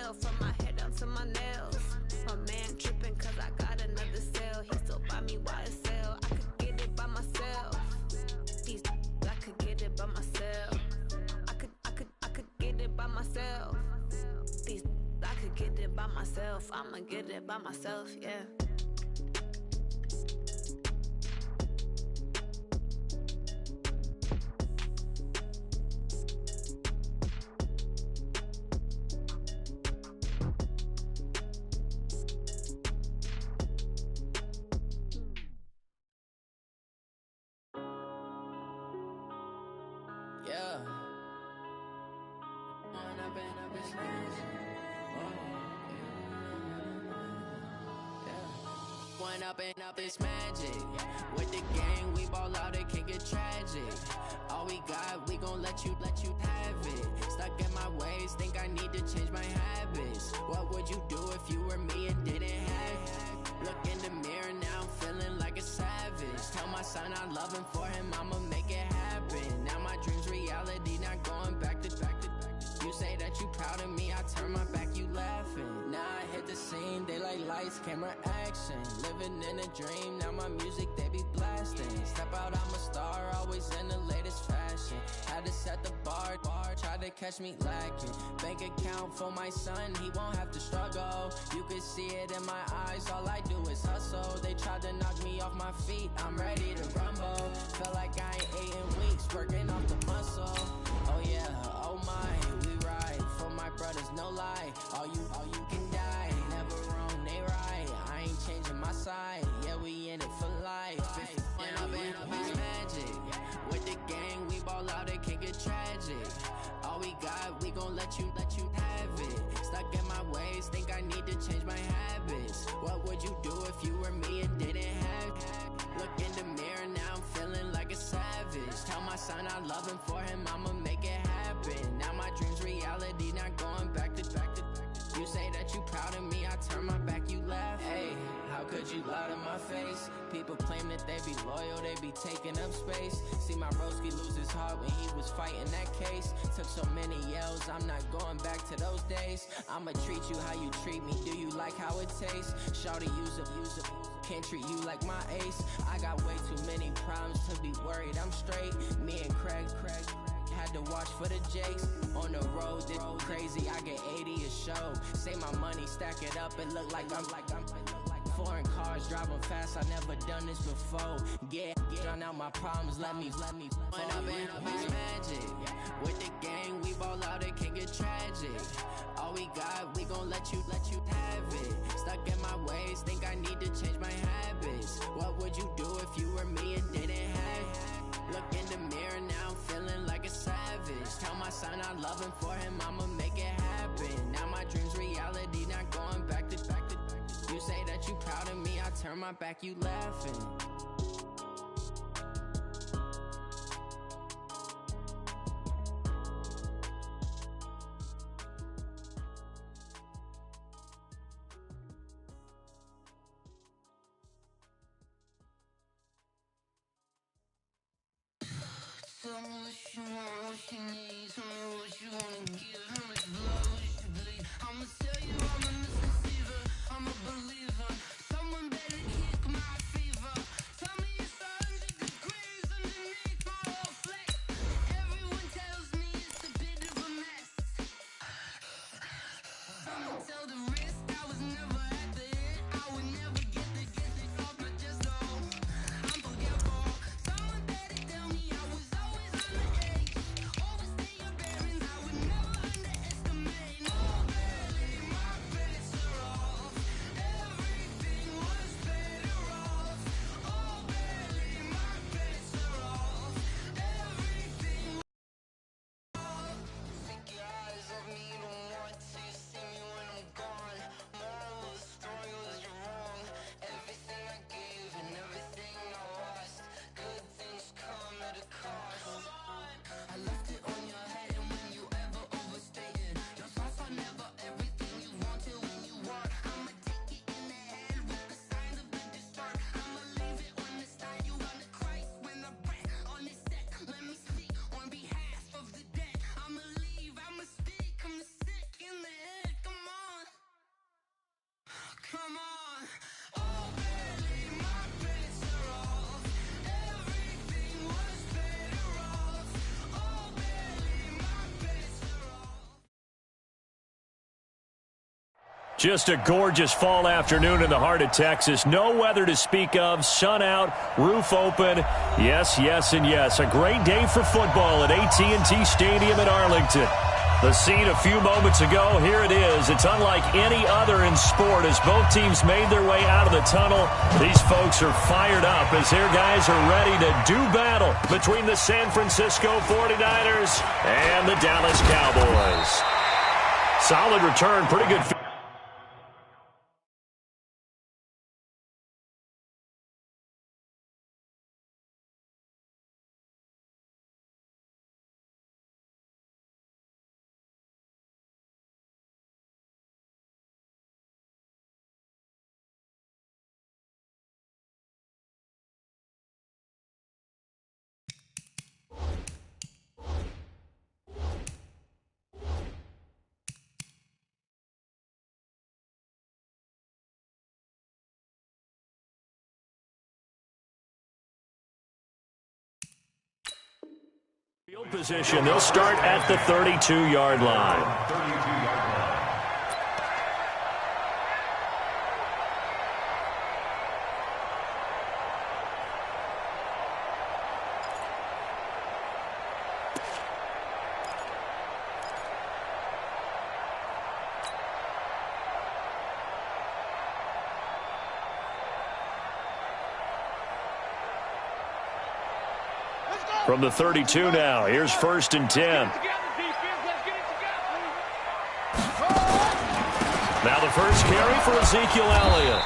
myself, from my head down to my nails. My man tripping cause I got another sale. He still buy me YSL. I could get it by myself. These I could get it by myself. I could get it by myself. These I could get it by myself. I'ma get it by myself, yeah. Up it's magic. With the gang, we ball out, it can get tragic. All we got, we gon' let you have it. Stuck in my ways, think I need to change my habits. What would you do if you were me and didn't have it? Look in the mirror now, I'm feeling like a savage. Tell my son I love him, for him I'ma make it happen. Now my dream's reality, not going back to. You say that you proud of me, I turn my back, you laughing. Now I hit the scene, they like lights, camera, action. Living in a dream, now my music, they be blasting. Step out, I'm a star, always in the latest fashion. Had to set the bar, try to catch me lacking. Bank account for my son, he won't have to struggle. You can see it in my eyes, all I do is hustle. They tried to knock me off my feet, I'm ready to rumble. Feel like I ain't ate in weeks, working off the muscle. Oh yeah, oh my, we ride for my brothers, no lie. All you can die, never wrong, they right. I ain't changing my side, yeah, we in it for life. When up it's magic. With the gang, we ball out, it can get tragic. All we got, we gon' let you have it. Stuck in my ways, think I need to change my habits. What would you do if you were me and didn't have it? Look in the mirror, now I'm feeling like a savage. Tell my son I love him, for him I'ma make it happen. Now my dream's reality, not going back to. You say that you proud of me, I turn my back, you laugh. Hey, how could you lie to my face? People claim that they be loyal, they be taking up space. See my broski lose his heart when he was fighting that case. Took so many yells, I'm not going back to those days. I'ma treat you how you treat me, do you like how it tastes? Shawty, use up, can't treat you like my ace. I got way too many problems to be worried, I'm straight. Me and Craig had to watch for the Jakes. On the road, this crazy, I get 80 a show. Say my money, stack it up, it look like I'm foreign cars, driving fast, I never done this before. Drown out my problems, let me When up it's magic. With the gang, we ball out, it can get tragic. All we got, we gon' let you have it. Stuck in my ways, think I need to change my habits. What would you do if you were me and didn't have it? Look in the mirror, now I'm feeling like a savage. Tell my son I love him, for him I'ma make it happen. Now my dream's reality, not going back to. You say that you proud of me, I turn my back, you laughing. Tell me what you want, what you need. Tell me what you wanna give. How much blood would you bleed? I'ma tell you I'm a misconceiver, I'm a believer. Someone better kick my fever. Tell me it's 100 degrees underneath my whole flex. Everyone tells me it's a bit of a mess. Someone tell the risk I was never at the hit. I would never get the off, but just know I'm forgetful. Someone better tell me I was always on the edge. Overstaying Just a gorgeous fall afternoon in the heart of Texas. No weather to speak of. Sun out, roof open. Yes, yes, and yes. A great day for football at AT&T Stadium in Arlington. The scene a few moments ago, here it is. It's unlike any other in sport as both teams made their way out of the tunnel. These folks are fired up as their guys are ready to do battle between the San Francisco 49ers and the Dallas Cowboys. Solid return, pretty good. Field position, they'll start at the 32-yard line. From the 32 now, here's 1st and 10. Now the first carry for Ezekiel Elliott.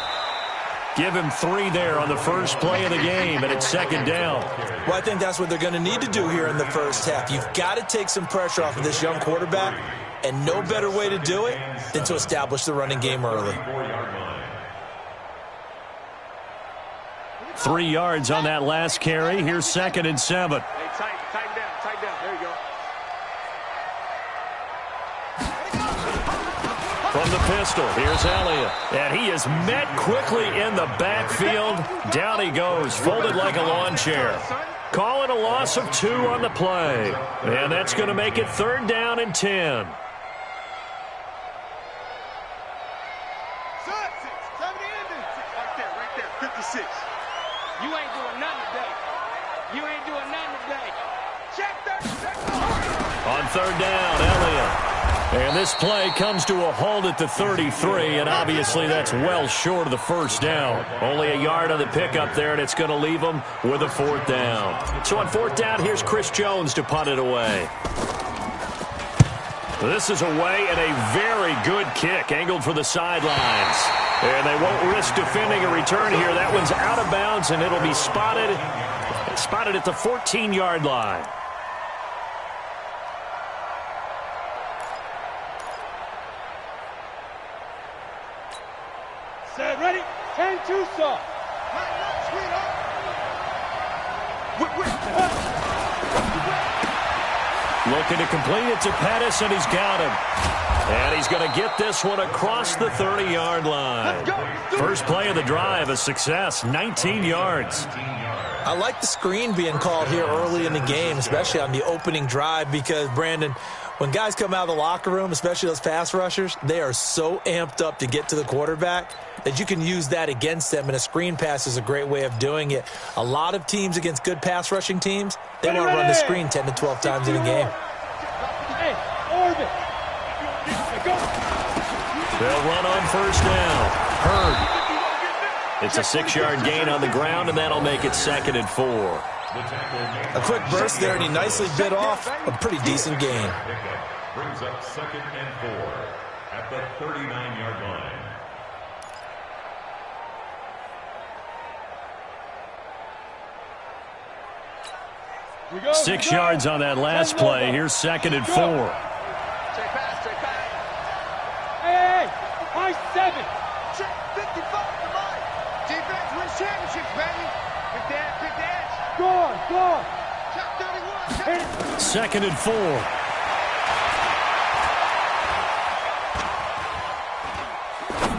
Give him 3 there on the first play of the game, and it's 2nd down. Well, I think that's what they're going to need to do here in the first half. You've got to take some pressure off of this young quarterback, and no better way to do it than to establish the running game early. 3 yards on that last carry. Here's 2nd and 7. Hey, tighten down. There you go. From the pistol, here's Elliott. And he is met quickly in the backfield. Down he goes, folded like a lawn chair. Call it a loss of 2 on the play. And that's going to make it 3rd down and 10. Right there, 56. You ain't doing nothing today. Check that. On 3rd down, Elliott. And this play comes to a halt at the 33, and obviously that's well short of the 1st down. Only a yard on the pickup there, and it's going to leave them with a 4th down. So on 4th down, here's Chris Jones to punt it away. This is away, and a very good kick, angled for the sidelines. And they won't risk defending a return here. That one's out of bounds, and it'll be spotted at the 14-yard line. Set, ready? 10-2 saw. Looking to complete it to Pettis, and he's got him. And he's going to get this one across the 30-yard line. First play of the drive, a success, 19 yards. I like the screen being called here early in the game, especially on the opening drive, because, Brandon, when guys come out of the locker room, especially those pass rushers, they are so amped up to get to the quarterback that you can use that against them, and a screen pass is a great way of doing it. A lot of teams against good pass rushing teams, they want to run the screen 10 to 12 times in a game. Hey, orbit. They'll run on 1st down. Hurd. It's a 6-yard gain on the ground, and that'll make it 2nd and 4. A quick burst there, and he nicely bit off a pretty decent gain. Brings up 2nd and 4 at the 39-yard line. 6 yards on that last play. Here's 2nd and 4. Check pass. Hey, high 7. Check 55 to mine. Defense wins championships, baby. Pick the edge. Go on. Check 31. 2nd and 4.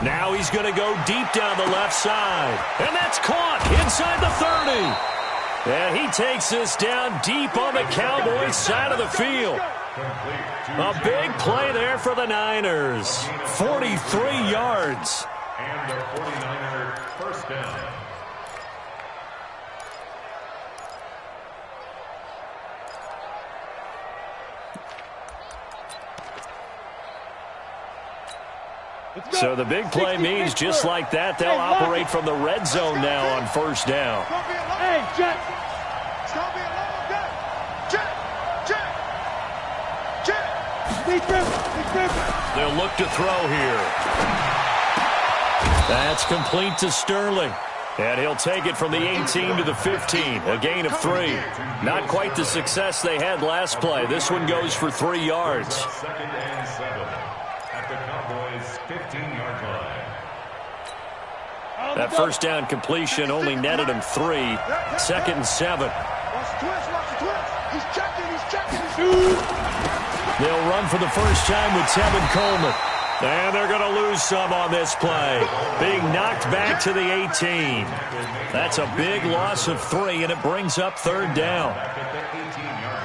Now he's going to go deep down the left side. And that's caught inside the 30. And he takes this down deep on the Cowboys side of the field. A big play there for the Niners. 43 yards. And the 49er first down. So the big play means just like that, they'll operate from the red zone now on first down. Hey, Jet. It's going to be a long day. Jet. They'll look to throw here. That's complete to Sterling. And he'll take it from the 18 to the 15. A gain of 3. Not quite the success they had last play. This one goes for 3 yards. Second and 7 at the Cowboys' 15-yard line. That first down completion only netted him 3. Second and 7. Watch the twist. He's checking. They'll run for the first time with Tevin Coleman. And they're going to lose some on this play. Being knocked back to the 18. That's a big loss of 3, and it brings up third down. Back at the 18-yard line.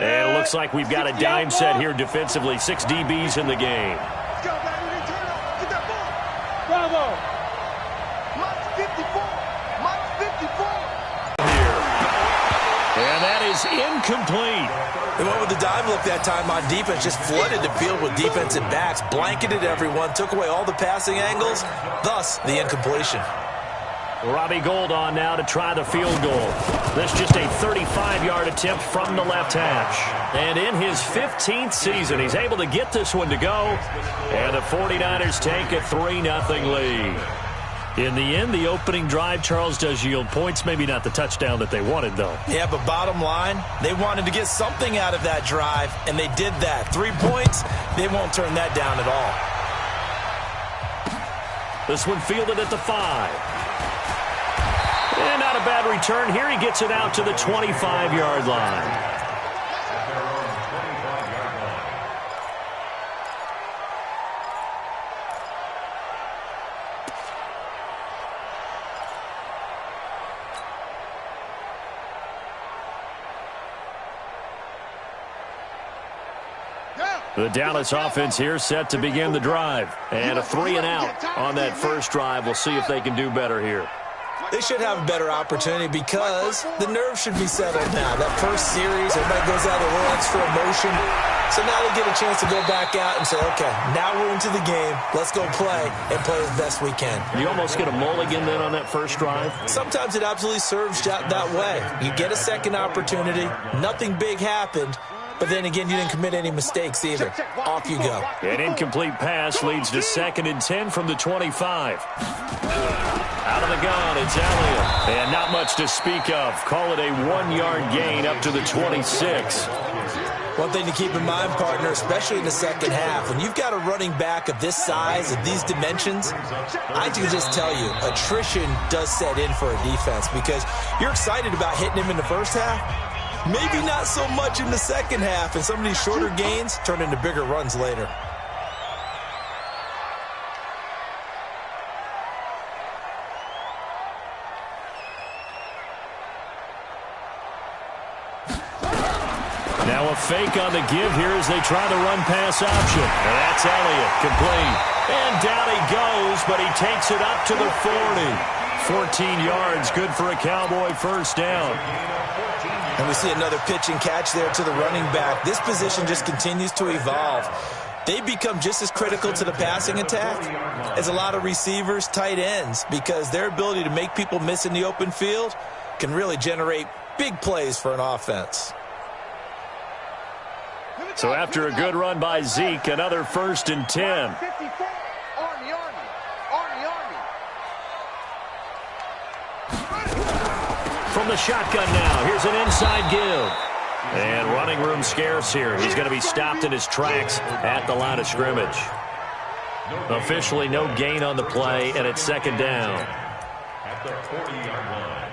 And it looks like we've got a dime set here defensively. 6 DBs in the game. Let's go, baby. Turn it up. Get that ball. Bravo. -54. Here. And that is incomplete. They went with the dime look that time on defense. Just flooded the field with defensive backs. Blanketed everyone. Took away all the passing angles. Thus, the incompletion. Robbie Gould on now to try the field goal. This just a 35-yard attempt from the left hash. And in his 15th season, he's able to get this one to go. And the 49ers take a 3-0 lead. In the end, the opening drive, Charles, does yield points. Maybe not the touchdown that they wanted, though. Yeah, but bottom line, they wanted to get something out of that drive, and they did that. 3 points, they won't turn that down at all. This one fielded at the 5. And not a bad return here. He gets it out to the 25-yard line. The Dallas offense here set to begin the drive. And a 3-and-out on that first drive. We'll see if they can do better here. They should have a better opportunity because the nerves should be settled now. That first series, everybody goes out with a little extra emotion. So now they get a chance to go back out and say, okay, now we're into the game. Let's go play and play as best we can. You almost get a mulligan then on that first drive? Sometimes it absolutely serves that way. You get a second opportunity. Nothing big happened. But then again, you didn't commit any mistakes either. Off you go. An incomplete pass leads to 2nd and 10 from the 25. Out of the gun, it's Elliott. And not much to speak of. Call it a 1-yard gain up to the 26. One thing to keep in mind, partner, especially in the second half, when you've got a running back of this size, of these dimensions, I can just tell you, attrition does set in for a defense because you're excited about hitting him in the first half. Maybe not so much in the second half, and some of these shorter gains turn into bigger runs later. Now a fake on the give here as they try the run-pass option. And that's Elliott, complete. And down he goes, but he takes it up to the 40. 14 yards, good for a Cowboy first down. And we see another pitch and catch there to the running back. This position just continues to evolve. They become just as critical to the passing attack as a lot of receivers, tight ends, because their ability to make people miss in the open field can really generate big plays for an offense. So after a good run by Zeke, another 1st and 10. From the shotgun now, here's an inside give. And running room scarce here. He's going to be stopped in his tracks at the line of scrimmage. Officially no gain on the play, and it's 2nd down. the 40-yard line.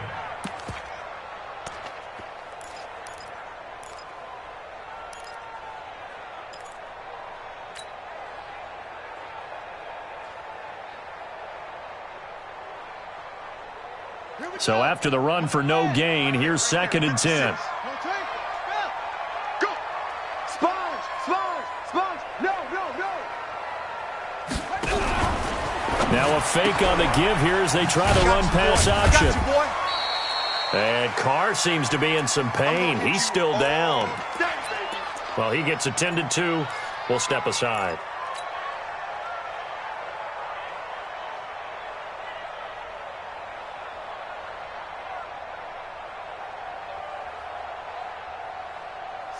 So after the run for no gain, here's 2nd and 10. Go! Sponge! No! Now a fake on the give here as they try the run-pass option. And Carr seems to be in some pain. He's still down. Well, he gets attended to. We'll step aside.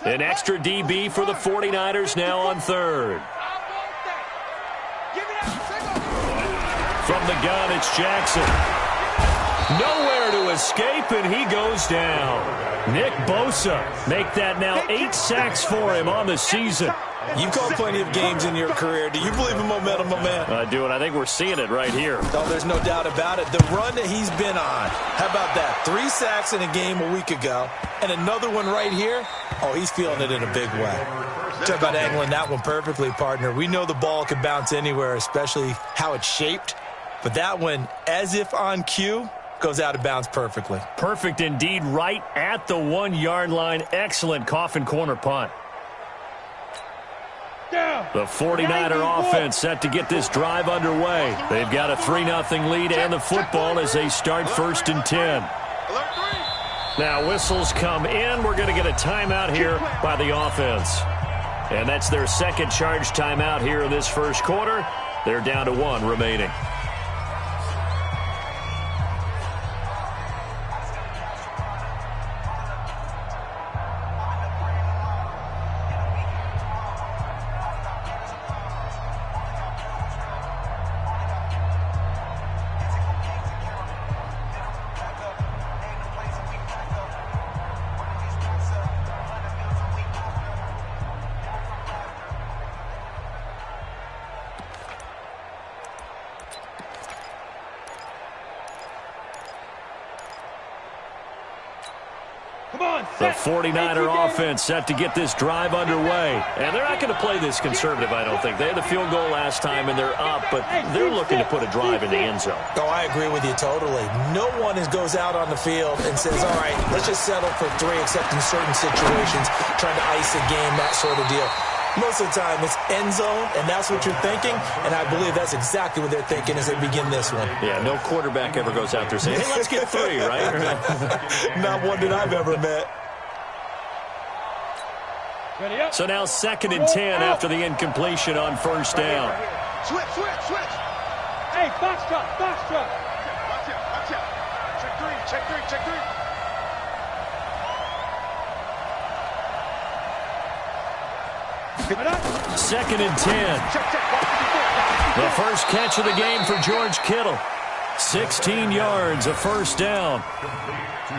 An extra DB for the 49ers now on 3rd. From the gun, it's Jackson. Nowhere to escape, and he goes down. Nick Bosa make that now 8 sacks for him on the season. You've called plenty of games in your career. Do you believe in momentum, my man? I do, and I think we're seeing it right here. Oh, there's no doubt about it. The run that he's been on. How about that? 3 sacks in a game a week ago, and another one right here. Oh, he's feeling it in a big way. Talk about angling that one perfectly, partner. We know the ball can bounce anywhere, especially how it's shaped. But that one, as if on cue, goes out of bounds perfectly. Perfect indeed, right at the 1-yard line. Excellent coffin corner punt. The 49er offense set to get this drive underway. They've got a 3-0 lead and the football as they start 1st and 10. Now whistles come in. We're going to get a timeout here by the offense. And that's their 2nd charge timeout here in this 1st quarter. They're down to 1 remaining. The 49er offense set to get this drive underway. And they're not going to play this conservative, I don't think. They had the field goal last time, and they're up, but they're looking to put a drive in the end zone. Oh, I agree with you totally. No one goes out on the field and says, all right, let's just settle for 3, except in certain situations, trying to ice a game, that sort of deal. Most of the time, it's end zone, and that's what you're thinking, and I believe that's exactly what they're thinking as they begin this one. Yeah, no quarterback ever goes out there saying, hey, let's get 3, right? Not one that I've ever met. So now 2nd and 10 after the incompletion on 1st down. Switch. Hey, box drop. Watch out. Check 3. 2nd and 10. The first catch of the game for George Kittle. 16 yards, a 1st down.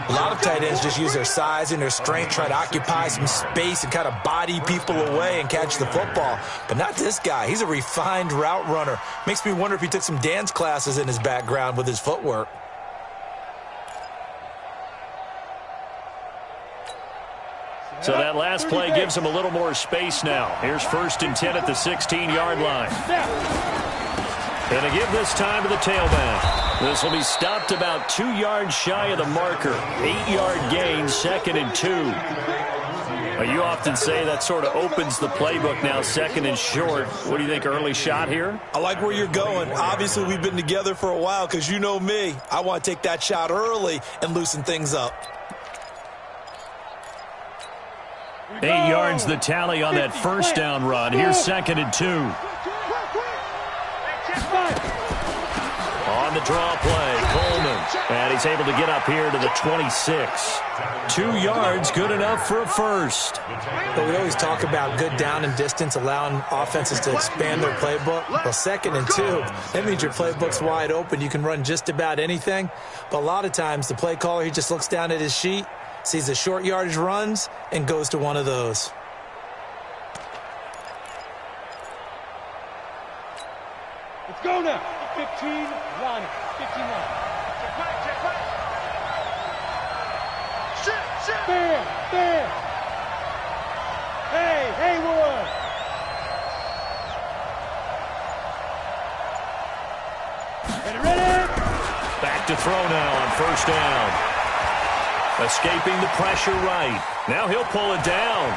A lot of tight ends just use their size and their strength, try to occupy some space and kind of body people away and catch the football. But not this guy. He's a refined route runner. Makes me wonder if he took some dance classes in his background with his footwork. So that last play gives him a little more space now. Here's 1st and 10 at the 16-yard line. Going to give this time to the tailback. This will be stopped about 2 yards shy of the marker. 8-yard gain, 2nd and 2. Well, you often say that sort of opens the playbook now, 2nd and short. What do you think, early shot here? I like where you're going. Obviously, we've been together for a while because you know me. I want to take that shot early and loosen things up. 8 yards the tally on that 1st down run. Here's 2nd and 2. On the draw play, Coleman. And he's able to get up here to the 26. 2 yards, good enough for a 1st. But we always talk about good down and distance, allowing offenses to expand their playbook. Well, 2nd and 2, that means your playbook's wide open. You can run just about anything. But a lot of times, the play caller, he just looks down at his sheet, sees the short yardage runs, and goes to one of those. Let's go now. 15 line. 15 line. Stand. Hey, Haywood. Ready? Back to throw now on first down. Escaping the pressure right. Now he'll pull it down.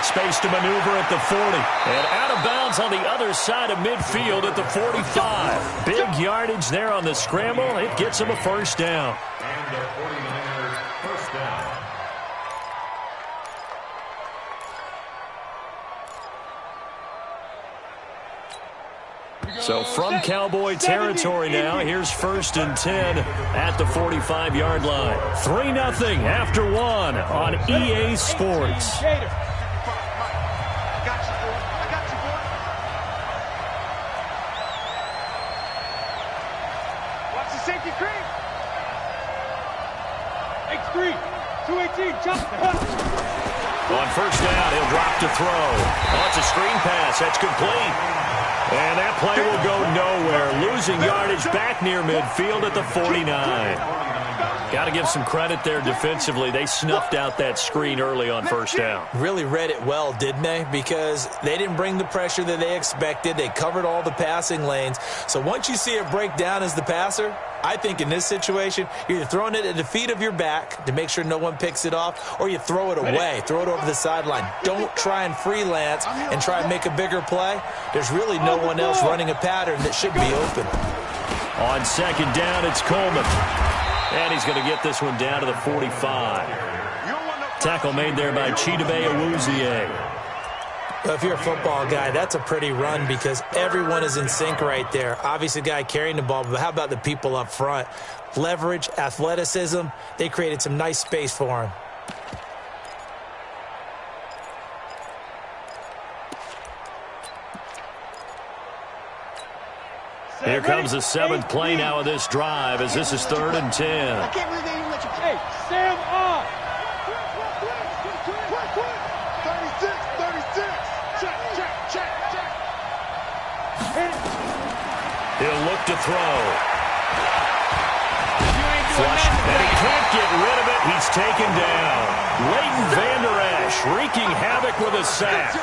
Space to maneuver at the 40. And out of bounds on the other side of midfield at the 45. Big yardage there on the scramble. It gets him a first down. And the 49ers first down. So from Cowboy territory now, here's 1st and 10 at the 45-yard line. 3-0 after 1 on EA Sports. Watch the safety creep. X3, 218, jump. On first down, he'll drop to throw. Oh, it's a screen pass. That's complete. And that play will go nowhere. Losing yardage back near midfield at the 49. Got to give some credit there defensively. They snuffed out that screen early on first down. Really read it well, didn't they? Because they didn't bring the pressure that they expected. They covered all the passing lanes. So once you see it break down as the passer, I think in this situation, you're either throwing it at the feet of your back to make sure no one picks it off, or you throw it away, throw it over the sideline. Don't try and freelance and try and make a bigger play. There's really no one else running a pattern that should be open. On second down, it's Coleman. And he's going to get this one down to the 45. Tackle made there by Chidobe Awuzie. If you're a football guy, that's a pretty run because everyone is in sync right there. Obviously, the guy carrying the ball, but how about the people up front? Leverage, athleticism, they created some nice space for him. Here comes the 7th play now of this drive as this is 3rd and 10. I can't believe they even let you. Hey, Sam off. 36. Check. He'll look to throw. Flush, and he can't get rid of it. He's taken down. Leighton Vander Esch wreaking havoc with a sack.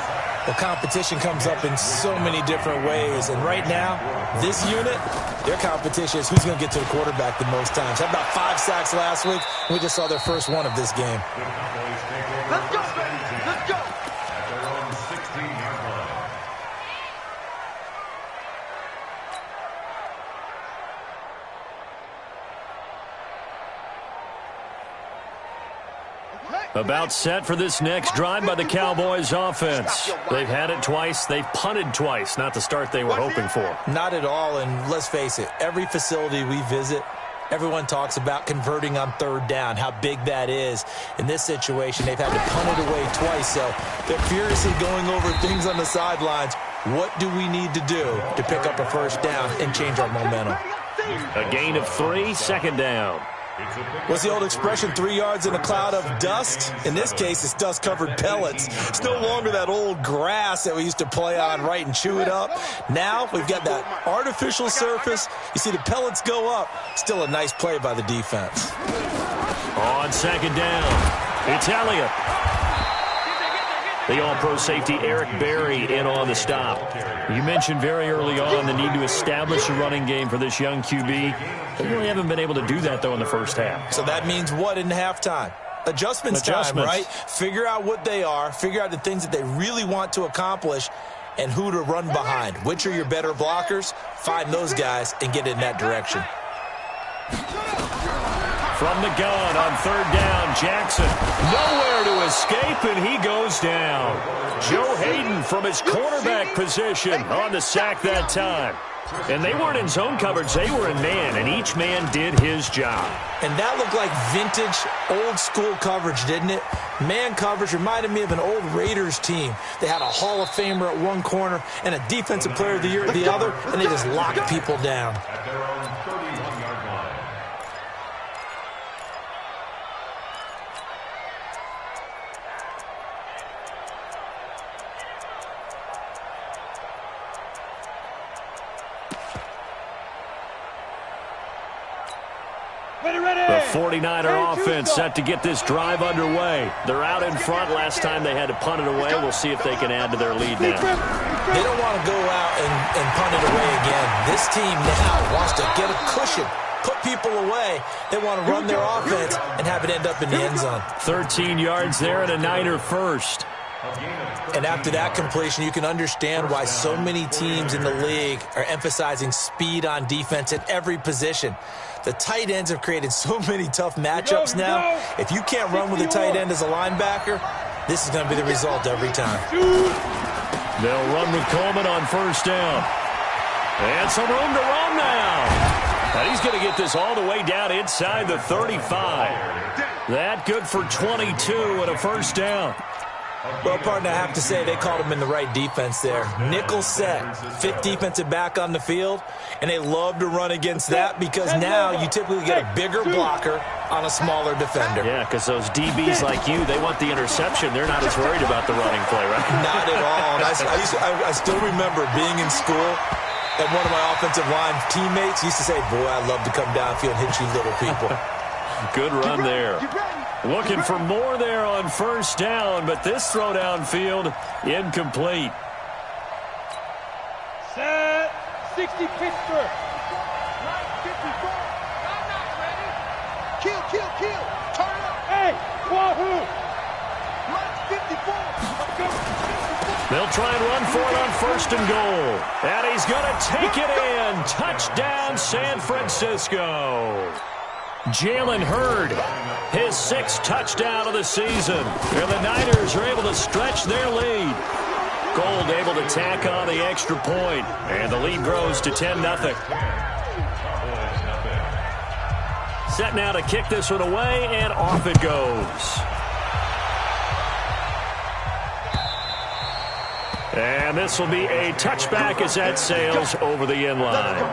The competition comes up in so many different ways, and right now, this unit, their competition is who's going to get to the quarterback the most times. Had about 5 sacks last week, and we just saw their first one of this game. Let's go, baby. Let's go. At their own 16-yard line. About set for this next drive by the Cowboys offense. They've had it twice. They've punted twice. Not the start they were hoping for. Not at all, and let's face it, every facility we visit, everyone talks about converting on 3rd down, how big that is. In this situation, they've had to punt it away twice, so they're furiously going over things on the sidelines. What do we need to do to pick up a first down and change our momentum? A gain of 3, 2nd down. What's the old expression, 3 yards in a cloud of dust? In this case, it's dust-covered pellets. It's no longer that old grass that we used to play on, right, and chew it up. Now we've got that artificial surface. You see the pellets go up. Still a nice play by the defense. On 2nd down, it's Elliott. The all-pro safety Eric Berry in on the stop. You mentioned very early on the need to establish a running game for this young QB. They really haven't been able to do that, though, in the first half. So that means what in halftime? Adjustments time, right? Figure out what they are, figure out the things that they really want to accomplish, and who to run behind. Which are your better blockers? Find those guys and get in that direction. From the gun on 3rd down, Jackson. Nowhere to escape, and he goes down. Joe Hayden from his cornerback position on the sack that time. And they weren't in zone coverage. They were in man, and each man did his job. And that looked like vintage, old-school coverage, didn't it? Man coverage reminded me of an old Raiders team. They had a Hall of Famer at one corner and a Defensive Player of the Year at the other, and they just locked people down. At their own 31-yard line. The 49er offense set to get this drive underway. They're out in front. Last time they had to punt it away. We'll see if they can add to their lead now. They don't want to go out and punt it away again. This team now wants to get a cushion, put people away. They want to run their offense and have it end up in the end zone. 13 yards there and a Niner first. And after that completion, you can understand why so many teams in the league are emphasizing speed on defense at every position. The tight ends have created so many tough matchups now. If you can't run with a tight end as a linebacker, this is going to be the result every time. They'll run with Coleman on first down. And some room to run now. And he's going to get this all the way down inside the 35. That good for 22 and a first down. Well, partner, I have to say they called him in the right defense there. Nickel set, fifth defensive back on the field, and they love to run against that because now you typically get a bigger blocker on a smaller defender. Yeah, because those DBs like you, they want the interception. They're not as worried about the running play, right? Not at all. And I still remember being in school, and one of my offensive line teammates used to say, boy, I love to come downfield and hit you little people. Good run there. Looking for more there on first down, but this throw downfield incomplete. Set. 60 Pittsburgh. Right 54. I'm not ready. Kill. Turn it up. Hey, Wahoo. Right 54. They'll try and run for it on first and goal. And he's going to take it in. Touchdown, San Francisco. Jalen Hurd, his 6th touchdown of the season. And the Niners are able to stretch their lead. Gold able to tack on the extra point. And the lead grows to 10-0. Set now to kick this one away, and off it goes. And this will be a touchback as that sails over the end line.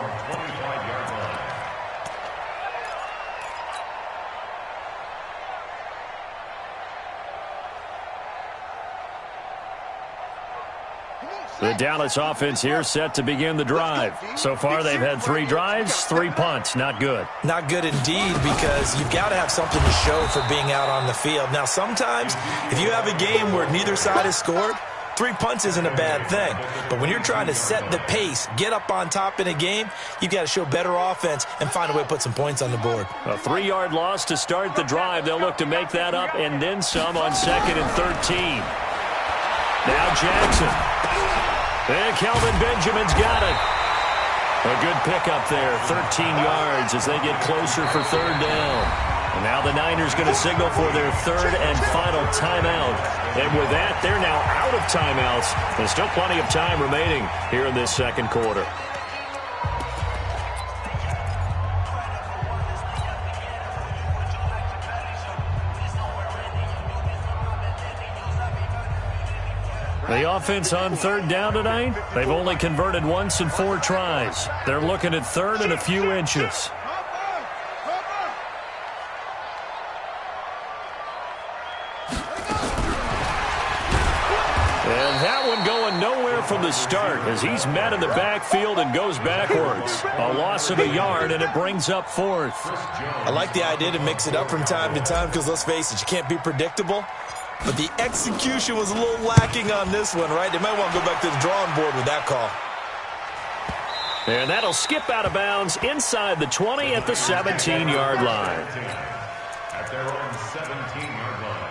The Dallas offense here set to begin the drive. So far, they've had 3 drives, 3 punts. Not good. Not good indeed, because you've got to have something to show for being out on the field. Now, sometimes, if you have a game where neither side has scored, 3 punts isn't a bad thing. But when you're trying to set the pace, get up on top in a game, you've got to show better offense and find a way to put some points on the board. A 3-yard loss to start the drive. They'll look to make that up and then some on 2nd and 13. Now Jackson. And Kelvin Benjamin's got it. A good pickup there, 13 yards as they get closer for 3rd down. And now the Niners going to signal for their 3rd and final timeout. And with that, they're now out of timeouts. There's still plenty of time remaining here in this 2nd quarter. The offense on 3rd down tonight, they've only converted once in 4 tries. They're looking at 3rd and a few inches. And that one going nowhere from the start as he's met in the backfield and goes backwards. A loss of a yard, and it brings up 4th. I like the idea to mix it up from time to time because, let's face it, you can't be predictable. But the execution was a little lacking on this one, right? They might want to go back to the drawing board with that call. And that'll skip out of bounds inside the 20 at the 17-yard line. At their own 17-yard line.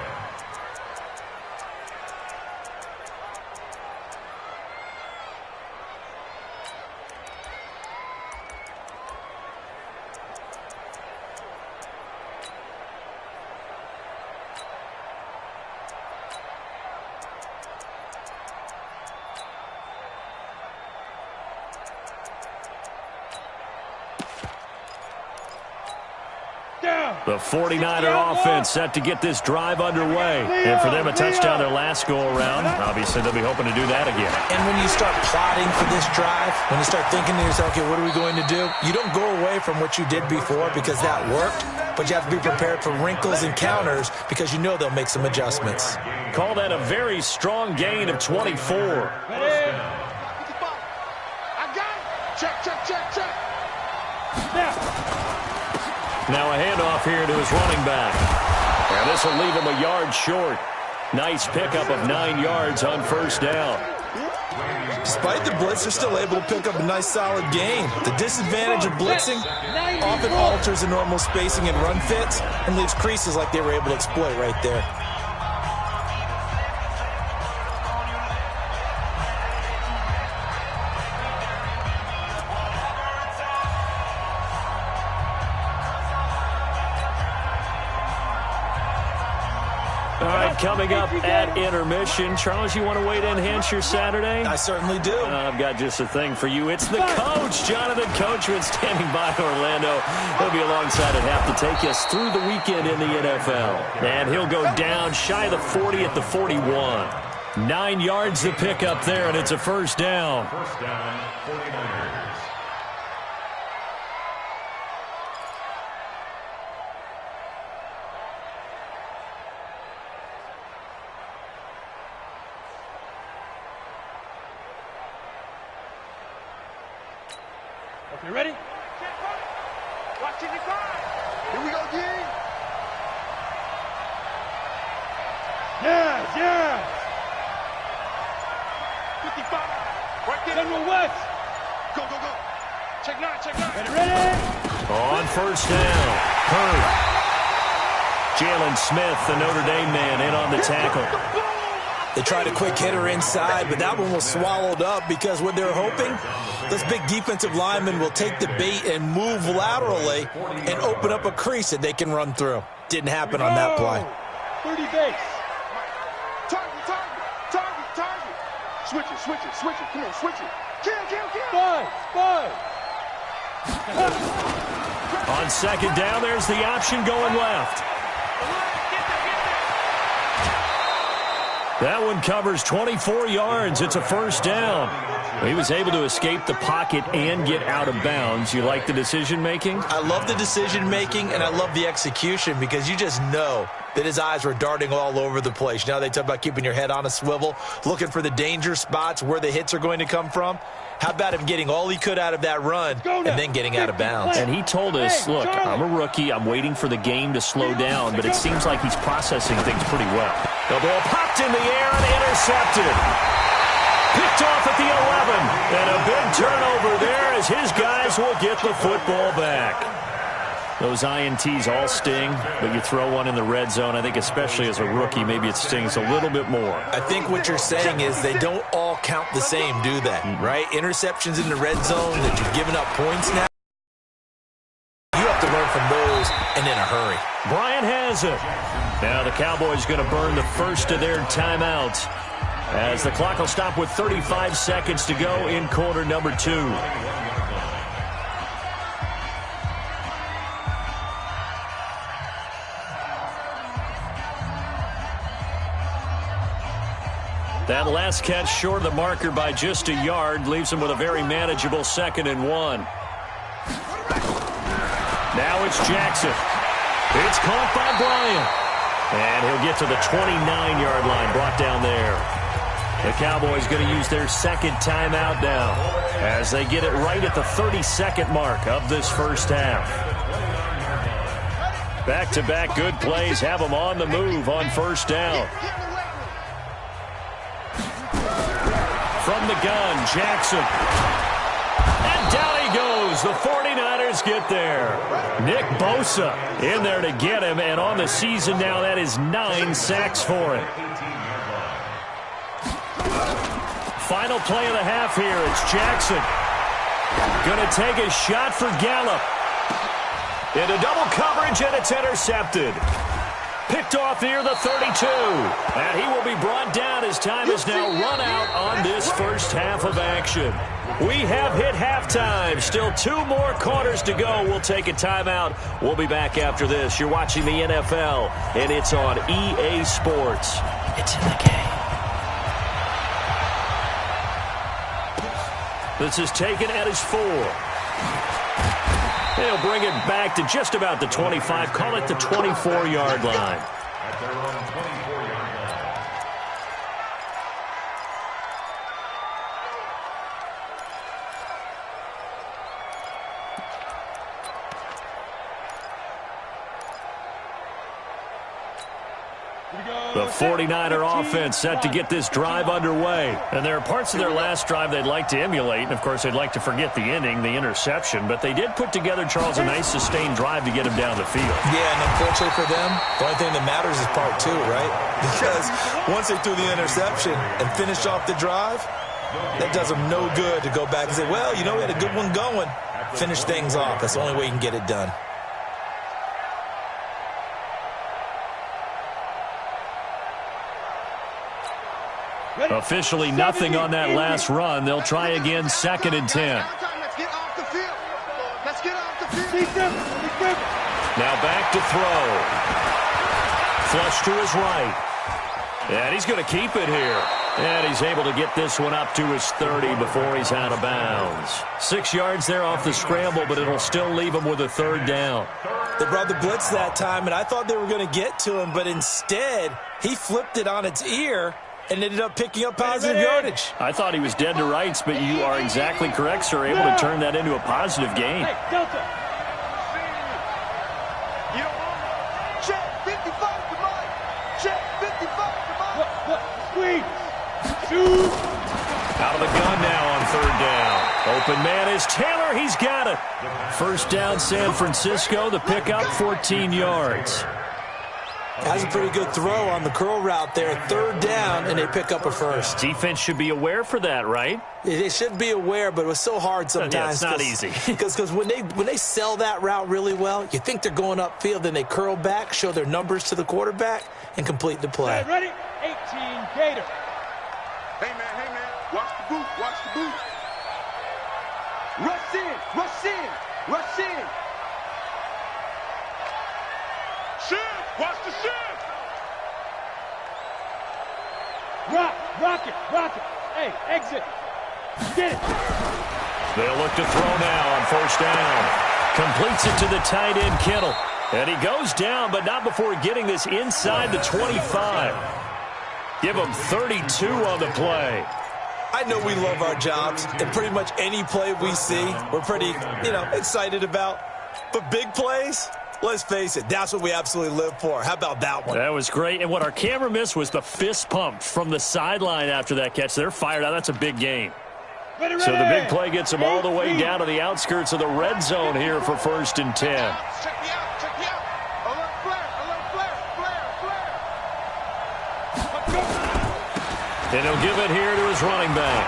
The 49er offense set to get this drive underway. And for them, a touchdown their last go-around. Obviously, they'll be hoping to do that again. And when you start plotting for this drive, when you start thinking to yourself, okay, what are we going to do? You don't go away from what you did before because that worked, but you have to be prepared for wrinkles and counters because you know they'll make some adjustments. Call that a very strong gain of 24. I got it. Check. Snap. Now a handoff here to his running back. And this will leave him a yard short. Nice pickup of 9 yards on first down. Despite the blitz, they're still able to pick up a nice solid gain. The disadvantage of blitzing often alters the normal spacing and run fits and leaves creases like they were able to exploit right there. All right, coming up at intermission. Charles, you want to wait to enhance your Saturday? I certainly do. I've got just a thing for you. It's the coach, Jonathan Coachman, standing by Orlando. He'll be alongside at half to take us through the weekend in the NFL. And he'll go down shy of the 40 at the 41. 9 yards to pick up there, and it's a first down. First down, 49ers. Okay, ready? Watch it, here we go, D. Yes. 55. Right there. General West. Go. Check 9. Ready? On first down, Hurd. Jalen Smith, the Notre Dame man, in on the tackle. They tried a quick hitter inside, but that one was swallowed up because what they're hoping, this big defensive lineman will take the bait and move laterally and open up a crease that they can run through. Didn't happen on that play. 30 base. Target. Switch it. Come on, switch it. Kill. 5. On second down, there's the option going left. That one covers 24 yards. It's a first down. He was able to escape the pocket and get out of bounds. You like the decision-making? I love the decision-making, and I love the execution because you just know that his eyes were darting all over the place. Now they talk about keeping your head on a swivel, looking for the danger spots, where the hits are going to come from. How about him getting all he could out of that run and then getting out of bounds? And he told us, look, I'm a rookie. I'm waiting for the game to slow down, but it seems like he's processing things pretty well. The ball popped in the air and intercepted. Picked off at the 11. And a big turnover there as his guys will get the football back. Those INTs all sting, but you throw one in the red zone, I think especially as a rookie, maybe it stings a little bit more. I think what you're saying is they don't all count the same, do they? Right? Interceptions in the red zone that you're giving up points now. You have to learn from those and in a hurry. Bryant has it. Now the Cowboys going to burn the first of their timeouts as the clock will stop with 35 seconds to go in quarter number 2. That last catch short of the marker by just a yard leaves him with a very manageable 2nd and 1. Now it's Jackson. It's caught by Bryant. And he'll get to the 29-yard line, brought down there. The Cowboys going to use their second timeout now as they get it right at the 30-second mark of this first half. Back-to-back good plays have them on the move on first down. From the gun, Jackson. And down he goes. The 49ers get there. Nick Bosa in there to get him. And on the season now, that is 9 sacks for him. Final play of the half here. It's Jackson. Going to take a shot for Gallup. Into double coverage, and it's intercepted. Picked off near the 32. And he will be brought down as time is now run out on this first half of action. We have hit halftime. Still 2 more quarters to go. We'll take a timeout. We'll be back after this. You're watching the NFL, and it's on EA Sports. It's in the game. This is taken at his 4. They'll bring it back to just about the 25. Call it the 24-yard line. At their own 24-yard line. The 49er offense set to get this drive underway. And there are parts of their last drive they'd like to emulate. And, of course, they'd like to forget the inning, the interception. But they did put together, Charles, a nice sustained drive to get him down the field. Yeah, and unfortunately for them, the only thing that matters is part two, right? Because once they threw the interception and finished off the drive, that does them no good to go back and say, well, you know, we had a good one going. Finish things off. That's the only way you can get it done. Officially nothing on that last run. They'll try again, 2nd and 10. Let's get off the field. Let's get off the field. Now back to throw. Flush to his right. And he's going to keep it here. And he's able to get this one up to his 30 before he's out of bounds. 6 yards there off the scramble, but it'll still leave him with a 3rd down. They brought the blitz that time, and I thought they were going to get to him, but instead he flipped it on its ear and ended up picking up positive yardage. I thought he was dead to rights, but you are exactly correct, sir. Able to turn that into a positive gain. Hey, Delta. You don't want check 55 to Mike. Check 55 to Mike. Squeeze. Shoot. Out of the gun now on 3rd down. Open man is Taylor. He's got it. 1st down, San Francisco. The pickup, 14 yards. That's a pretty good throw on the curl route there. 3rd down, and they pick up a 1st. Defense should be aware for that, right? They should be aware, but it was so hard sometimes. Yeah, it's not easy. Because when they sell that route really well, you think they're going upfield, then they curl back, show their numbers to the quarterback, and complete the play. Ready? 18 Gator. Hey, man. Watch the boot. Watch the boot. Rush in. Rush in. Rush in. Shift. Watch the shift. Rock it. Hey, exit. Get it. They'll look to throw now on 1st down. Completes it to the tight end, Kittle. And he goes down, but not before getting this inside the 25. Give him 32 on the play. I know we love our jobs, and pretty much any play we see, we're pretty, excited about. But big plays, let's face it, that's what we absolutely live for. How about that one? That was great. And what our camera missed was the fist pump from the sideline after that catch. They're fired out. That's a big game. Ready. So the big play gets them all the way down to the outskirts of the red zone here for 1st and 10. Check me out. Alert flare. And he'll give it here to his running back.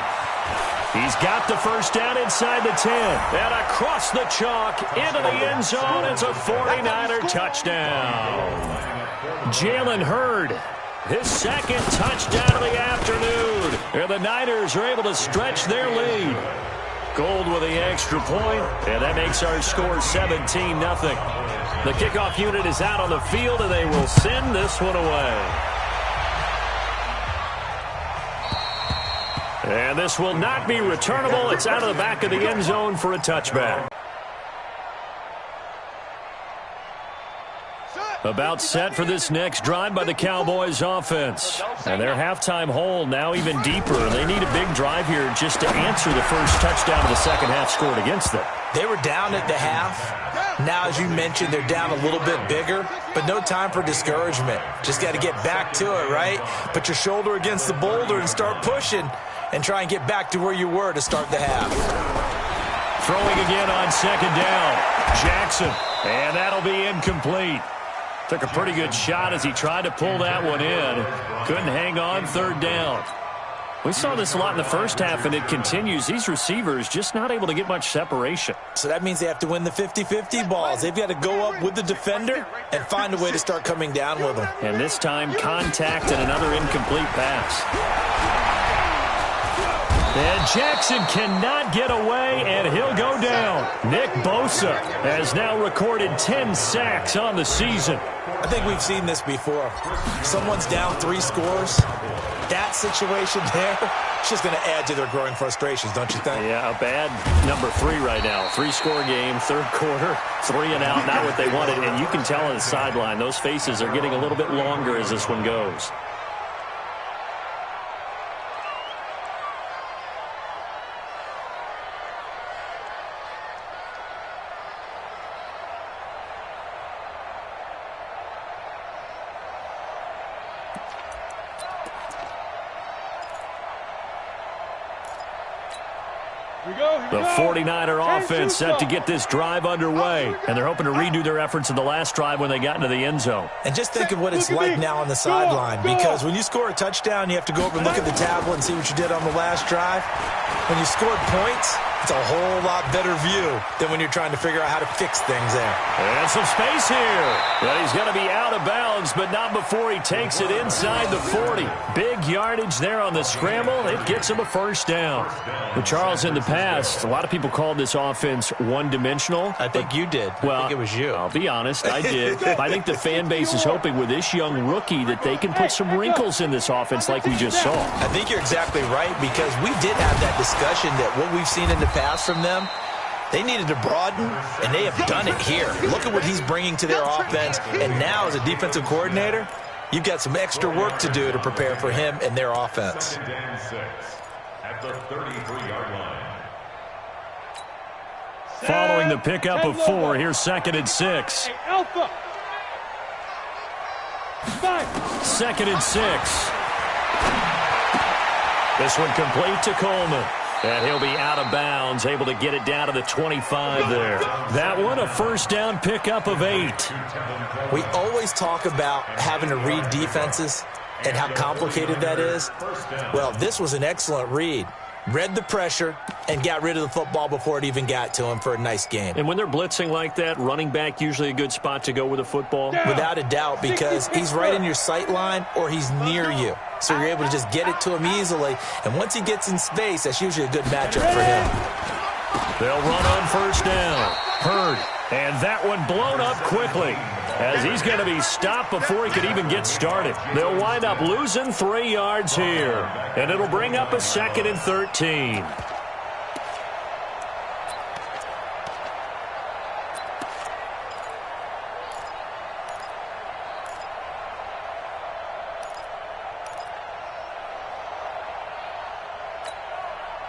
He's got the 1st down inside the 10. And across the chalk into the end zone. It's a 49er touchdown. Jalen Hurd, his 2nd touchdown of the afternoon. And the Niners are able to stretch their lead. Gold with the extra point, and that makes our score 17-0. The kickoff unit is out on the field, and they will send this one away. And this will not be returnable. It's out of the back of the end zone for a touchback. About set for this next drive by the Cowboys offense. And their halftime hole now even deeper. They need a big drive here just to answer the first touchdown of the second half scored against them. They were down at the half. Now, as you mentioned, they're down a little bit bigger, but no time for discouragement. Just got to get back to it, right? Put your shoulder against the boulder and start pushing and try and get back to where you were to start the half. Throwing again on 2nd down. Jackson, and that'll be incomplete. Took a pretty good shot as he tried to pull that one in. Couldn't hang on 3rd down. We saw this a lot in the first half, and it continues. These receivers just not able to get much separation. So that means they have to win the 50-50 balls. They've got to go up with the defender and find a way to start coming down with them. And this time, contact and another incomplete pass. And Jackson cannot get away, and he'll go down. Nick Bosa has now recorded 10 sacks on the season. I think we've seen this before. Someone's down 3 scores. That situation there, it's just going to add to their growing frustrations, don't you think? Yeah, a bad number 3 right now. 3-score game, 3rd quarter, 3 and out, not what they wanted. And you can tell on the sideline, those faces are getting a little bit longer as this one goes. The 49er offense set to get this drive underway, and they're hoping to redo their efforts in the last drive when they got into the end zone. And just think of what it's like now on the sideline, because when you score a touchdown, you have to go over and look at the tablet and see what you did on the last drive. When you scored points, it's a whole lot better view than when you're trying to figure out how to fix things there. And some space here. But he's going to be out of bounds, but not before he takes it inside the 40. Big yardage there on the scramble. It gets him a first down. But Charles, in the past, a lot of people called this offense one-dimensional. I think you did. Well, I think it was you. I'll be honest, I did. I think the fan base is hoping with this young rookie that they can put some wrinkles in this offense like we just saw. I think you're exactly right, because we did have that discussion that what we've seen in the past from them, they needed to broaden, and they have done it here. Look at what he's bringing to their offense, and now as a defensive coordinator, you've got some extra work to do to prepare for him and their offense. Second and 6 at the 33-yard line. Following the pickup of 4, here's 2nd and 6. Alpha. 2nd and 6. This one complete to Coleman. And he'll be out of bounds, able to get it down to the 25 there. That one, a first down pickup of 8. We always talk about having to read defenses and how complicated that is. Well, this was an excellent read. Read the pressure and got rid of the football before it even got to him for a nice gain. And when they're blitzing like that, running back usually a good spot to go with the football? Without a doubt, because he's right in your sight line or he's near you. So you're able to just get it to him easily. And once he gets in space, that's usually a good matchup for him. They'll run on first down. Hurd. And that one blown up quickly, as he's going to be stopped before he could even get started. They'll wind up losing 3 yards here, and it'll bring up a 2nd and 13.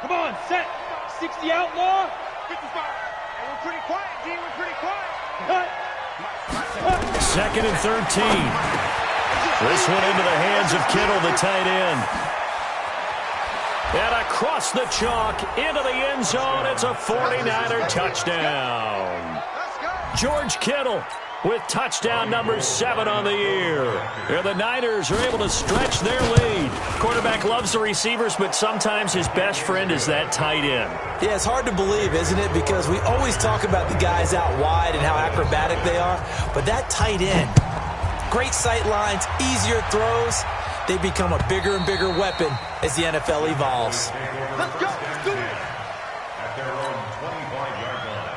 Come on, set. 60 outlaw. 55. And we're pretty quiet, D. We're pretty quiet. Cut. 2nd and 13. This one into the hands of Kittle, the tight end. And across the chalk into the end zone. It's a 49er touchdown. George Kittle with touchdown number 7 on the year. And the Niners are able to stretch their lead. Quarterback loves the receivers, but sometimes his best friend is that tight end. Yeah, it's hard to believe, isn't it? Because we always talk about the guys out wide and how acrobatic they are. But that tight end, great sight lines, easier throws, they become a bigger and bigger weapon as the NFL evolves. Let's go. Do it. At their own 25-yard line.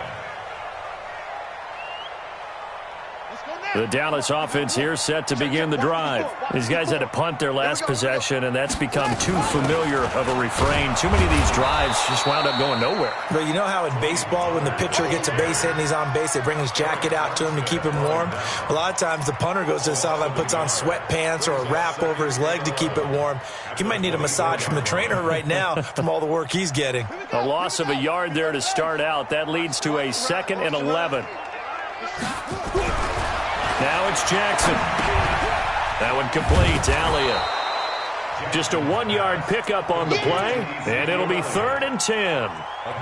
The Dallas offense here set to begin the drive. These guys had to punt their last possession, and that's become too familiar of a refrain. Too many of these drives just wound up going nowhere. But you know how in baseball, when the pitcher gets a base hit and he's on base, they bring his jacket out to him to keep him warm? A lot of times the punter goes to the sideline, puts on sweatpants or a wrap over his leg to keep it warm. He might need a massage from the trainer right now from all the work he's getting. A loss of a yard there to start out. That leads to a 2nd and 11. Now it's Jackson. That one complete. Elliott. Just a 1-yard pickup on the play, and it'll be 3rd and 10.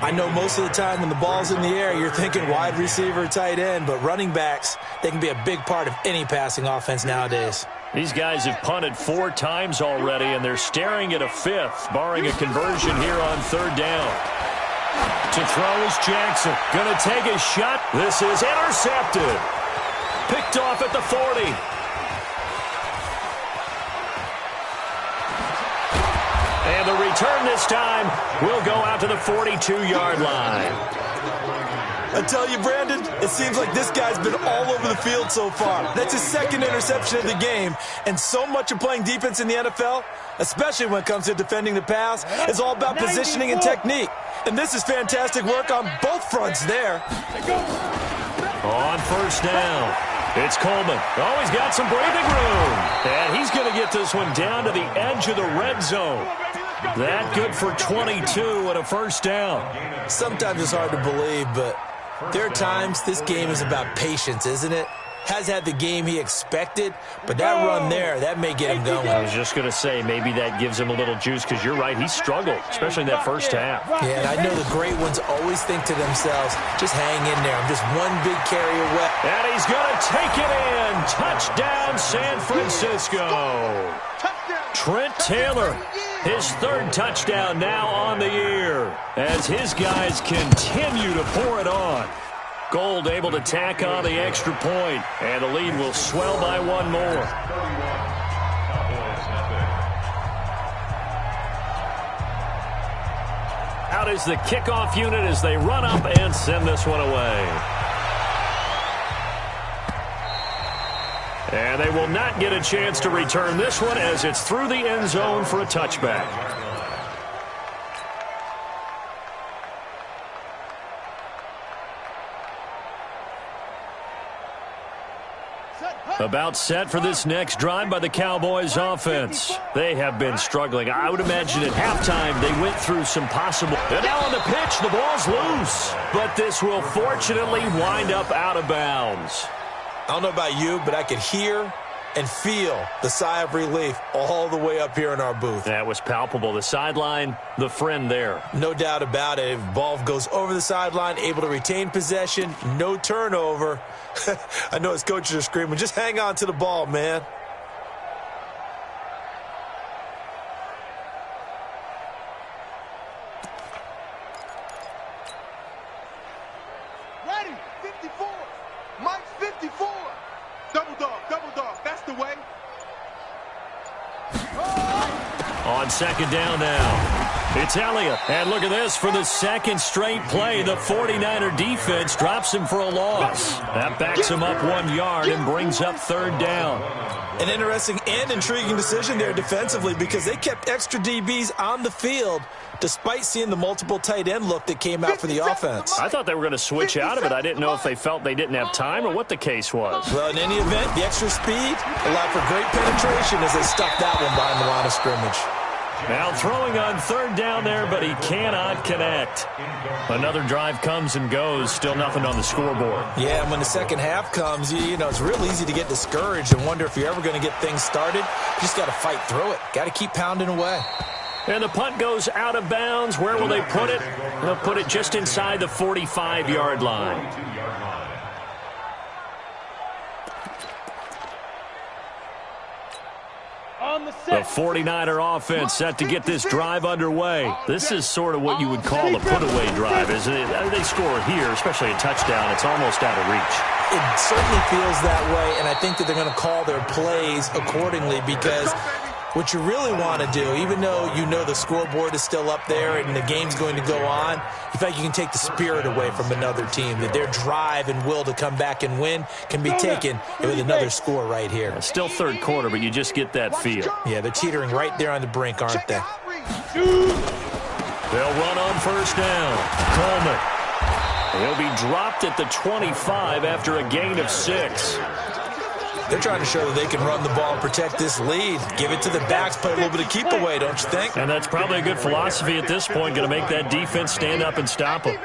I know most of the time when the ball's in the air, you're thinking wide receiver, tight end, but running backs, they can be a big part of any passing offense nowadays. These guys have punted 4 times already, and they're staring at a 5th, barring a conversion here on 3rd down. To throw is Jackson. Going to take a shot. This is intercepted. Picked off at the 40. And the return this time will go out to the 42-yard line. I tell you, Brandon, it seems like this guy's been all over the field so far. That's his 2nd interception of the game. And so much of playing defense in the NFL, especially when it comes to defending the pass, is all about positioning and technique. And this is fantastic work on both fronts there. On first down, it's Coleman. Oh, he's got some breathing room. And he's going to get this one down to the edge of the red zone. That good for 22 and a first down. Sometimes it's hard to believe, but there are times this game is about patience, isn't it? has had the game he expected, but that run there, that may get him going. I was just going to say, maybe that gives him a little juice, because you're right, he struggled, especially in that first half. Yeah, and I know the great ones always think to themselves, just hang in there. I'm just one big carry away. And he's going to take it in. Touchdown, San Francisco. Trent Taylor, his third touchdown now on the year, as his guys continue to pour it on. Gold able to tack on the extra point, and the lead will swell by one more. Out is the kickoff unit as they run up and send this one away. And they will not get a chance to return this one as it's through the end zone for a touchback. About set for this next drive by the Cowboys offense. They have been struggling. I would imagine at halftime they went through some possible. And now on the pitch, the ball's loose. But this will fortunately wind up out of bounds. I don't know about you, but I could hear and feel the sigh of relief all the way up here in our booth. That was palpable. The sideline, the friend there. No doubt about it. If the ball goes over the sideline, able to retain possession, no turnover. I know his coaches are screaming, just hang on to the ball, man. Ready, 54. Mike's 54. Double dog, that's the way. On second down now. It's Elliott. And look at this. For the second straight play, the 49er defense drops him for a loss. That backs him up 1 yard and brings up third down. An interesting and intriguing decision there defensively, because they kept extra DBs on the field despite seeing the multiple tight end look that came out for the offense. I thought they were going to switch out of it. I didn't know if they felt they didn't have time or what the case was. Well, in any event, the extra speed allowed for great penetration as they stuck that one behind the line of scrimmage. Now throwing on third down there, but he cannot connect. Another drive comes and goes, still nothing on the scoreboard. Yeah, and when the second half comes, you know, it's real easy to get discouraged and wonder if you're ever going to get things started. You just got to fight through it. Got to keep pounding away. And the punt goes out of bounds. Where will they put it? They'll put it just inside the 45-yard line. The 49er offense set to get this drive underway. This is sort of what you would call a put-away drive. As they score here, especially a touchdown, it's almost out of reach. It certainly feels that way, and I think that they're going to call their plays accordingly, because what you really want to do, even though you know the scoreboard is still up there and the game's going to go on, you feel like you can take the spirit away from another team, that their drive and will to come back and win can be taken with another score right here. Still third quarter, but you just get that feel. Yeah, they're teetering right there on the brink, aren't they? They'll run on first down. Coleman. He'll be dropped at the 25 after a gain of 6. They're trying to show that they can run the ball and protect this lead. Give it to the backs, play a little bit of keep away, don't you think? And that's probably a good philosophy at this point, going to make that defense stand up and stop them.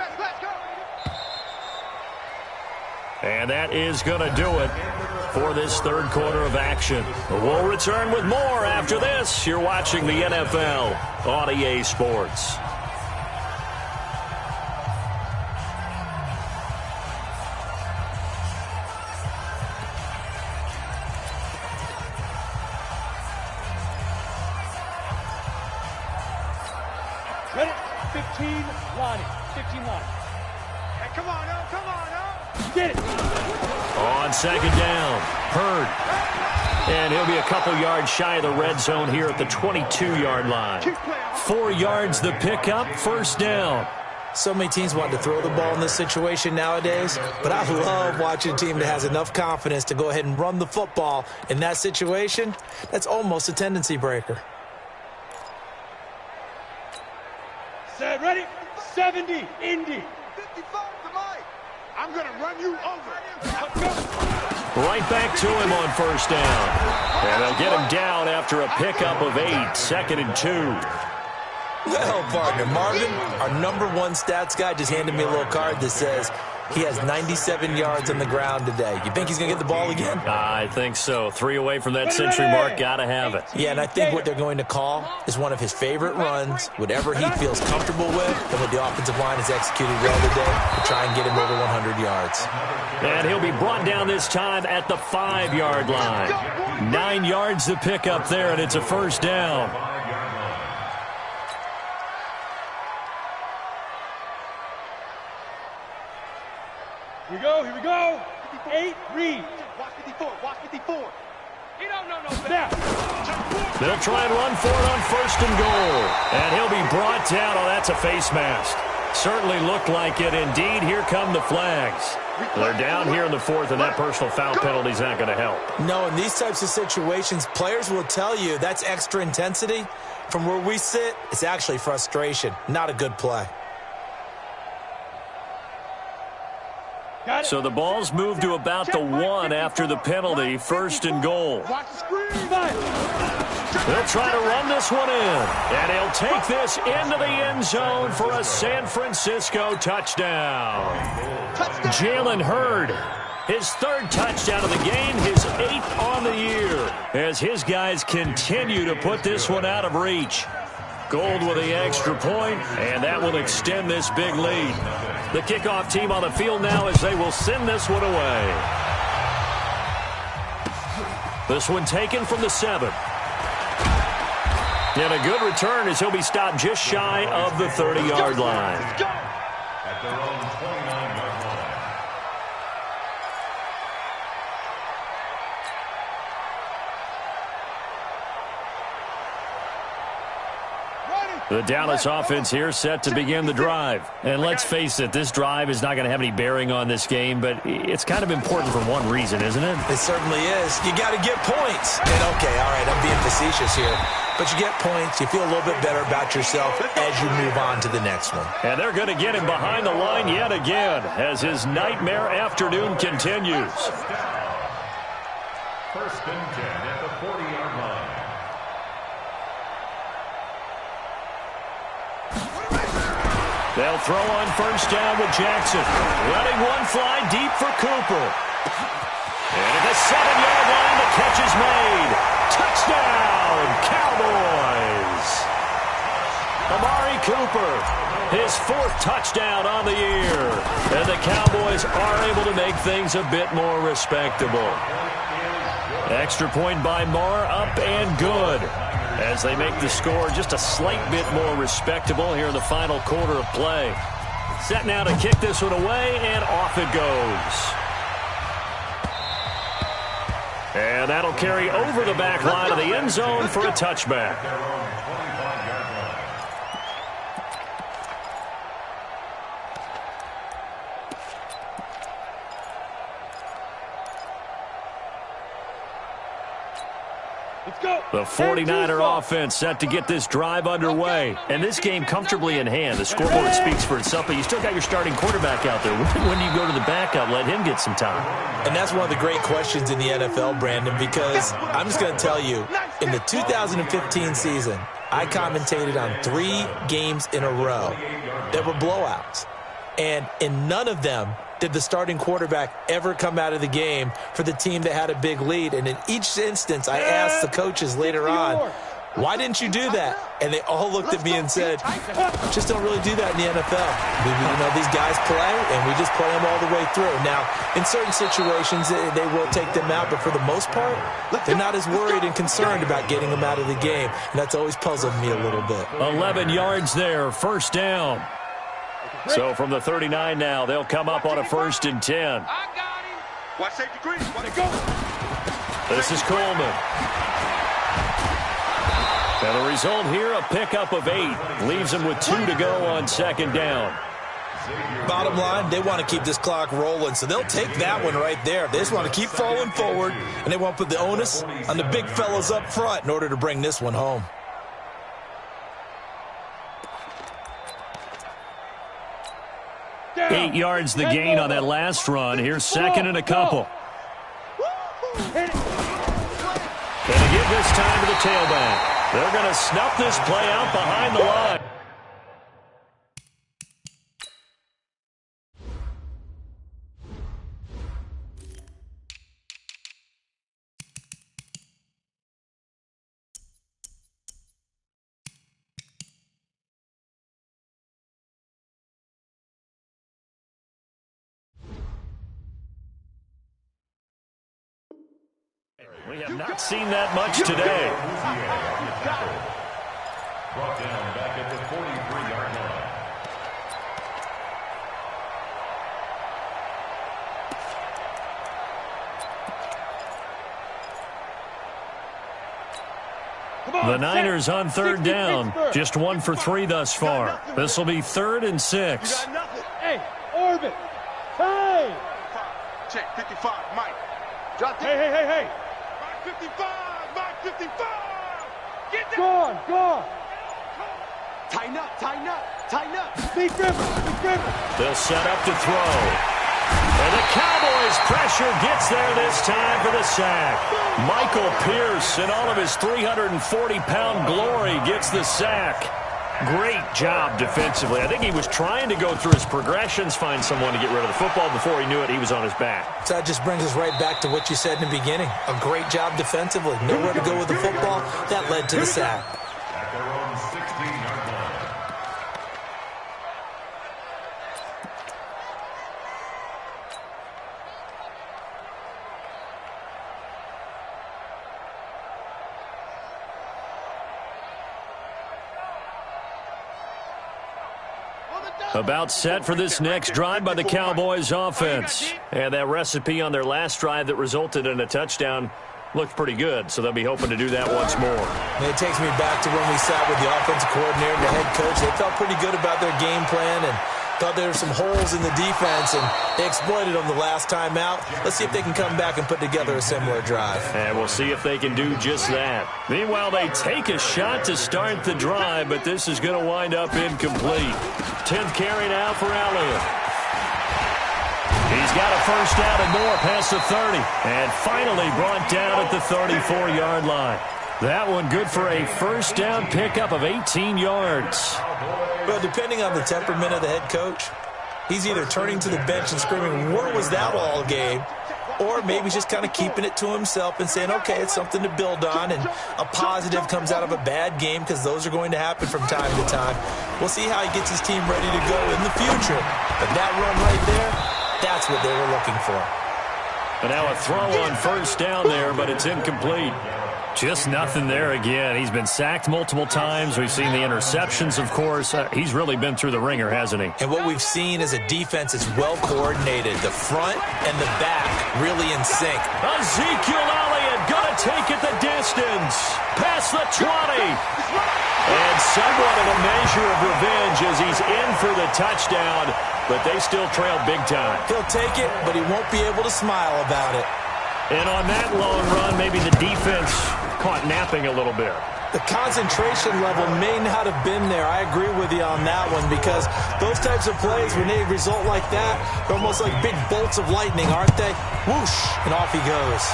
And that is going to do it for this third quarter of action. We'll return with more after this. You're watching the NFL on EA Sports. Ready? 15, line. 15 line. Hey, come on, oh. Get it. On second down, Hurd. And he'll be a couple yards shy of the red zone here at the 22-yard line. 4 yards the pickup, first down. So many teams want to throw the ball in this situation nowadays, but I love watching a team that has enough confidence to go ahead and run the football in that situation. That's almost a tendency breaker. Set, ready? 70, Indy. 55 to Mike. I'm going to run you over. Right back to him on first down. And they'll get him down after a pickup of 8, second and 2. Well, partner, Marvin, our #1 stats guy, just handed me a little card that says He has 97 yards on the ground today. You think he's going to get the ball again? I think so. 3 away from that century mark. Got to have it. Yeah, and I think what they're going to call is one of his favorite runs, whatever he feels comfortable with, and what the offensive line has executed well today to try and get him over 100 yards. And he'll be brought down this time at the 5-yard line. 9 yards to pick up there, and it's a first down. Here we go. 8, read. Watch 54, watch 54. He don't know no Snap. They'll try and run for it on first and goal. And he'll be brought down. Oh, that's a face mask. Certainly looked like it. Indeed, here come the flags. They're down here in the 4th, and that personal foul penalty is not going to help. No, in these types of situations, players will tell you that's extra intensity. From where we sit, it's actually frustration. Not a good play. So the ball's moved to about the 1 after the penalty, first and goal. Watch the screen. They'll try to run this one in, and he'll take this into the end zone for a San Francisco touchdown. Jalen Hurd, his 3rd touchdown of the game, his 8th on the year, as his guys continue to put this one out of reach. Gold with the extra point, and that will extend this big lead. The kickoff team on the field now as they will send this one away. This one taken from the 7. And a good return as he'll be stopped just shy of the 30-yard line. At their own 29-yard line. The Dallas offense here set to begin the drive. And let's face it, this drive is not going to have any bearing on this game, but it's kind of important for one reason, isn't it? It certainly is. You got to get points. And okay, all right, I'm being facetious here. But you get points, you feel a little bit better about yourself as you move on to the next one. And they're going to get him behind the line yet again as his nightmare afternoon continues. First and 10 at the 40-yard line. They'll throw on first down with Jackson. Letting one fly deep for Cooper. And at the 7-yard line, the catch is made. Touchdown, Cowboys! Amari Cooper, his 4th touchdown on the year. And the Cowboys are able to make things a bit more respectable. Extra point by Marr, up and good, as they make the score just a slight bit more respectable here in the final quarter of play. Set now to kick this one away, and off it goes. And that'll carry over the back line of the end zone for a touchback. The 49er offense set to get this drive underway. And this game comfortably in hand. The scoreboard speaks for itself, but you still got your starting quarterback out there. When do you go to the backup? Let him get some time. And that's one of the great questions in the NFL, Brandon, because I'm just going to tell you, in the 2015 season, I commentated on 3 games in a row that were blowouts. And in none of them did the starting quarterback ever come out of the game for the team that had a big lead. And in each instance, I asked the coaches later on, why didn't you do that? And they all looked at me and said, just don't really do that in the NFL. These guys play, and we just play them all the way through. Now, in certain situations, they will take them out, but for the most part, they're not as worried and concerned about getting them out of the game. And that's always puzzled me a little bit. 11 yards there, first down. So from the 39 now, they'll come up on a first and 10. I got him. Watch safety green. Let it go. This is Coleman. And the result here, a pickup of 8. Leaves them with 2 to go on second down. Bottom line, they want to keep this clock rolling, so they'll take that one right there. They just want to keep falling forward, and they want to put the onus on the big fellas up front in order to bring this one home. Down. 8 yards the gain on that last run. Here's second and a couple. And to give this time to the tailback. They're going to snuff this play out behind the line. We have not seen that much today. Brought down back at the 43-yard line. The Niners on third down. Just 1 for 3 thus far. This will be 3rd and 6. Hey, orbit. Hey. Check 55, Mike. Drop Hey. Mike 55, Mike 55. Get that. Gone. Tighten up. Speed dribble. They'll set up to throw. And the Cowboys' pressure gets there this time for the sack. Michael Pierce, in all of his 340-pound glory, gets the sack. Great job defensively. I think he was trying to go through his progressions, find someone to get rid of the football. Before he knew it, he was on his back. So that just brings us right back to what you said in the beginning. A great job defensively. Nowhere to go with the football. That led to the sack. At their own 16-yard line. About set for this next drive by the Cowboys offense. And that recipe on their last drive that resulted in a touchdown looked pretty good, so they'll be hoping to do that once more. It takes me back to when we sat with the offensive coordinator and the head coach. They felt pretty good about their game plan and thought there were some holes in the defense, and they exploited them the last time out. Let's see if they can come back and put together a similar drive. And we'll see if they can do just that. Meanwhile, they take a shot to start the drive, but this is going to wind up incomplete. 10th carry now for Elliott. He's got a first down and more past the 30. And finally brought down at the 34-yard line. That one good for a first down pickup of 18 yards. Well, depending on the temperament of the head coach, he's either turning to the bench and screaming, "What was that all game?" Or maybe he's just kind of keeping it to himself and saying, okay, it's something to build on, and a positive comes out of a bad game because those are going to happen from time to time. We'll see how he gets his team ready to go in the future. But that run right there, that's what they were looking for. And now a throw on first down there, but it's incomplete. Just nothing there again. He's been sacked multiple times. We've seen the interceptions, of course. He's really been through the ringer, hasn't he? And what we've seen is a defense that's well coordinated. The front and the back really in sync. Ezekiel Elliott going to take it the distance. Past the 20. And somewhat of a measure of revenge as he's in for the touchdown. But they still trail big time. He'll take it, but he won't be able to smile about it. And on that long run, maybe the defense caught napping a little bit. The concentration level may not have been there. I agree with you on that one, because those types of plays, when they result like that, they're almost like big bolts of lightning, aren't they? Whoosh, and off he goes.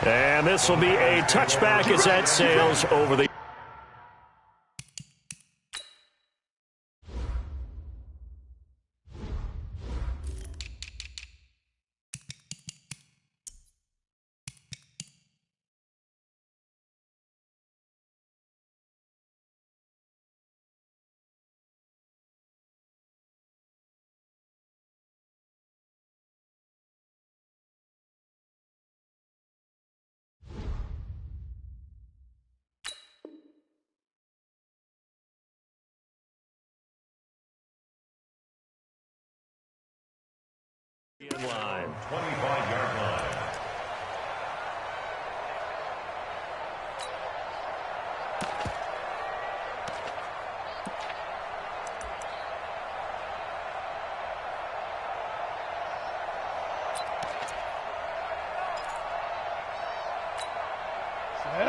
And this will be a touchback as that sails over the... in line. 25-yard line.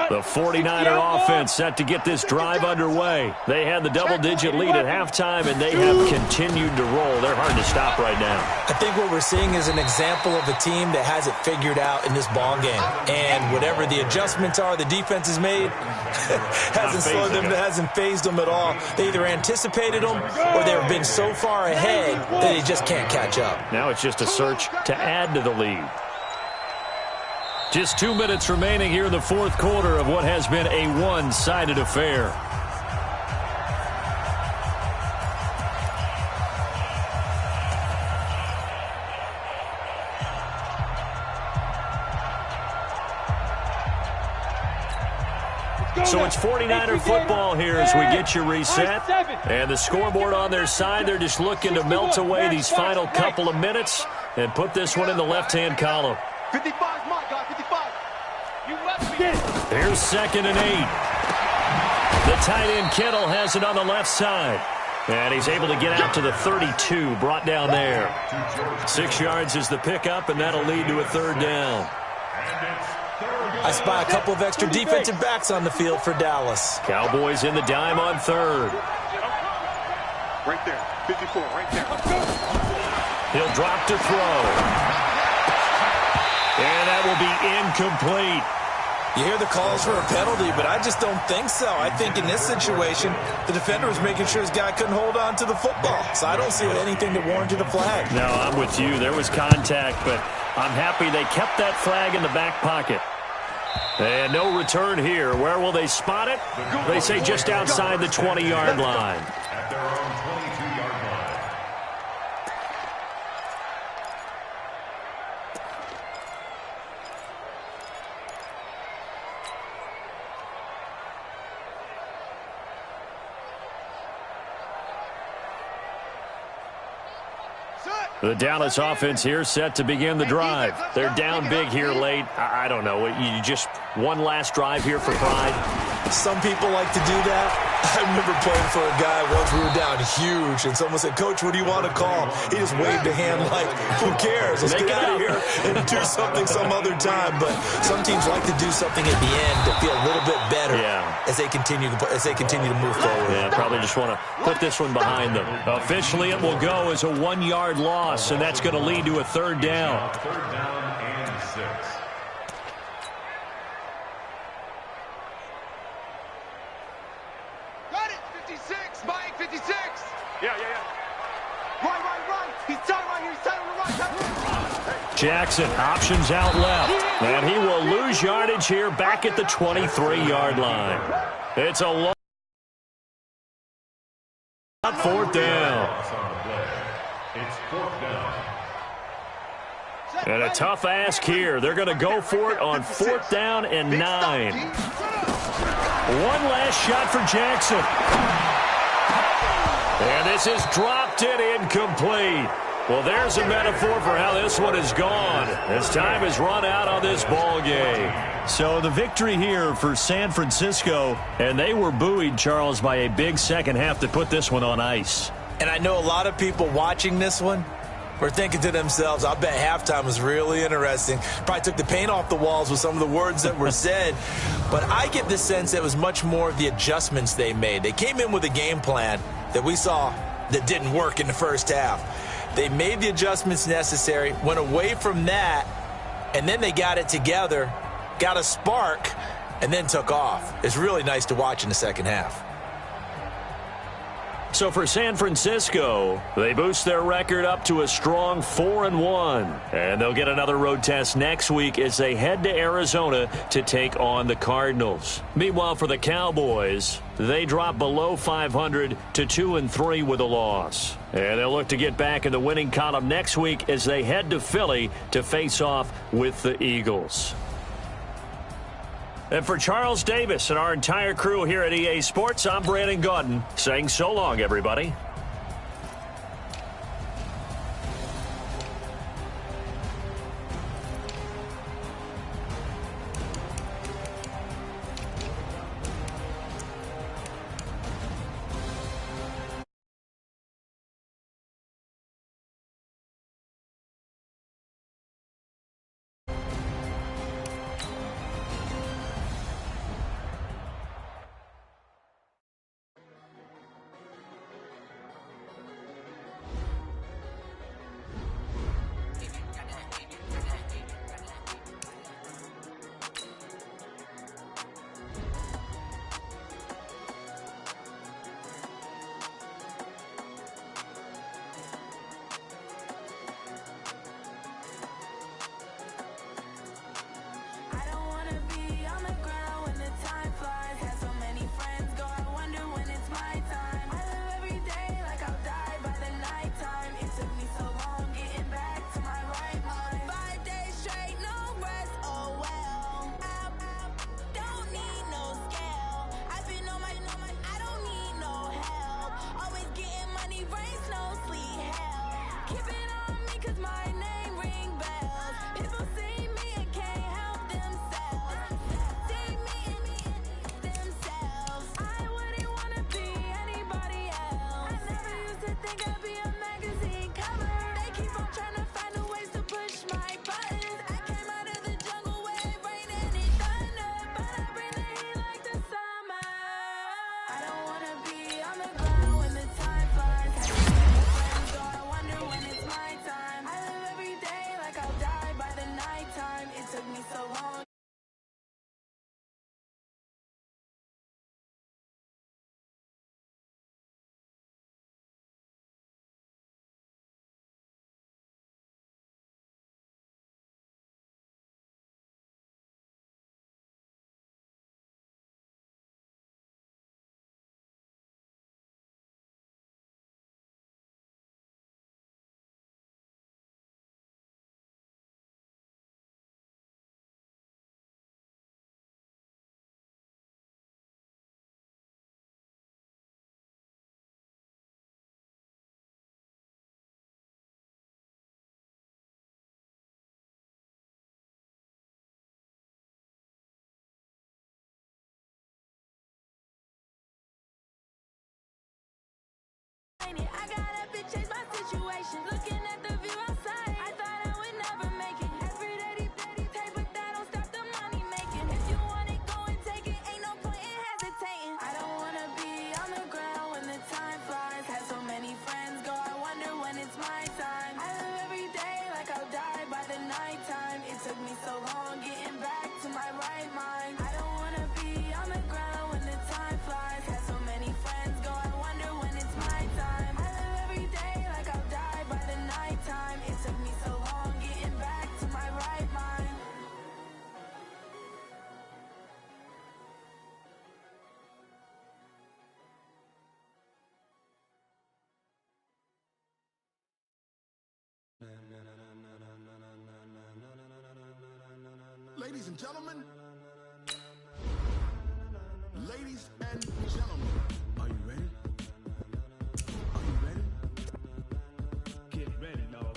The 49er offense set to get this drive underway. They had the double-digit lead at halftime, and they have continued to roll. They're hard to stop right now. I think what we're seeing is an example of a team that has it figured out in this ball game. And whatever the adjustments are the defense has made, hasn't slowed them, hasn't phased them at all. They either anticipated them or they've been so far ahead that they just can't catch up. Now it's just a search to add to the lead. Just 2 minutes remaining here in the fourth quarter of what has been a one-sided affair. So it's 49er football here as we get you reset. And the scoreboard on their side, they're just looking to melt away these final couple of minutes and put this one in the left-hand column. 55 is my guy, 55. You left me. Here's 2nd and 8. The tight end Kittle has it on the left side. And he's able to get out to the 32, brought down there. 6 yards is the pickup, and that'll lead to a 3rd down. I spy a couple of extra defensive backs on the field for Dallas. Cowboys in the dime on 3rd. Right there, 54, right there. He'll drop to throw. And that will be incomplete. You hear the calls for a penalty, but I just don't think so. I think in this situation, the defender was making sure his guy couldn't hold on to the football. So I don't see anything that warranted a flag. No, I'm with you. There was contact, but I'm happy they kept that flag in the back pocket. And no return here. Where will they spot it? They say just outside the 20-yard line. At their own 22-yard line. The Dallas offense here set to begin the drive. They're down big here late. I don't know. You just one last drive here for pride. Some people like to do that. I remember playing for a guy once we were down huge, and someone said, "Coach, what do you want to call?" He just waved a hand like, "Who cares? Let's get out of here and do something some other time." But some teams like to do something at the end to feel a little bit better as they continue to move forward. Yeah, probably just want to put this one behind them. Officially, it will go as a 1-yard loss, and that's going to lead to a 3rd down. 3rd down and 6. Got it, 56, Mike, 56. Yeah. Right. He's tight right here, he's tight on the right. Jackson options out left, and he will lose yardage here back at the 23-yard line. It's a long 4th down. It's 4th down. And a tough ask here. They're going to go for it on 4th down and 9. One last shot for Jackson. And this is dropped it incomplete. Well, there's a metaphor for how this one is gone as time has run out on this ball game. So the victory here for San Francisco, and they were buoyed, Charles, by a big second half to put this one on ice. And I know a lot of people watching this one were thinking to themselves, I bet halftime was really interesting. Probably took the paint off the walls with some of the words that were said. But I get the sense it was much more of the adjustments they made. They came in with a game plan that we saw that didn't work in the first half. They made the adjustments necessary, went away from that, and then they got it together, got a spark, and then took off. It's really nice to watch in the second half. So for San Francisco, they boost their record up to a strong 4-1. And they'll get another road test next week as they head to Arizona to take on the Cardinals. Meanwhile, for the Cowboys, they drop below 500 to 2-3 with a loss. And they'll look to get back in the winning column next week as they head to Philly to face off with the Eagles. And for Charles Davis and our entire crew here at EA Sports, I'm Brandon Gaudin saying so long, everybody. ain't it? I got up and changed my situation. Looking at the view outside, I thought I would never make it. Every day, take, but that don't stop the money making. If you want it, go and take it. Ain't no point in hesitating. I don't wanna be on the ground when the time flies. Had so many friends go, I wonder when it's my time. I live every day like I'll die by the nighttime. It took me so long getting back to my right mind. I don't wanna be on the ground when the time flies. Had so many friends go, I wonder when it's my time. I live every day like I'll die by the nighttime. It took me so long getting back to my right mind. Ladies and gentlemen, ladies and gentlemen, are you ready? Are you ready? Get ready, dog.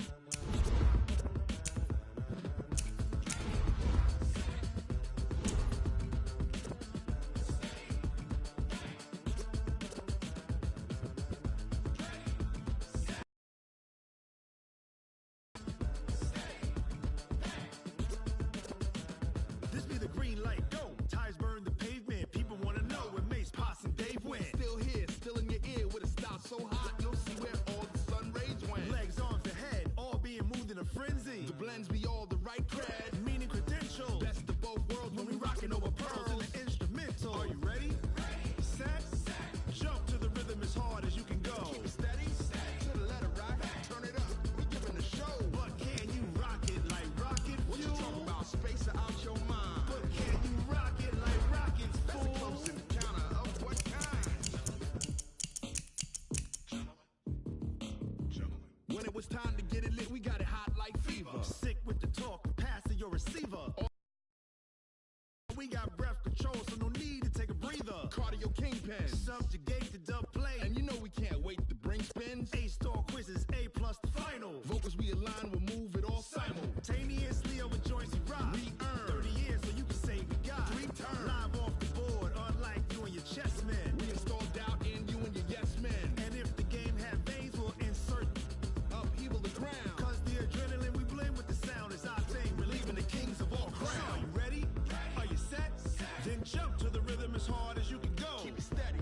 This be the green light, go. Tires burn the pavement. People wanna know when Mace, Potts, and Dave went. Still here, still in your ear with a style so hot, you'll see where all the sun rays went. Legs, arms, the head, all being moved in a frenzy. The blends be all the right cred, meaning credentials. Best of both worlds when we rockin' over pearls in the instrumental. Are you ready? Set, jump to the rhythm as hard as you can go. Keep it steady, to the letter right. Turn it up, we giving the show. But can you rock it like rocket fuel? What you talking about? Space out your mind. But can you rock it like rockets, fool? That's a close encounter of what kind? Gentlemen. When it was time to get it lit, we got it hot like fever. Sick with the talk, pass to your receiver. We got breath control, so no need to take a breather. Cardio kingpin, subjugate the dub play. And you know we can't wait to bring spins. A-star quizzes, A+ the final. Vocals we align, we'll move it all simultaneously over joints we rock. We earn 30 years so you can say we got 3 turns. Live off the board, unlike you and your chess men. We install doubt in you and your yes men. And if the game had veins, we'll insert upheaval the ground. Cause the adrenaline we blend with the sound is our thing, relieving the kings of all crowns. Are you ready? Are you set? Then jump to the rhythm as hard as you can go. Keep it steady,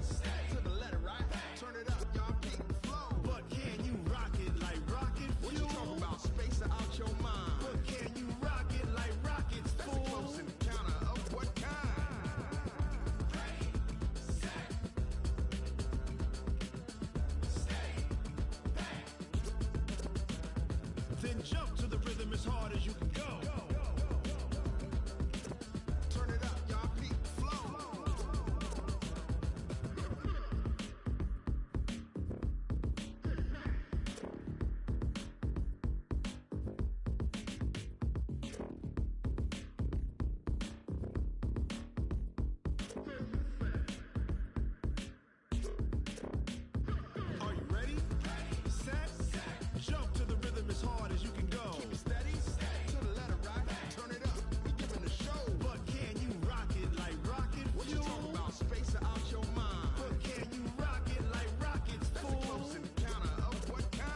to the letter right. Turn it up, y'all keep the flow. But can you rock it like rocket fuel? What you talking about? Space out your mind. But can you rock it like rockets, fool? That's a close encounter of what kind? Then jump to the rhythm as hard as you can go. Turn it up, y'all keep the flow. Are you ready? Set, jump to the rhythm as hard as you can go. Keep it steady, to the letter right. Turn it up, we giving the show. But can you rock it like rocket fuel? What you talking about? Space out your mind. But can you rock it like rockets, fool? That's a close encounter of what kind?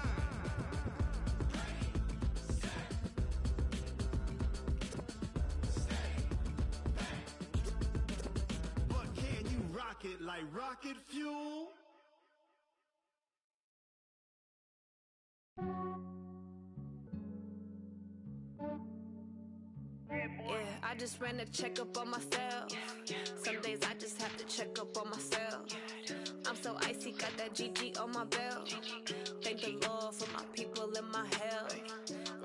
But can you rock it like rocket fuel? Yeah, I just ran a checkup on myself. Some days I just have to check up on myself. I'm so icy, got that GG on my belt. Thank the Lord for my people and my health.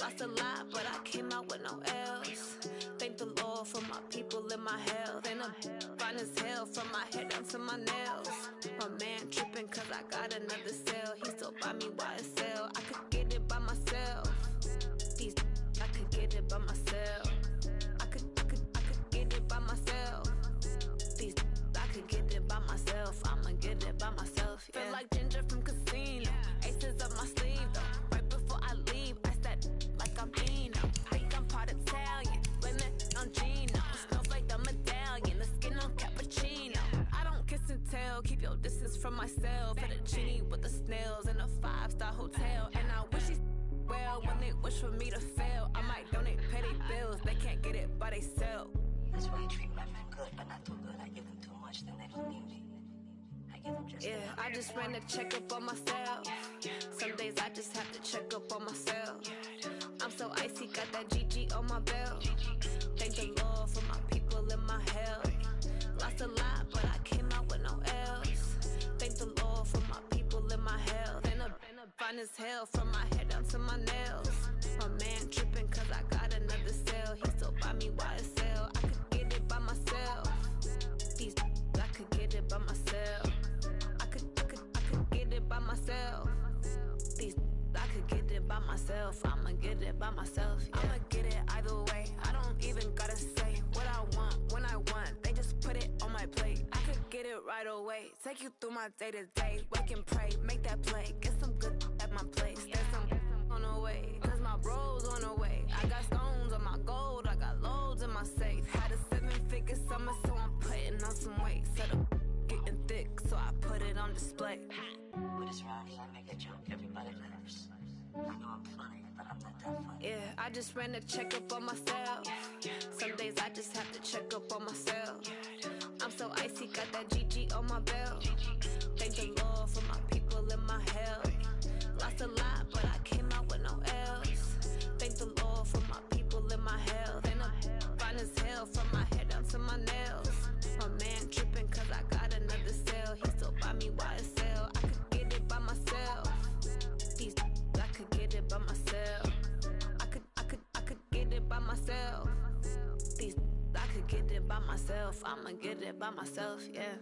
Lost a lot, but I came out with no L's. Thank the Lord for my people and my health. And I'm fine as hell from my head down to my nails. My man tripping cause I got another cell. He still buy me YSL. I could get it by myself. These I could get it by myself. I could get it by myself. These I could get it by myself. I'ma get it by myself. Yeah. Feel like Ginger from Casino. Aces up my sleeve though. Right before I leave, I start like I'm Pino. Think I'm part Italian. Blame it on Gino. Snowflake the medallion. The skin on cappuccino. I don't kiss and tell. Keep your distance from myself. For the genie with the snails in a 5-star hotel. And I wish these well when they wish for me to fail. I might donate, pay their bills. They can't get it by they self. That's why I treat women good, but not too good. I give them too much, then they don't need me. I give them just enough. I just ran a checkup on myself. Some days I just have to check up on myself. I'm so icy, got that GG on my belt. Thank the Lord for my people in my health. Lost a lot, but I came out with no else. Thank the Lord for my people in my health. And I'm fine as hell from my head down to my nails. My man tripping cause I got another cell. He still buy me YSL. I could get it by myself. These I could get it by myself. I could get it by myself. These I could get it by myself. I'ma get it by myself. Yeah. I'ma get it either way. I don't even gotta say what I want when I want. They just put it on my plate. I could get it right away. Take you through my day to day. Wake and pray, make that play. Get some good at my place. There's some on the way. Cause my bros on the way. I got stones on my gold. I got loads in my safe. Had a 7-figure summer, so I'm putting on some weight. Set up getting thick, so I put it on display. With this round here, I make a joke. Everybody laughs. I know I'm funny, but I'm not that funny. Yeah, I just ran a checkup on myself. Some days I just have to check up on myself. I'm so icy, got that GG on my belt. Thank the Lord for my people in my health. Lost a lot, but I came out with no else. Thank the Lord for my people in my health. And I'm fine as hell from my head down to my nails. My man tripping cause I got another cell. He still buy me YSL. I could get it by myself. These I could get it by myself. I could get it by myself. These I could get it by myself. I'ma get it by myself, yeah.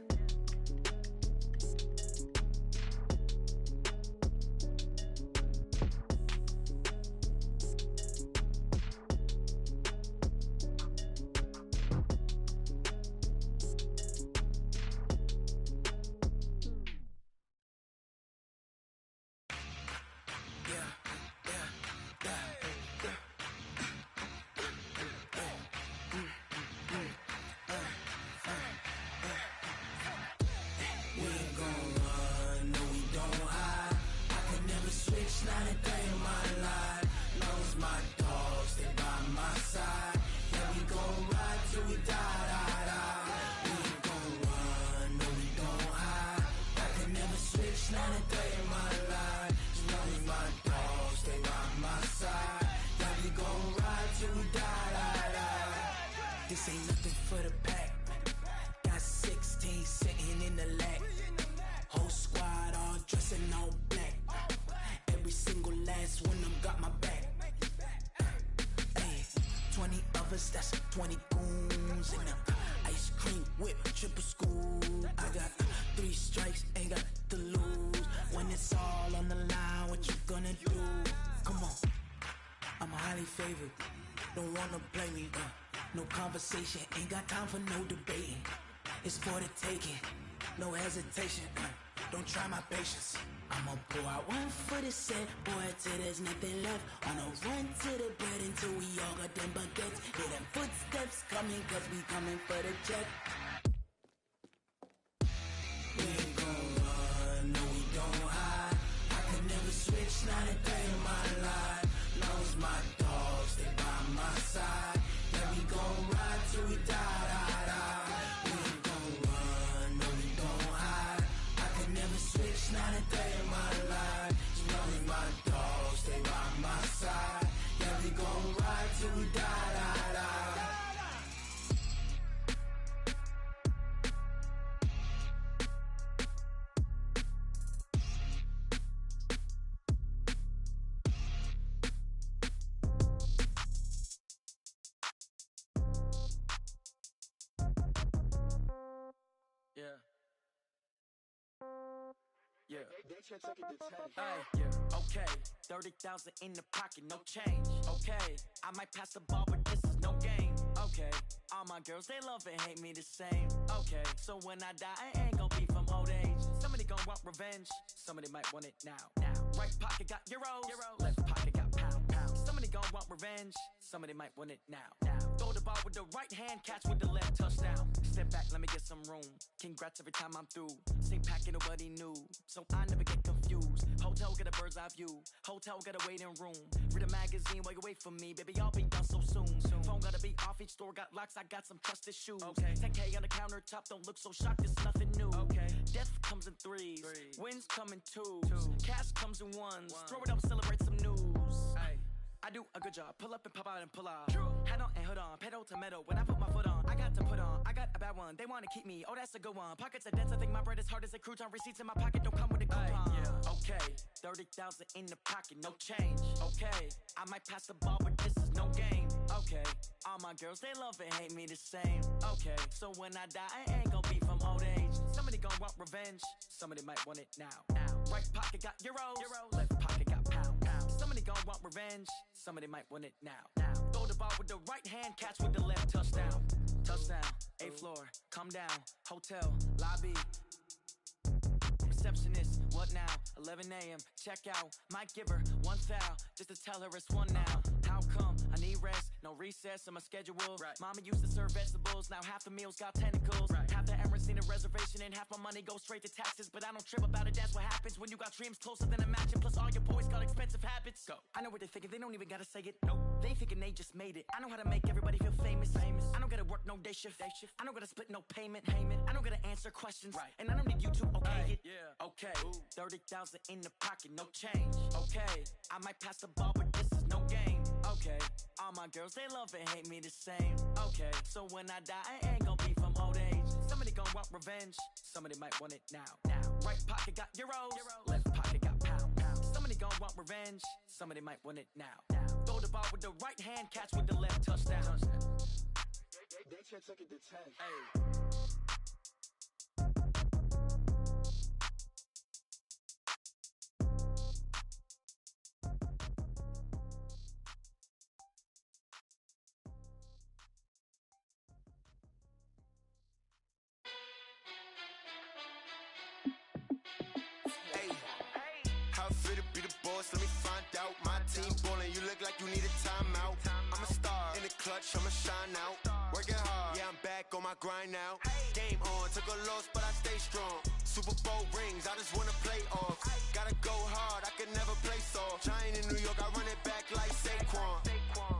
This ain't nothing for the pack. Got 16 sitting in the lap. Whole squad all dressing all black. Every single last one of them got my back. Hey, 20 of us, that's 20 goons in them. Ice cream whip, triple school. I got 3 strikes, ain't got to lose. When it's all on the line, what you gonna do? Come on, I'm highly favored. Don't wanna play me, no conversation, ain't got time for no debating. It's for the taking, no hesitation, don't try my patience. I'ma pour out one for the set, boy, till there's nothing left. On a run to the bed until we all got them baguettes. Hear them footsteps coming, cause we coming for the check. We ain't gon' run, no we don't hide. I could never switch, not a day in my life. Long as my dogs, they by my side. Yeah, we gon' ride till we die, die, die. We ain't gon' run, no we don't hide. I could never switch, not a day in my life. As long as my dogs, they by my side. Yeah, we gon' ride till we die, die, die. Yeah. Yeah, okay. 30,000 in the pocket, no change. Okay, I might pass the ball, but this is no game. Okay, all my girls, they love and hate me the same. Okay, so when I die, I ain't gon' be from old age. Somebody gon' want revenge, somebody might want it now. Right pocket got euros, left pocket got pound. Somebody gon' want revenge, somebody might want it now. Throw the ball ball with the right hand, catch with the left, touchdown. Step back, let me get some room. Congrats every time I'm through. Same packet, nobody knew, so I never get confused. Hotel get a bird's eye view. Hotel get a waiting room. Read a magazine while you wait for me, baby. I'll be done so soon. Phone gotta be off. Each store got locks. I got some trusted shoes. Okay. 10K on the countertop. Don't look so shocked. It's nothing new. Okay. Death comes in threes. Wins come in twos. Cash comes in ones. Throw it up, celebrate some news. Ay. I do a good job. Pull up and pop out and pull out. Hat on and hood on. Pedal to metal. When I put my foot on, I got to put on. I got a bad one. They want to keep me. Oh, that's a good one. Pockets are dense. I think my bread is hard as a crouton. Receipts in my pocket don't come with a coupon. Yeah. Okay. 30,000 in the pocket. No change. Okay. I might pass the ball, but this is no game. Okay. All my girls, they love and hate me the same. Okay. So when I die, I ain't gonna be from old age. Somebody gonna want revenge. Somebody might want it now. Right pocket got euros. Left pocket got pound. Somebody gonna want revenge. Somebody might want it now. Throw the ball with the right hand, catch with the left, touchdown. Touchdown, 8th floor, come down, hotel, lobby. Receptionist, what now? 11 a.m., check out. Might give her one foul, just to tell her it's one now. How come? I need rest, no recess in my schedule. Right. Mama used to serve vegetables, now half the meals got tentacles. Right. Half the errands need a reservation, and half my money goes straight to taxes. But I don't trip about it, that's what happens when you got dreams closer than a match. And plus all your boys got expensive habits. Go. I know what they're thinking, they don't even gotta say it. Nope. They thinking they just made it. I know how to make everybody feel famous. I don't gotta work no day shift. I don't gotta split no payment. I don't gotta answer questions. Right. And I don't need you to okay it. Yeah. Okay. 30,000 in the pocket, no change. Okay. I might pass the ball, but this is no game. Okay. All my girls, they love and hate me the same. Okay. So when I die, I ain't gonna be from old age. Somebody gonna want revenge. Somebody might want it now. Right pocket got euros. Left pocket got pound. Somebody gonna want revenge. Somebody might want it now. Throw the ball with the right hand, catch with the left, touchdown. They can't take it to 10. Hey. Let me find out. My team ballin', you look like you need a timeout. I'm a star in the clutch, I'ma shine out. Working hard, yeah, I'm back on my grind now. Game on, took a loss, but I stay strong. Super Bowl rings, I just wanna play off. Gotta go hard, I can never play soft. Giant in New York, I run it back like Saquon.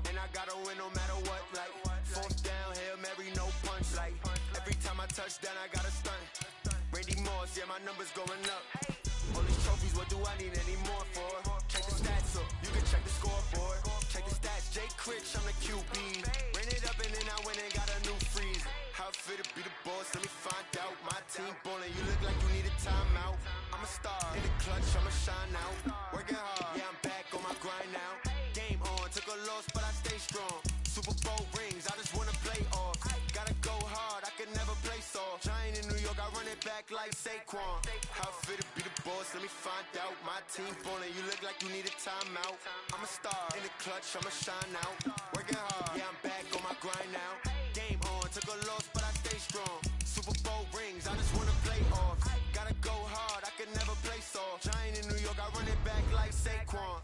And I gotta win no matter what, like 4th down, Hail Mary, no punch. Like every time I touch down, I gotta stunt. Randy Moss, yeah, my numbers going up. All these trophies, what do I need any more for? Check the stats up, you can check the scoreboard. Check the stats, Jay Critch, I'm the QB. Ran it up and then I went and got a new freeze. How it fit to be the boss, let me find out. My team ballin', you look like you need a timeout. I'm a star in the clutch, I'ma shine out. Working hard, yeah, I'm back on my grind now. Game on, took a loss, but I stay strong. Super Bowl rings, I just wanna play off. Gotta go hard, I can never play soft. Giant in New York, I run it back like Saquon. How it fit to be the boss, let me find out. My team ballin', you look like you need a timeout. I'm a star in the clutch, I'ma shine out. Working hard, yeah, I'm back on my grind now. Game on, took a loss, but I stay strong. Super Bowl rings, I just wanna play off. Gotta go hard, I can never play soft. Giant in New York, I run it back like Saquon.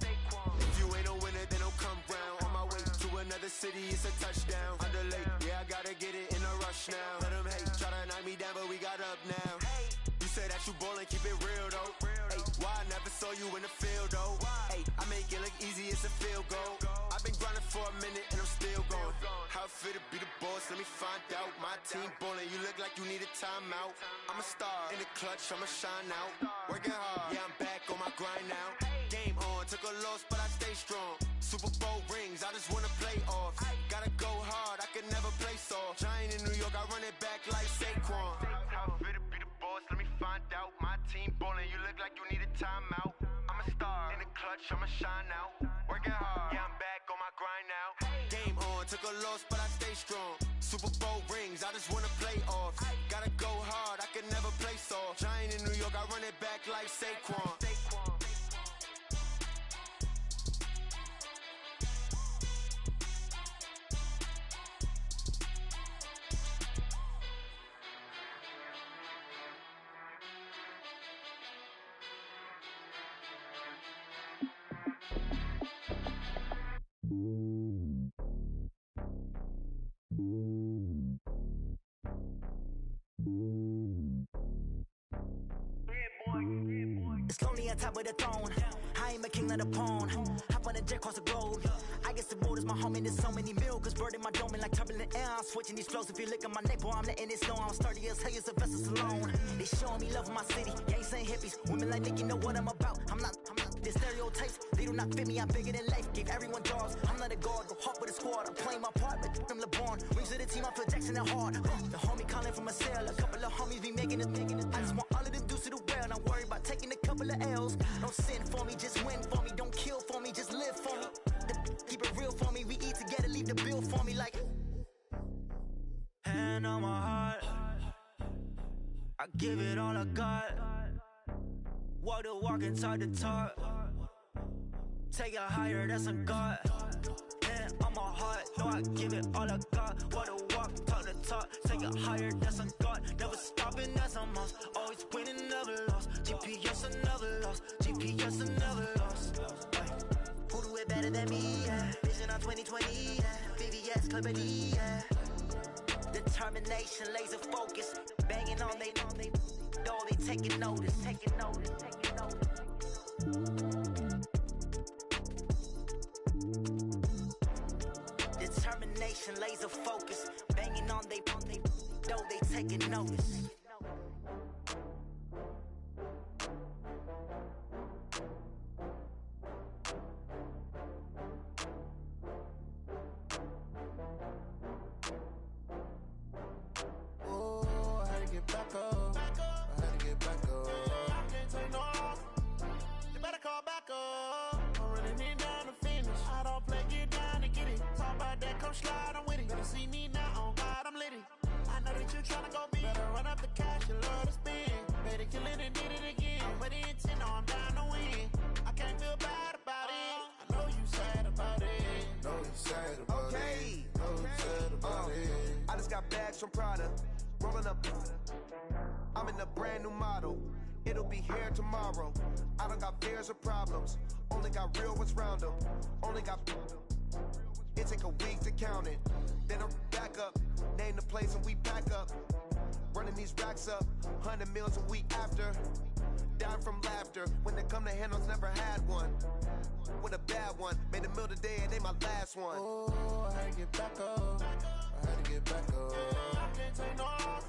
If you ain't a winner, then don't come round. On my way to another city, it's a touchdown. Underlay, yeah, I gotta get it in a rush now. Let them hate, try to knock me down, but we got up now. You say that you ballin', keep it real though. Ay, why I never saw you in the field though? Ay, I make it look easy, it's a field goal. I've been grinding for a minute and I'm still going. How it fit to be the boss, let me find out. My team ballin', you look like you need a timeout. I'm a star in the clutch, I'ma shine out. Working hard, yeah, I'm back on my grind now. Game on, took a loss, but I stay strong. Super Bowl rings, I just wanna play off. Gotta go hard, I can never play soft. Giant in New York, I run it back like Saquon. How it fit to be the boss, let me find out. My team ballin', you look like you need a timeout. I'm a star in the clutch, I'ma shine out. Working hard, yeah, I'm back on my grind now. Game on, took a loss, but I stay strong. Super Bowl rings, I just wanna play off. Gotta go hard, I can never play soft. Giant in New York, I run it back like Saquon. It's lonely on top of the throne. I ain't a king of the pawn. Hop on a jet across the globe. I guess the road is my home and there's so many milkers burning my dome and like turbulent air. I'm switching these flows. If you look at my neck, boy, I'm letting it slow. I'm sturdy as hell, as Sylvester Stallone. They showing me love in my city. Gang saying hippies. Women like Nick, you know what I'm about. I'm not the stereotypes. They do not fit me. I'm bigger than life. Gave everyone jaws. I'm not a guard. Go hard with the squad. I'm playing my part, but I'm LeBron. Wings of the team, I feel Jackson and hard. The homie calling from a cell. A couple of homies be making it. I just want all of them dudes to the well. Not worry about taking a couple of L's. Don't sin for me, just win for me. Don't kill for me, just live for me. Keep it real for me. We eat together, leave the bill for me like. Hand on my heart, I give it all I got. Walk the walk and talk the talk. Take it higher, that's a God. Hand on my heart, no, I give it all I got. Walk the walk, talk the talk. Take it higher, that's a God. Never stopping, that's a must. Always winning, never lost. GPS, I never lost. GPS, I never lost. Who do it better than me? Yeah. Vision on 2020. Yeah. VVS, Clarity. Yeah. Determination, laser focus. Banging on they door, they taking notice. Taking notice. Taking notice. Determination, laser focus. Banging on they door, they taking notice. Slide, I'm with it. Better see me now, on God, I'm lit it. I know that you tryna go big. Better run up the cash, you love to spend. Better kill it and did it again. But the intent, no, I'm down to win. I can't feel bad about it. I know you sad about it. Know you sad about it. Know you sad about it. I just got bags from Prada. Rolling up. I'm in a brand new model. It'll be here tomorrow. I don't got fears or problems. Only got real what's round them. Only got. It take a week to count it. Then I'm back up. Name the place and we pack up. Running these racks up. 100 meals a week after. Dying from laughter. When they come to handles, never had one. With a bad one. Made a meal today and they my last one. Oh, I had to get back up. I had to get back up. I can't take no loss.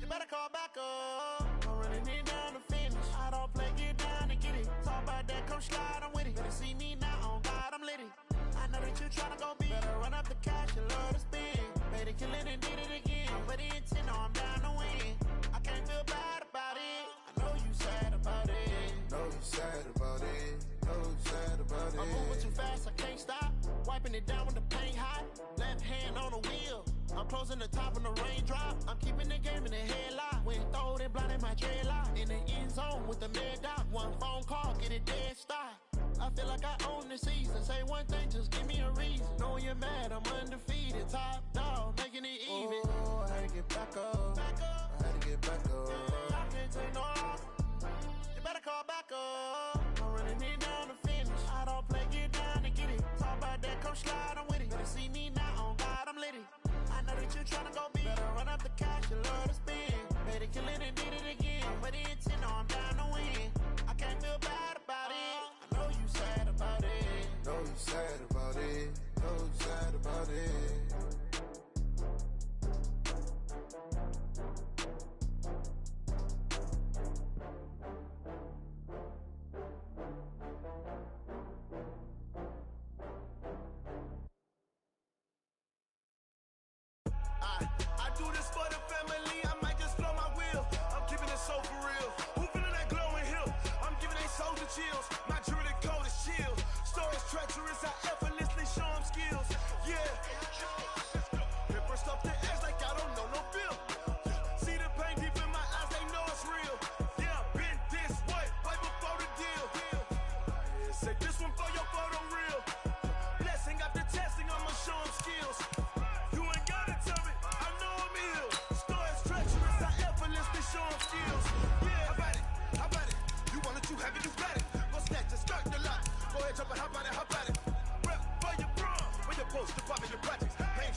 You better call back up. I'm running it down to finish. I don't play, get down and get it. Talk about that, come slide, I'm with it. Better see me now, on God, I'm lit it. I know that you tryna go big. Better run up the cash, you love to spend. Better kill it and did it again. But the intent, no, I'm down to win. I can't feel bad about it. I know you sad about it. Know you sad about it. Know you sad about it. I'm moving too fast, I can't stop. Wiping it down with the paint hot. Left hand on the wheel. I'm closing the top on the raindrop. I'm keeping the game in the headlock. When throwed and blinded my dreadlock. In the end zone with the mad dot. One phone call, get it dead stop. I feel like I own the season. Say one thing, just give me a reason. Knowing you're mad, I'm undefeated. Top dog, making it even. Oh, I had to get back up. I had to get back up. I can't take no loss. You better call back up. I'm running it down to finish. I don't play, get down and get it. Talk about that, come slide, I'm with it. Better see me now, on God, I'm lit it. I know that you tryna go big. Better run up the cash, you love to spend. Better kill it and did it again. But the intent, no, I'm down to win. I can't feel bad about it. I know you sad about it. Know you sad about it. Know you sad about it. I do this for the family, I might just blow my wheel. I'm keeping it so for real. Who feeling that glowing hill? I'm giving they soldier chills. My jewelry code is chill. Stories treacherous, I effortlessly show them skills. Yeah. Hip burst off the edge like I don't know no feel. See the pain deep in my eyes, they know it's real. Yeah, been this way, way before the deal. Say this one for your photo real. Blessing after testing, I'ma show them skills. You ain't gotta tell me, I know I'm ill. Stories treacherous, I effortlessly show them skills. Yeah, how about it? You want it, you have it, you got it. Go snatch it, start the lot. Go ahead, jump it, how about it? Rep for your bro, for your post, the pop in your projects. Hey,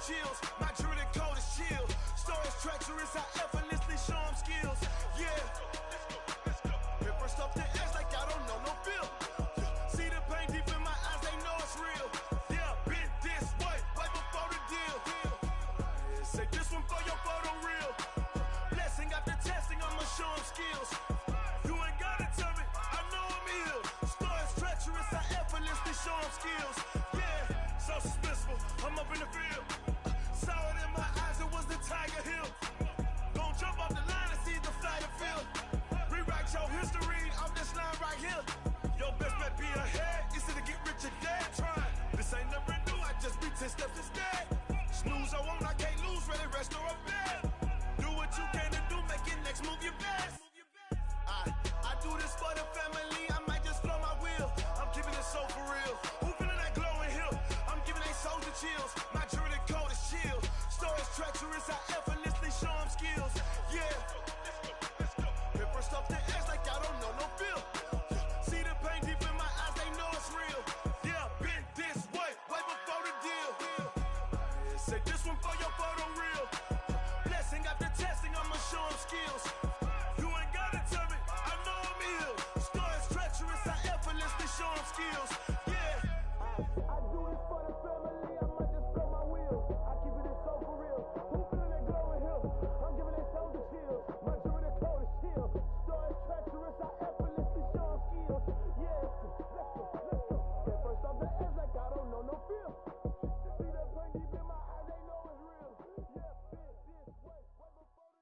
chills. My jewelry code is chill. Stories treacherous, I effortlessly show them skills. Yeah. Hit first off the edge like I don't know no feel. See the pain deep in my eyes, they know it's real. Yeah, been this way before the deal. Say this one for your photo reel. Blessing after testing, I'ma show them skills. You ain't gotta tell me, I know I'm ill. Stories treacherous, I effortlessly show them skills. Yeah, so suspenseful, I'm up in the field. Saw it in my eyes, it was the Tiger Hill. Gon' jump off the line and see the flight of field. Rewrite your history off this line right here. Your best bet be ahead, easy to get rich or dead. Trying, this ain't never new, I just be 10 steps instead. Snooze I won't, I can't lose, ready, rest or up bed. Do what you can to do, make your next move your best. I do this for the family, I might just flow my wheel. I'm keeping it so for real. Who feeling that glowing hill? I'm giving they souls the chills. My jewelry code is chill. Stories treacherous, I effortlessly show them skills. Yeah. Hit first off the edge like I don't know no feel. See the pain deep in my eyes, they know it's real. Yeah, been this way before the deal. Say this one for your photo reel. Blessing after testing, I'ma show them skills. You ain't gotta tell me, I know I'm ill. Stories treacherous, I effortlessly show them skills. Yeah. I do this for the family, I might just blow my wheel. I keep it so for real. Who feeling that glowing hill? I'm giving they souls the chills. My jewelry code is chill. Stories treacherous, I effortlessly show them skills. Yeah, let's go. Get first off the edge like I don't know no feel. See that pain deep in my eyes, they know it's real. Yeah, been this way before the deal.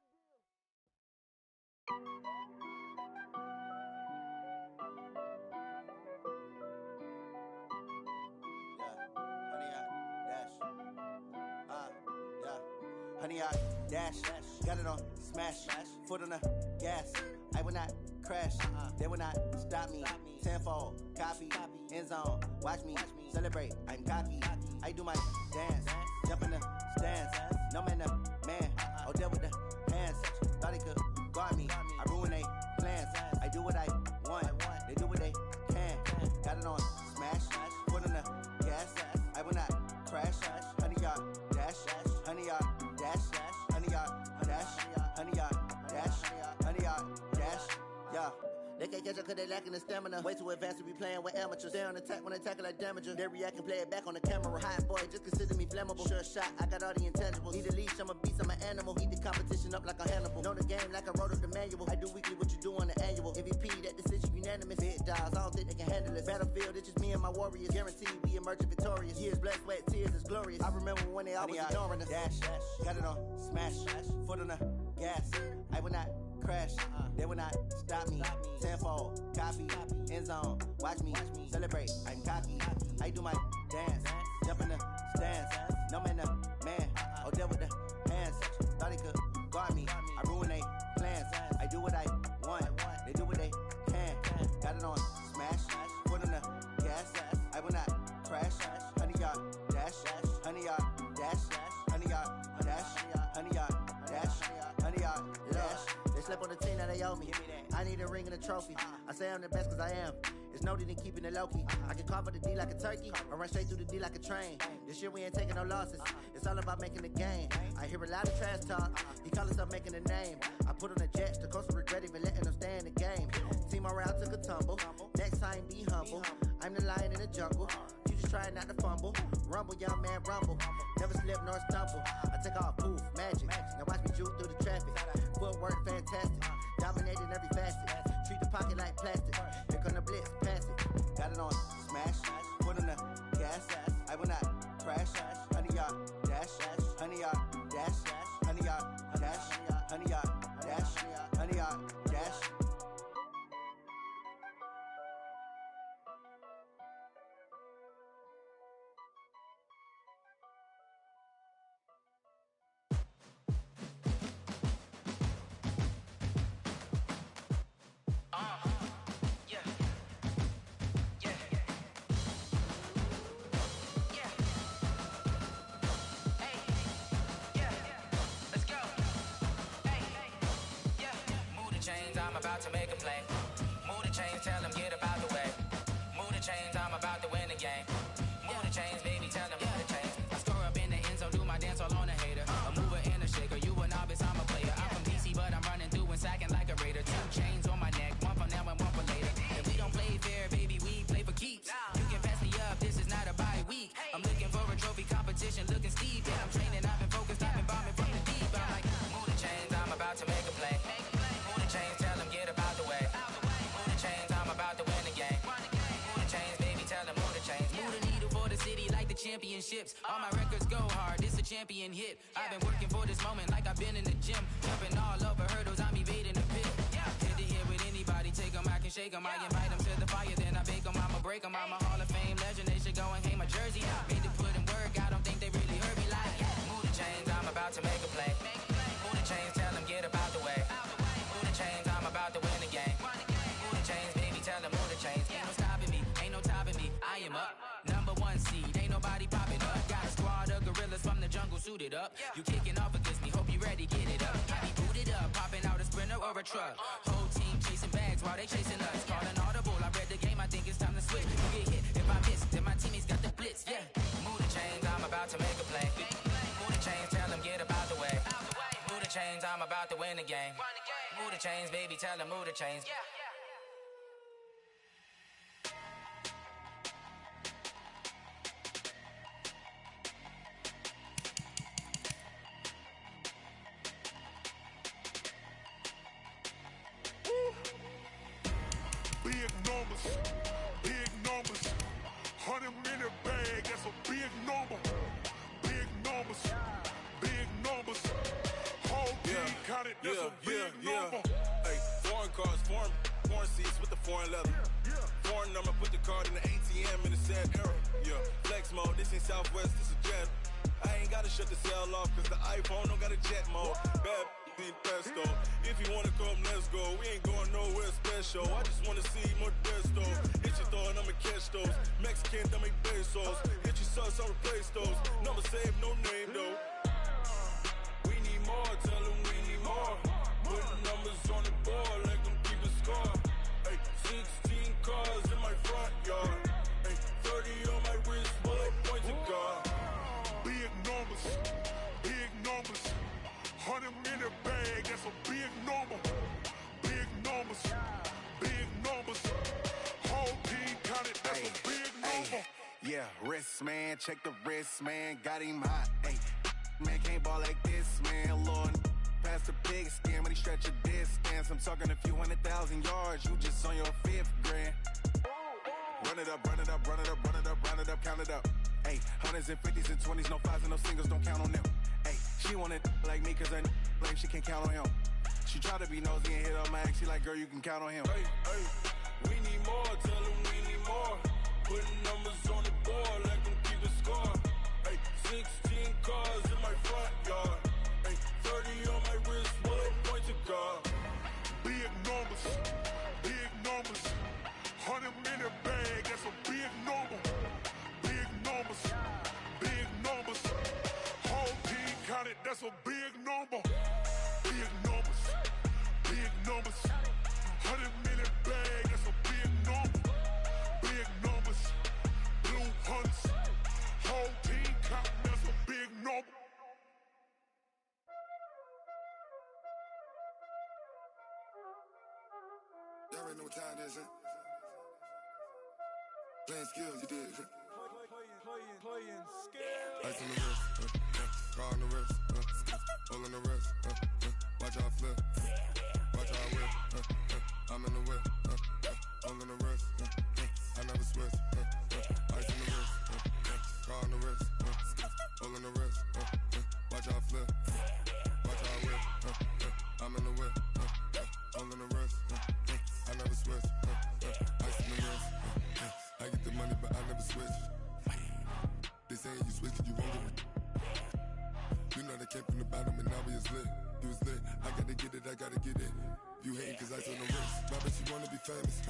Honey, I dash, got it on smash, foot on the gas. I will not crash, they will not stop me. Tenfold, copy, end zone, watch me celebrate. I'm cocky, I do my dance, jump in the stands. No man, the man, oh, deal with the hands. Thought he could guard me, I ruin they plans. I do what I want, they do what they can. Got it on smash, foot on the gas. I will not crash, honey, y'all dash, honey, y'all dash, honey, y'all dash, honey, y'all dash, honey, y'all dash, yeah. They can't catch up cause they lacking the stamina. Way too advanced to be playing with amateurs. Stay on attack when they tackle like damager. They react and play it back on the camera. Hot boy, just consider me flammable. Sure shot, I got all the intangibles. Need a leash, I'm a beast, I'm an animal. Heat the competition up like a Hannibal. Know the game like I wrote up the manual. I do weekly what you do on the annual. MVP, that decision unanimous. Big dials, I don't think they can handle it. Battlefield, it's just me and my warriors. Guaranteed we emerge victorious. Years, blood, sweat, tears, is glorious. I remember when they always ignoring us. Dash, got it on smash, foot on the gas. I will not crash, they will not stop me. Tenfold, copy, end zone, watch me celebrate. I'm cocky, I do my dance, jump in the stands. No man, the man, oh, deal with the hands. Thought he could guard me, I ruin they plans. I do what I want, they do what they can. Got it on smash, foot on the gas. I will not crash, honey, y'all dash, honey, y'all dash, honey, y'all dash, honey, y'all dash, honey, y'all dash. They slept on the team, now they owe me. I need a ring and a trophy. I say I'm the best cause I am. It's no need in keeping it low-key. I can carve up the D like a turkey or run straight through the D like a train. This year we ain't taking no losses. It's all about making the game. I hear a lot of trash talk. He call himself making a name. I put on the Jets. The coach will regret even letting them stay in the game. Team around took a tumble. Next time be humble. I'm the lion in the jungle. You just trying not to fumble. Rumble, young man, rumble. Never slip nor stumble. I take off, poof, magic. Now watch me juke through the traffic. Footwork fantastic. Dominating every facet. Treat the pocket like plastic. Here come the blitz, pass it. Got it on smash, foot on the gas. I will not crash. Honey, y'all dash, honey, y'all dash, honey, y'all dash, honey, y'all dash, honey, y'all dash. I'm about to make a play. Move the chains, tell them get about the way. Move the chains, I'm about to win the game. Move the chains, baby, tell them move the chains. I score up in the end zone, do my dance position looking steep. Yeah, I'm training, I've been focused, I've been bombing from the deep. I'm like, move the chains, I'm about to make a play. Move the chains, tell them get up out the way. Move the chains, I'm about to win the game. Move the chains, baby, tell them move the chains. Move the needle for the city like the championships. All my records go hard, this a champion hit. I've been working for this moment like I've been in the gym. Jumping all over hurdles, I'm evading the pit. Hit to hit with anybody, take them, I can shake them. I invite them to the fire, then I bake them, I'ma break them. I'm a Hall of Fame legend, they should go and hang my jersey. Made to put in work, I don't think they really heard me like, move the chains, I'm about to make a play. Move the chains, tell them get up out the way. Move the chains, I'm about to win the game. Move the chains, baby, tell them move the chains. Ain't no stopping me, ain't no topping me, I am up. Number one seed, ain't nobody popping up. Got a squad of gorillas from the jungle suited up. You kicking off against me, hope you ready, get it up. I be booted up, popping out a Sprinter or a truck. Whole team chasing bags while they chasing us. Calling audible, I read the game, I think it's time to switch. You get hit, if I miss, then my teammates got the blitz, yeah. Move the chains, I'm about to make a play. Move the chains, tell them get up out the way. Move the chains, I'm about to win the game. Move the chains, baby, tell them move the chains. Big numbers, big numbers. 100-minute bag, that's a big number. Big numbers, big numbers. Whole team counted, that's a big number. Hey, foreign cars, foreign seats with the foreign leather. Foreign number, put the card in the ATM in the sad era. Yeah, flex mode, this ain't Southwest, this a jet. I ain't gotta shut the cell off, cause the iPhone don't got a jet mode. Bad need pesto. If you wanna come, let's go. We ain't going nowhere special. I just wanna see more desto. Hit your throw and I'ma catch those. Mexican, don't make pesos. Hit your sauce, I'll replace those. Number save, no name though. We need more, tell them we need more. Put numbers on the board, let them keep a score. Hey, 16 cars in my front yard. Hey, 30 on my wrist, bullet point to God. Big numbers, big numbers. 100-minute bag, that's a big number. Big numbers, big numbers. Whole team counted, that's a big number. Yeah, wrist man, check the wrist man, got him hot. Ay, man can't ball like this, man. Lord, past the big skin when he stretch a distance. I'm talking a few 100,000 yards, you just on your 5th grand. Run it up, run it up, run it up, run it up, run it up, count it up. Ay, hundreds and 50s and 20s, no 5s and no singles, don't count on them. Ay, she want it like me cause her like she can't count on him. She try to be nosy and hit up my ex, she like, girl, you can count on him. Hey, hey, we need more, tell them we need more. Putting numbers on the board, let them keep a score. Hey, 16 cars in my front yard. Hey, 30 on my wrist, bullet point to God. Big numbers, big numbers. 100-minute bag, that's a big number. Big numbers, big numbers. Whole team counted, that's a big number. Big numbers, big numbers. 100-minute bag, that's a big number. Big numbers, blue hunts. Whole team counting, that's a big number. Y'all already know what time it is, huh? Playing skills, you did. Playing skills. Ice on the wrist, car on the wrist, hole on the wrist, watch how I flip, watch how I whip, I'm in the whip, hole on the wrist, I never switch, ice on the wrist, car on the wrist, hole on the wrist, watch how I flip, watch how I whip, I'm in the whip, hole on the wrist, I never switch, ice on the wrist, I get the money but I never switch. They saying you switch it, you won't get it. You know they came from the bottom and now we is lit. You was lit, I gotta get it, I gotta get it. You hating cause ice on the wrist. My bitch, you wanna be famous,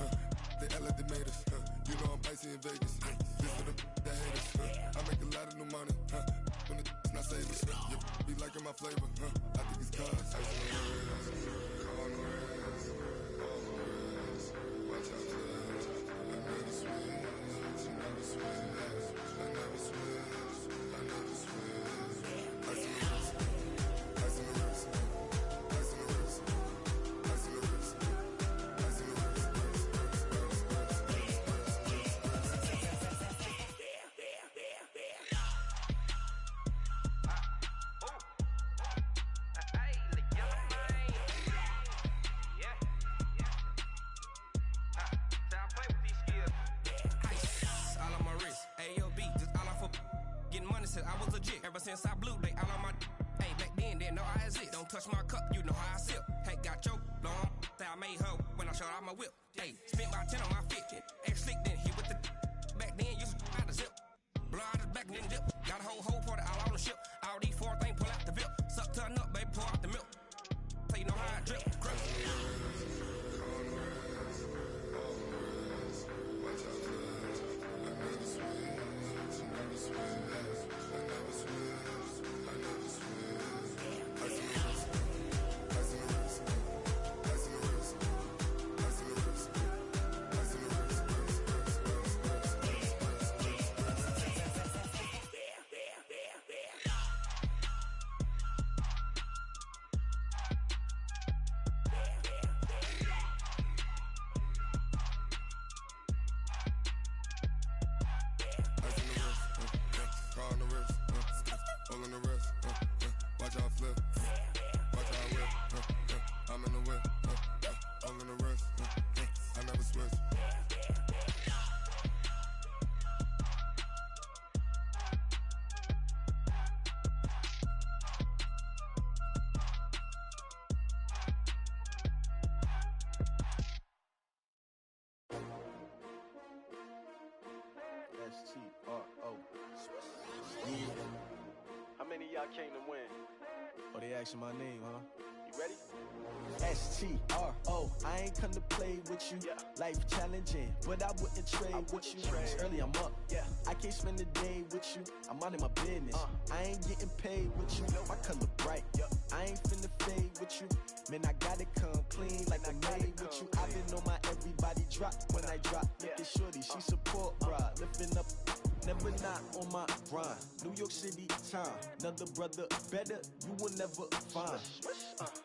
They act like they made us, You know I'm icy in Vegas, This for the that hate us, I make a lot of new money, When it's not savers, You be liking my flavor, I think it's cause ice on the wrist, on the wrist, on the wrist. Watch out for that, I never switch, I never switch. I never switch, I never switch. Ice on the wrist, ice on the wrist, ice on the wrist, ice on the wrist, ice on the wrist, since I was legit. Ever since I blew, they all on my hey, back then, didn't know I exist. Don't touch my cup, you know how I sip. Hey, got your long, say I made her when I showed out my whip. Hey, spent my 10 on my fit. Ex-slick, then hit with the back then, used to out the zip. Blow out his back, then dip. Got a whole party all on the ship. All these 4 things, pull out the VIP. Suck, turn up, baby, pour out the milk. So you know how I drip. Grip. S-T-R-O. Yeah. How many of y'all came to win? Oh, they asking my name, huh? You ready? S-T-R-O. I ain't come to play with you. Yeah. Life challenging, but I wouldn't trade with you. It's early, I'm up. Yeah. I can't spend the day with you. I'm minding my business. I ain't getting paid with you. My color bright. Yep. I ain't finna fade with you. Man, I gotta come clean like I made with you. I've been on my everybody drop when I drop. Look at shorty, she support bra. Lifting up, never not on my grind. New York City time. Another brother better, you will never find.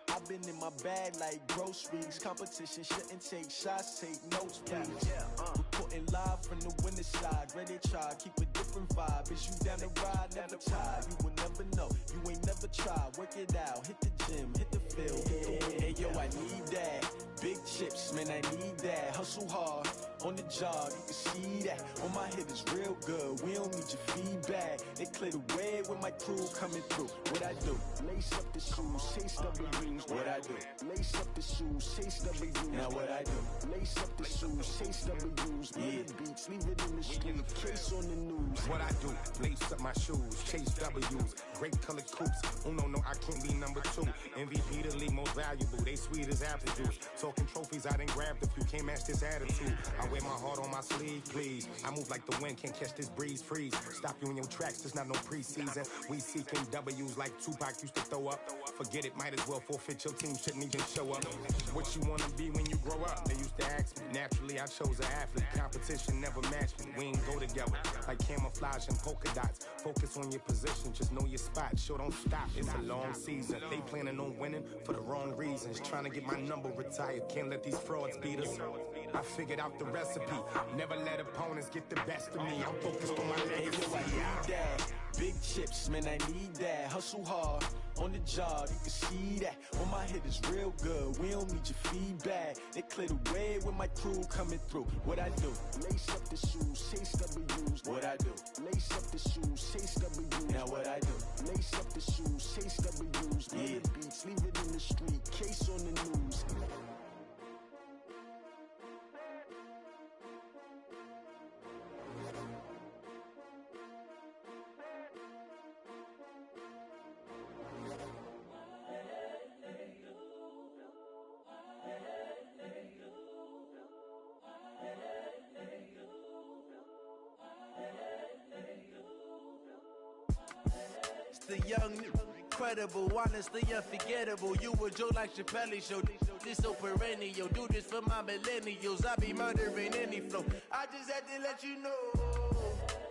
I've been in my bag like groceries. Competition shouldn't take shots, take notes, please. Reporting live from the winning side. Ready to try, keep a different vibe. Is you down the ride, never tired. You will never know, you ain't never tried. Work it out, hit the gym, hit the field. Hey yo, I need that. Big chips, man, I need that. Hustle hard, on the job, you can see that. On my head is real good, we don't need your feedback. They clear the way with my crew coming through. What I do? Lace up the shoes, chase W's. What I do? Lace up the shoes, chase W's. Now what I do? Lace up the shoes, chase W's. Yeah. Beats, leave it in the street, case on the news. What I do? Lace up my shoes, chase W's. Great colored coops. Uno, no, I can't be number 2. MVP, the league most valuable. They sweet as apple juice. Talking trophies, I didn't grab the few. Can't match this attitude. I wear my heart on my sleeve, please. I move like the wind, can't catch this breeze, freeze. Stop you in your tracks, there's not no preseason. We seeking W's like Tupac used to throw up. Forget it, might as well forfeit, your team shouldn't even show up. What you wanna be when you grow up? They used to ask me. Naturally, I chose an athlete. Competition never matched me. We ain't go together like camouflage and polka dots. Focus on your position, just know your spot. Sure, don't stop, it's a long season. They planning on winning for the wrong reasons. Trying to get my number retired, can't let these frauds beat us. I figured out the recipe. Never let opponents get the best of me. I'm focused on my legacy. I need that. Big chips, man, I need that. Hustle hard, on the job, you can see that. On my head is real good, we don't need your feedback. They clear the way with my crew coming through. What I do? Lace up the shoes, chase W's. What I do? Lace up the shoes, chase W's. Now what I do? Lace up the shoes, chase W's. Yeah. Beats, leave it in the street, case on the news. The young, incredible, honestly unforgettable. You a joke like Chappelle show. This so perennial. Do this for my millennials. I be murdering any flow. I just had to let you know.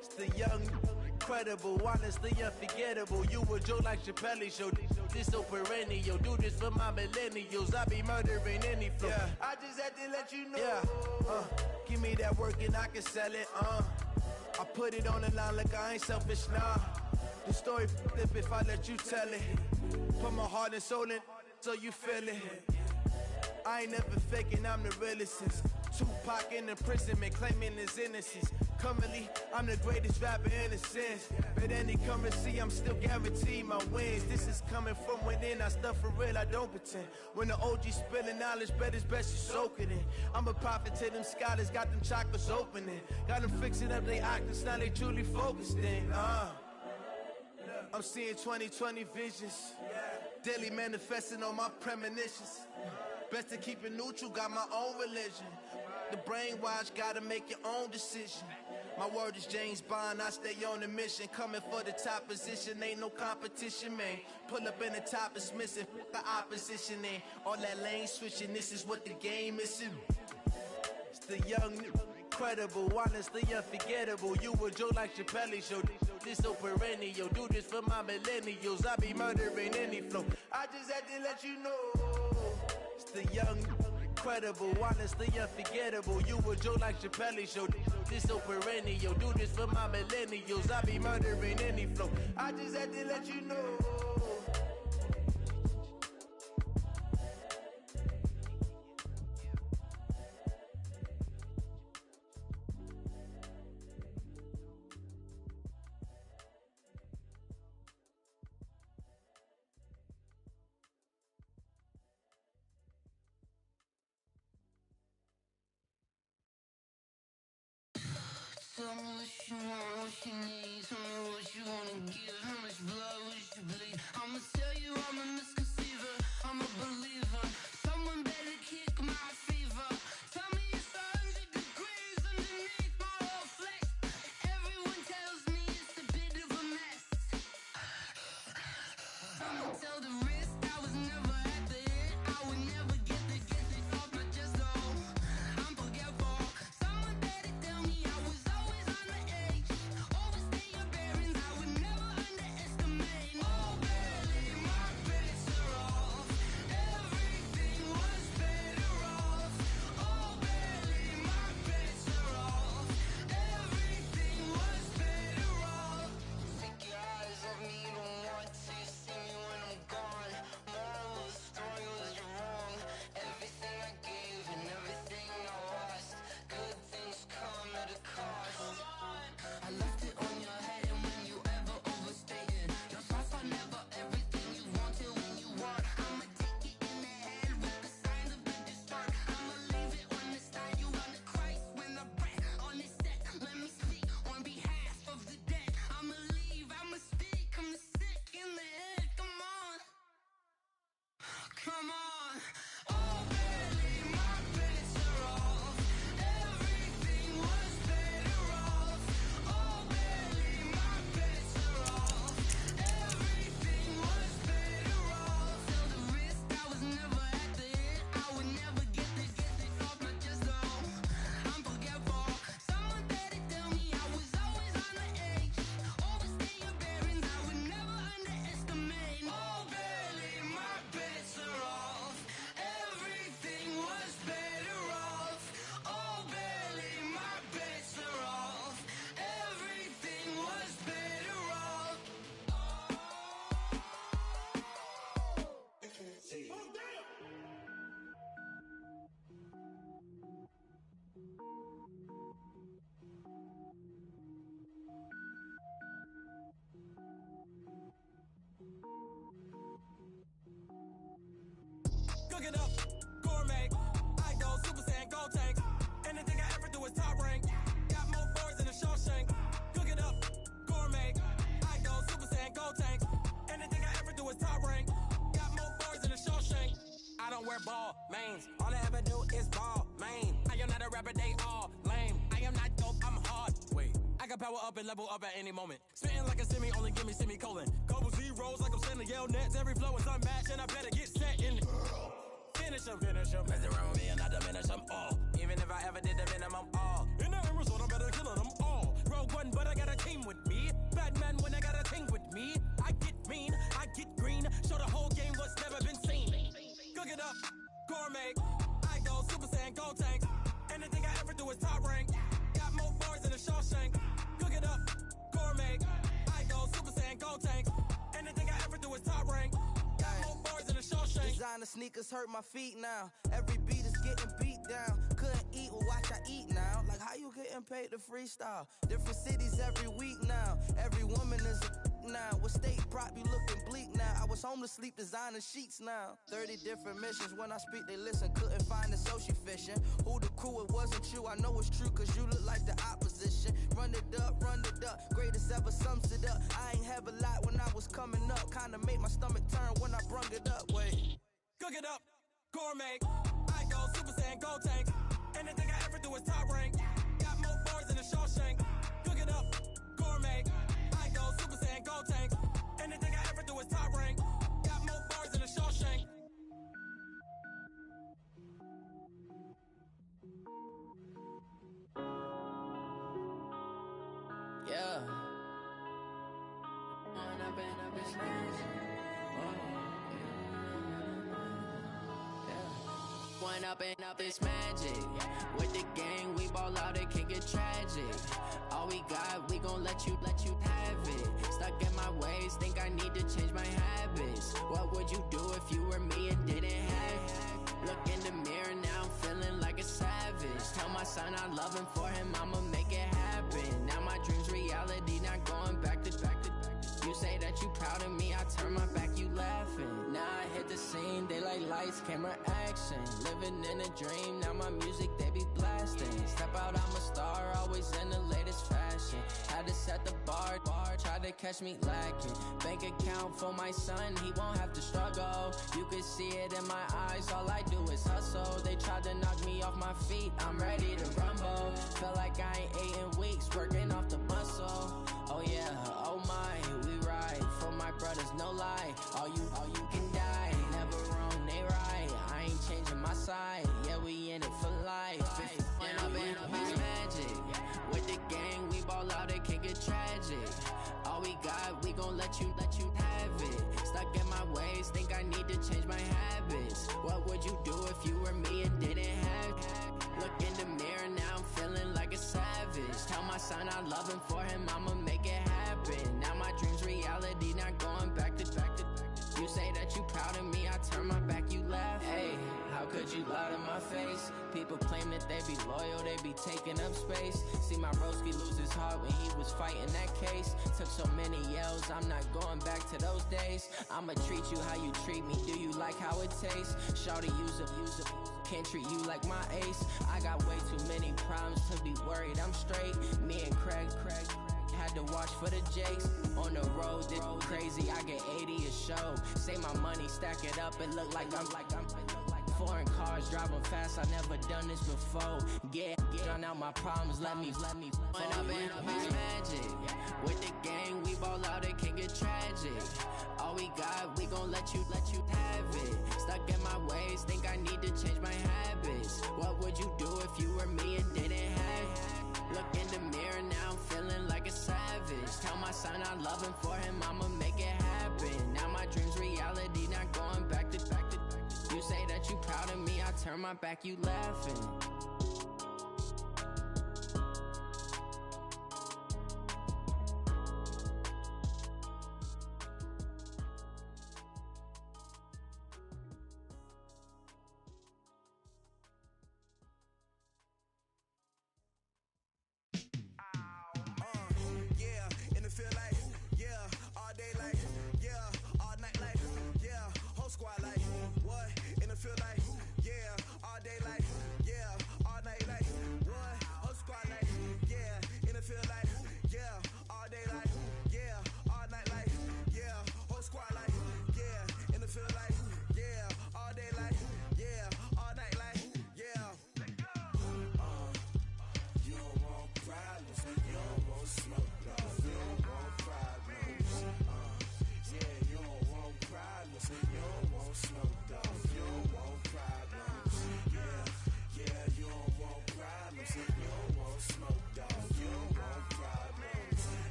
It's the young, incredible, honestly unforgettable. You a joke like Chappelle show. This so perennial. Do this for my millennials. I be murdering any flow. Yeah. I just had to let you know. Yeah. Give me that work and I can sell it. I put it on the line like I ain't selfish, nah. The story flip if I let you tell it. Put my heart and soul in so you feel it. I ain't never faking, I'm the realest since Tupac in imprisonment, claiming his innocence. Currently, I'm the greatest rapper in a sense. But any currency, I'm still guaranteed my wins. This is coming from within, I stuff for real, I don't pretend. When the OG spilling knowledge, bet it's best you soak it in. I'm a prophet to them scholars, got them chakras opening. Got them fixing up they octaves, now they truly focused in. I'm seeing 2020 visions. Daily manifesting on my premonitions. Best to keep it neutral, got my own religion. The brainwash, gotta make your own decision. My word is James Bond, I stay on a mission. Coming for the top position, ain't no competition, man. Pull up in the top is missing, the opposition in. All that lane switching, this is what the game is. It's the young, incredible, honestly unforgettable. You a joke like Chappelle show. This so perennial, do this for my millennials. I be murdering any flow. I just had to let you know. It's the young, incredible, honestly unforgettable. You a joke like Chappelle show. This so perennial, do this for my millennials. I be murdering any flow. I just had to let you know. Tell me what you want, what you need. Tell me what you wanna give. How much blood would you bleed? I'ma tell you I'm a misconceiver. I'm a believer. Someone better kick my fever. Tell me it's 100 degrees underneath my whole flesh. Everyone tells me it's a bit of a mess. I'ma tell the risk I was never at the end. I would never get it off my chest though. I'm forgetful. Someone better tell me I was always on the edge. Overstay your bearings, I would never underestimate. Oh, barely, my bets are off. Everything was better off. Oh, barely, my bets are off. Everything was better off. Take your eyes off me, don't want to see me when I'm gone. Moral of the story was you're wrong. Everything I gave and everything I lost. Good things come at a cost. I left it on your head, and when you ever overstated, your thoughts are never everything you wanted when you want. I'ma take it in the head with the signs of the distort. I'ma leave it on the side. You on the Christ when the breath on this set. Let me speak on behalf of the dead. I'ma leave, I'ma speak. I'm sick in the head. Come on, come on. Oh, barely, my bets are off. Everything was better off. Oh, barely, my bets are off. Everything was better off. Till the risk, I was never at the end. I would never get it off my chest though. I'm forgetful. Someone better tell me I was always on the edge. Overstay your bearings, I would never underestimate. Oh, barely, my bets are off. Everything was better off. Oh, barely, my bets are off. Everything was better off. Cook it up, gourmet. I go Super Saiyan, gold tank. Anything I ever do is top rank. Got more boards than a Shawshank. Cook it up, gourmet. I go Super Saiyan, gold tank. Anything I ever do is top rank. Got more boards than a Shawshank. I don't wear ball mains. All I ever do is ball main. I am not a rapper, they all lame. I am not dope, I'm hard. Wait, I can power up and level up at any moment. Spitting like a semi, only give me semicolon. Couple zeros like I'm sending yell nets. Every flow is unmatched, and I better get set in. Finish them. Mess around with me and I diminish them all. Even if I ever did the minimum all. In the end result, I'm better killing them all. Rogue One, but I got a team with me. Batman when I got a team with me. I get mean, I get green. Show the whole game what's never been seen. Cook it up, gourmet. I go Super Saiyan, gold tank. Anything I ever do is top rank. Got more bars than a Shawshank. Cook it up, gourmet. I go Super Saiyan, gold tank. Anything I ever do is top rank. Got more bars than a Shawshank. Designer sneakers hurt my feet now. Every beat is getting beat down. Couldn't eat, well watch I eat now. Like how you you getting paid to freestyle? Different cities every week now. Every woman is a now. What state prop you looking bleak now? I was homeless, sleep designing sheets now. 30 different missions. When I speak, they listen. Couldn't find the social fishing. Who the crew? It wasn't you. I know it's true, cause you look like the opposition. Run it up, greatest ever sums it up. I ain't have a lot when I was coming up. Kinda made my stomach turn when I brung it up. Wait. Cook it up, gourmet. I go Super Saiyan, gold tank. Anything I ever do is top rank. Got more bars than a Shawshank. Cook it up, gourmet. I go Super Saiyan, gold tank. Anything I ever do is top rank. Got more bars than a Shawshank. Yeah. When I've been up in smash. When up it's magic. With the gang, we ball out, it can get tragic. All we got, we gon' let you have it. Stuck in my ways, think I need to change my habits. What would you do if you were me and didn't have it? Look in the mirror, now I'm feeling like a savage. Tell my son I love him, for him I'ma make it happen. Now my dream's reality, not going back to. You say that you proud of me, I turn my back, you laughing. Now I hit the scene, they like lights, camera, action. Living in a dream, now my music, they be blasting. Step out, I'm a star, always in the latest fashion. Had to set the bar, try to catch me lacking. Bank account for my son, he won't have to struggle. You can see it in my eyes, all I do is hustle. They tried to knock me off my feet, I'm ready to rumble. Feel like I ain't ate in weeks, working off the muscle. Oh yeah, oh my, we ride for my brothers, no lie. All you can die, never wrong, they right. I ain't changing my side, yeah, we in it for life. When up it's magic. With the gang, we ball out, it can get tragic. All we got, we gon' let you have it. Stuck in my ways, think I need to change my habits. What would you do if you were me and didn't have it? Look in the mirror, now I'm feeling like a savage. Tell my son I love him, for him I'ma make it happen. Now my dream's reality, not going back to. You say that you proud of me, I turn my back, you laugh. Hey, how could you lie to my face? People claim that they be loyal, they be taking up space. See my broski lose his heart when he was fighting that case. Took so many yells, I'm not going back to those days. I'ma treat you how you treat me, do you like how it tastes? Shawty, use a can't treat you like my ace. I got way too many problems to be worried, I'm straight. Me and Craig had to watch for the Jakes. On the road, this crazy, I get 80 a show. Say my money, stack it up, it look like I'm foreign cars, driving fast, I never done this before. Get drown out my problems, let me When up it's magic. With the gang, we ball out, it can get tragic. All we got, we gon' let you have it. Stuck in my ways, think I need to change my habits. What would you do if you were me and didn't have it? Look in the mirror, now I'm feeling like a savage. Tell my son I love him, for him I'ma make it happen. Now my dream's reality, not going back to. You say that you proud of me, I turn my back, you laughing.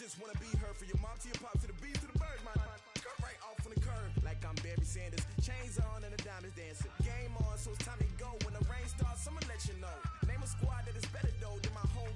just wanna be her, from your mom to your pop to the beat to the birds, man. Cut right off on the curb, like I'm Barry Sanders. Chains on and the diamonds dancing. Game on, so it's time to go. When the rain starts, I'ma let you know. Name a squad that is better though than my whole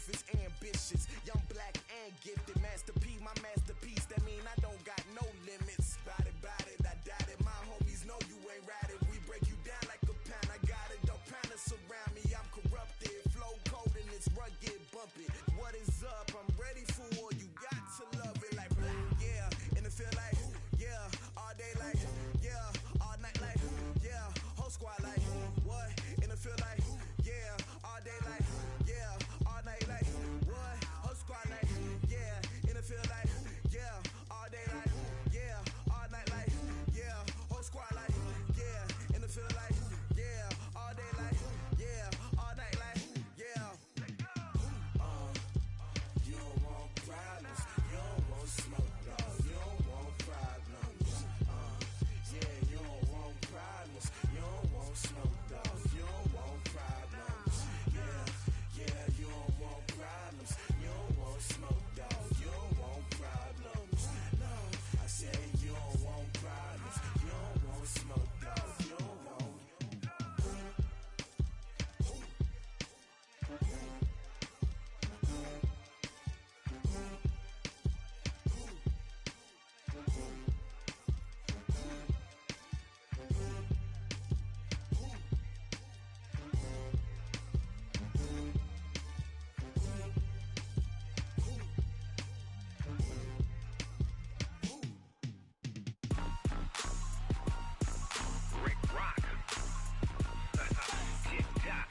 ruthless, ambitious, young, black, and gifted. Master P, my masterpiece. That mean I don't got no limits. Bout it, I doubt it. My homies know you ain't ratted. We break you down like a pound. I got it, don't pound us around me. I'm corrupted, flow cold and it's rugged, bumpy. What is up? I'm ready for all you got to love it like yeah, and it feel like yeah, all day like yeah, all night like yeah, whole squad like what? And it feel like yeah, all day like yeah, all night like what? Whole squad like yeah, and it feel like yeah, all day like yeah, all night like yeah, whole squad like yeah, and it feel like yeah, all day like yeah, all night like yeah. You don't want problems, you don't want smoke, no, you don't want problems. Yeah, you don't want problems, you don't want smoke, dog, you don't want problems. Yeah, you don't want problems, you don't want smoke, dog, you don't want problems. No, I said you don't want problems, you don't want smoke, dog, you don't want. Rick Rock. Tip-top.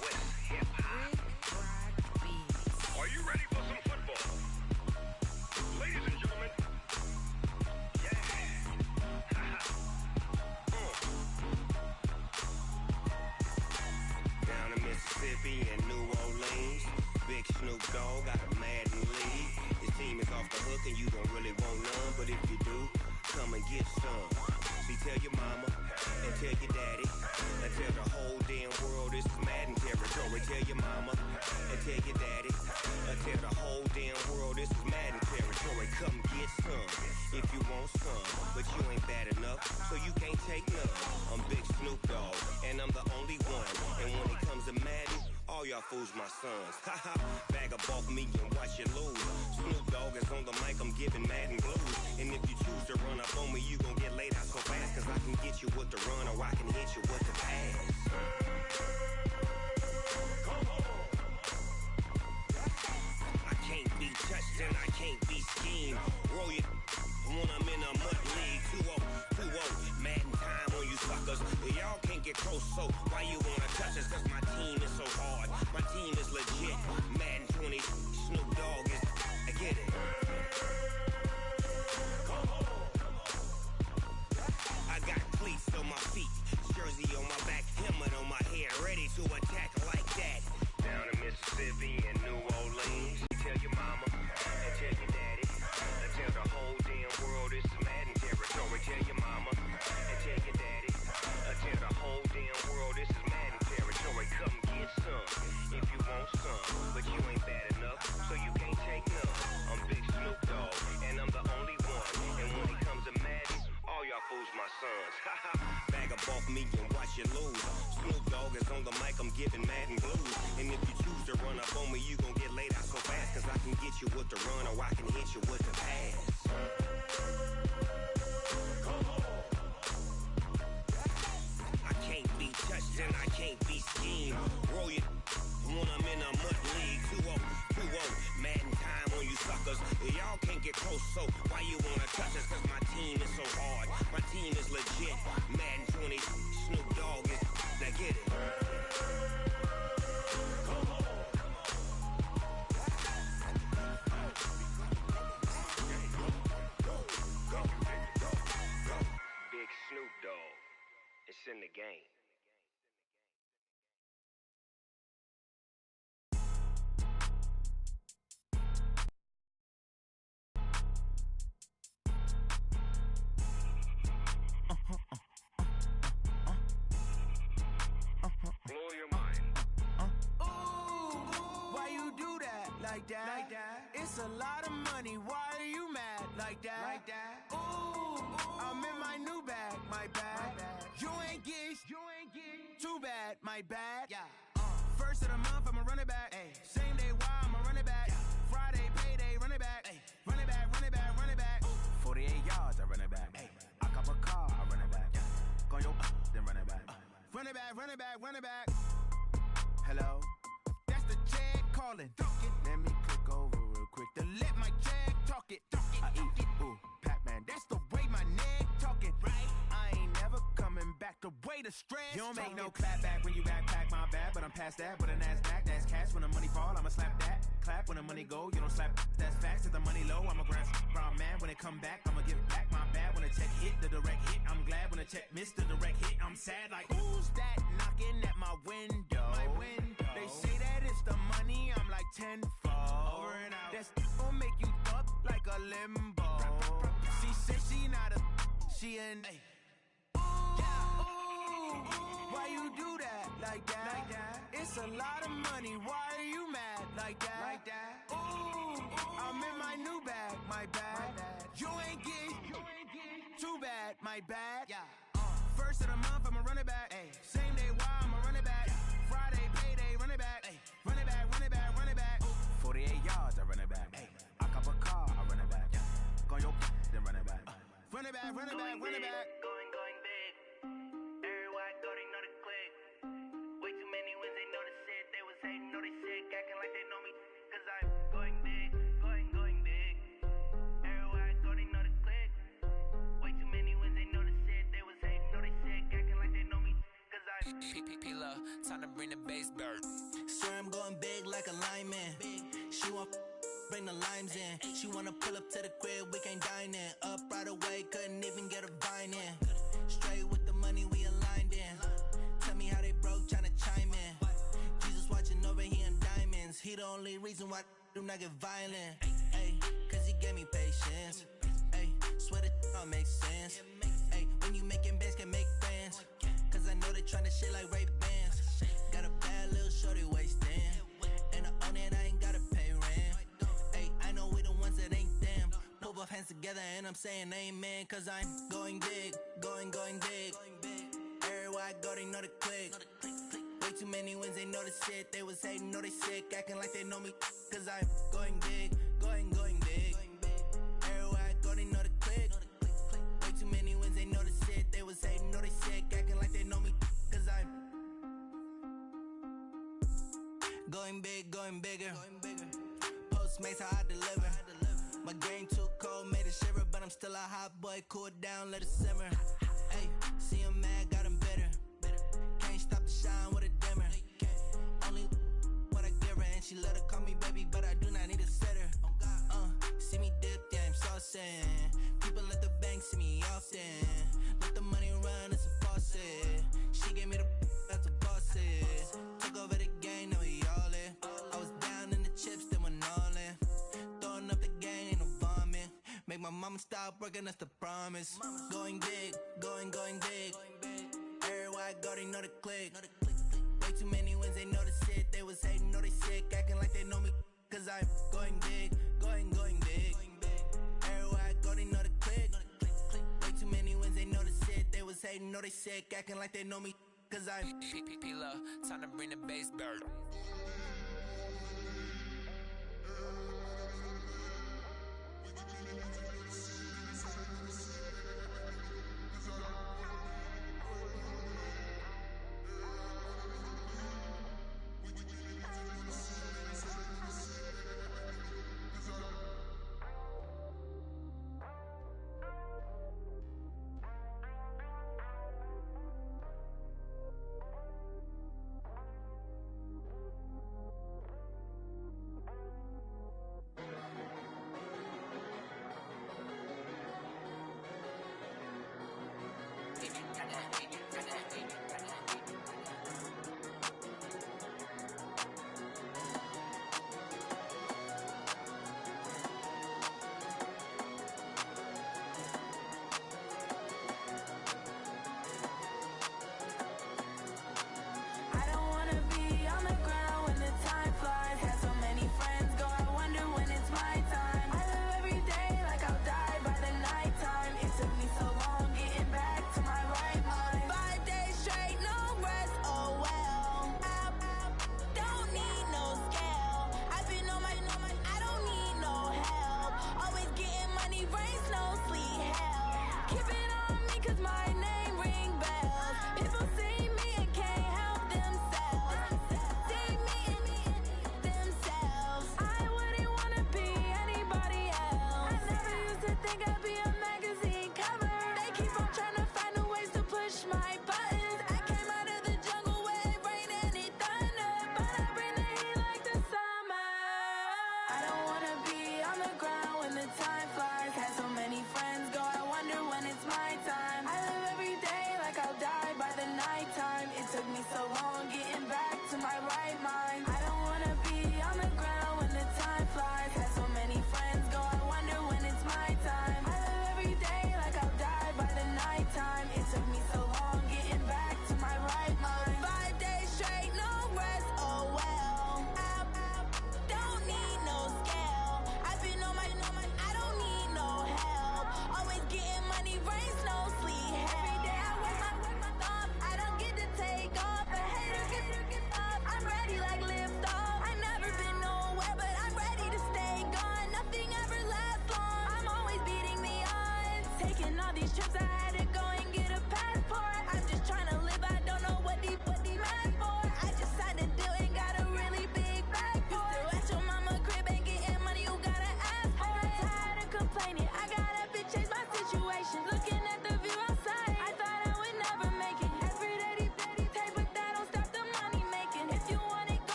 West hip-hop. Are you ready for some football? Ladies and gentlemen. Yeah. Down in Mississippi and New Orleans, Big Snoop Dogg got a Madden league. His team is off the hook and you don't really want none, but if you do, come and get some. See, tell your mama and tell your daddy and tell the whole damn world this is Madden territory. Tell your mama and tell your daddy and tell the whole damn world this is Madden territory. Come get some if you want some, but you ain't bad enough, so you can't take none. I'm Big Snoop Dogg and I'm the only one. And when it comes to Madden, all y'all fools my sons. Haha, bag up off me and watch you lose. Snoop Dogg is on the mic, I'm giving Madden blues. And if you choose to run up on me, you gon' get laid out so fast. Cause I can get you with the run or I can hit you with the pass. I can't be touched and I can't be schemed. Roll you when I'm in a mud league. 2-0, Madden time on you suckers. Y'all can't get close, so why you wanna touch us? Cause my team is so hard, my team is legit. Madden 20, Snoop Dogg is, I get it. I got cleats on my feet, jersey on my back, helmet on my head, ready to attack like that. Down in Mississippi and New Orleans, tell your mama and tell your daddy and tell the whole damn world this is Madden territory. Tell your mama and tell your daddy and tell the whole damn world this is Madden territory. Come get some if you want some, but you ain't bad enough, so you can't take none. I'm Big Snoop Dogg and I'm the only one. And when it comes to Madden, all y'all fools my sons. Haha, bag up off me and watch you lose. Snoop Dogg is on the mic, I'm giving Madden blues. And if you choose to run up on me, you gon' get laid out so fast. Cause I can get you with the run or I can hit you with the pass. I can't be touched and I can't be schemed. Roll you when I'm in a mud league. 2-0, Madden time on you suckers. Y'all can't get close, so why you wanna touch us? Cause my team is so hard, my team is legit. Madden 20, Snoop Dogg is, now get it. Big Snoop Dogg, it's in the game. Blow your mind. Why you do that like that? It's a lot of money. Why are you mad like that? Ooh, I'm in my new bag, my bad. You ain't getting too bad, my bad. Yeah. First of the month, I'ma run it back. Ay. running back. Hello? That's the Jag calling. Let me click over real quick to let my Jag talk it. I eat, ooh, Pac-Man, that's the way my neck talking. Right? I ain't never coming back the way the stress. You don't make no clap back when you backpack, my bad, but I'm past that. With a NASDAQ, that's cash. When the money fall, I'ma slap that. Clap when the money go, you don't slap. That's facts. If the money low, I'ma grab brown man. When it come back, I'ma give back my bad. When the check hit, the direct hit, I'm glad. When the check missed the direct hit, I'm sad. Like, who's that knocking at my window? They say that it's the money, I'm like tenfold. Over and out. That's gon' make you up like a limbo. She said she not a, she an. Why you do that like that? It's a lot of money. Why are you mad like that? Ooh, I'm in my new bag, my bad. You ain't get too bad, my bad. First of the month, I'ma run it back. Same day, why I'ma run it back. Friday, payday, run it back. Run it back, run it back, run it back. 48 yards, I run it back. I cop a car, I run it back. Go your then run it back. Run it back, run it back, run it back. Going big. Everywhere I go, they know the click. Way too many wins, they know the shit. They was hating, know they sick, acting like they know me. Cause I'm going big, going big. Everywhere I go, they know the click. Way too many wins, they know the shit. They was hating, know they sick, acting like they know me. Cause I'm P-P-P-Love, time to bring the bass bird. Swear I'm going big like a lineman. She want bring the limes in. She wanna pull up to the crib, we can't dine in. Up right away, couldn't even get a vine in. Straight with the money, we aligned in. Tell me how they broke, tryna chime in. Jesus watching over, he in diamonds. He the only reason why I do not get violent. Ay, cause he gave me patience. Ay, swear that all makes sense. Ay, when you making bands, can make friends. Cause I know they tryna shit like Ray-Bans. Got a bad little shorty wasting. And I own it, I ain't gotta pay rent. Ay, I know we the ones that ain't them. Pull both hands together and I'm saying amen. Cause I'm going big, going big. Everywhere I go, they know the click. Way too many wins, they know the shit. They was hating, know they sick, acting like they know me. Cause I'm going big, going big. Everywhere I go, they know the click. Way too many wins, they know the shit. They was hating, know they sick, acting like they know me. Cause I'm going big, going bigger. Postmates how I deliver. My game too cold, made it shiver, but I'm still a hot boy. Cool it down, let it simmer. Hey, see him mad, got him bitter. Can't stop the shine with a dimmer. Only what I give her, and she let her call me baby, but I do not need a sitter. See me dip, yeah, I'm saucing. People at the bank see me often. Let the money run, it's a faucet. She gave me the that's a boss is. Took over the game, now we all in. I was down in the chips, then went all in. Throwing up the game, ain't no vomit. Make my mama stop working, that's the promise. Going big, going big. Everywhere I go, they know the click. Way too many wins, they know the shit. They was hating, know they sick, acting like they know me. Cause I'm going big, going big. Everywhere I go, they know the click. Way too many wins, they know the shit. They was hating, know they sick, acting like they know me. Cause I'm P-P-P-Love, time to bring the bass bird.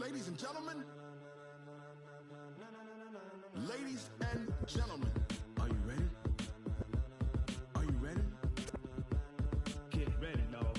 Ladies and gentlemen. Ladies and gentlemen. Are you ready? Are you ready? Get ready, y'all.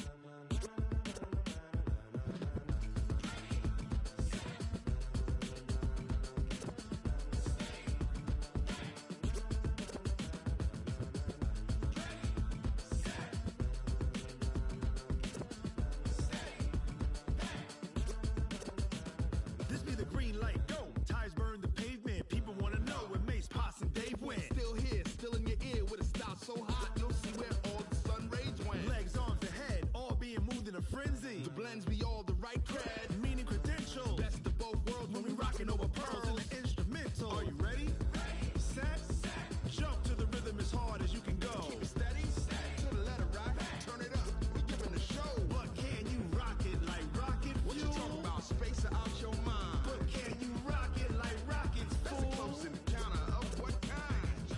This be the green light, go. Tires burn the pavement. People want to know where Mace, Pops, and Dave went. Still here, still in your ear with a style so hot, you'll see where all the sun rays went. Legs, arms, and head, all being moved in a frenzy. The blends be all the right cred, meaning credentials. Best of both worlds when we rockin' over pearls in the instrumental. Are you ready? Set, jump to the rhythm as hard as you can go. Keep it steady, to the letter rock, turn it up. We giving a show. But can you rock it like rocket fuel? What you talking about? Space out your mind. But can you rock it like rockets, fool? That's a close encounter of what kind?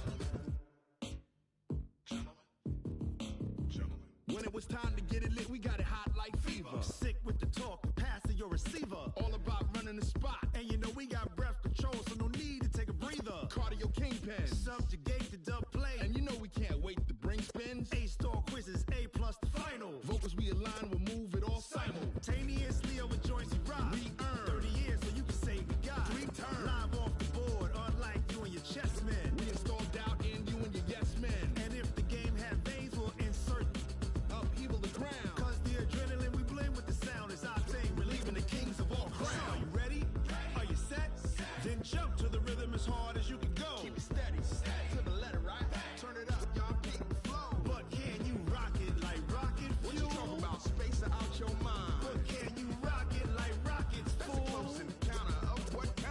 Gentlemen. When it was time to get it lit, we got it hot like fever. Sick with the talk, the pass to your receiver. All about running the spot. And you know we got breath control, so no need to take a breather. Cardio kingpin, subjugate the dub play. And you know we can't wait to bring spins. A-star quizzes, A+ the final. Vocals we align, we'll move it all simultaneously over joints we rock. We earn 30 years, so you can say we got 3 turns. Live off the board, unlike you and your chess men. We install doubt in you and your yes men. And if the game had veins, we'll insert upheaval the ground. Cause the adrenaline we blend with the sound is our thing, relieving the kings of all crowns. So are you ready? Are you set? Then jump to the rhythm as hard as you can go. Keep it steady, to the letter right. Turn it up, y'all keep the flow. But can you rock it like rocket fuel? What you talking about? Space out your mind. But can you rock it like rockets, fool? That's a close encounter of what kind?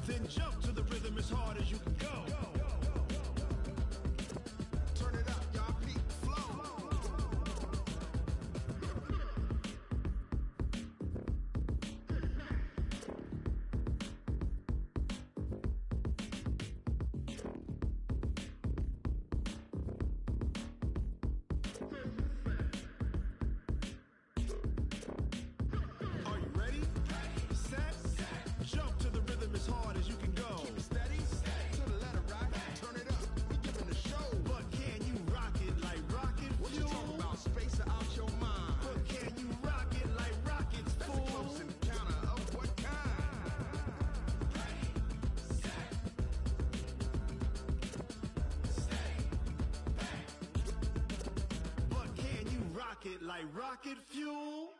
Then jump to the rhythm as hard as you can go. Turn it up, y'all keep the flow. Are you ready? Set, jump to the rhythm as hard as you can go. Keep it steady, to the letter right. Turn it up, we giving a show. But can you rock it like rocket fuel? What you talking about? Space out your mind. But can you rock it like rockets, fool? That's a close encounter of what kind? But can you rock it like rocket fuel?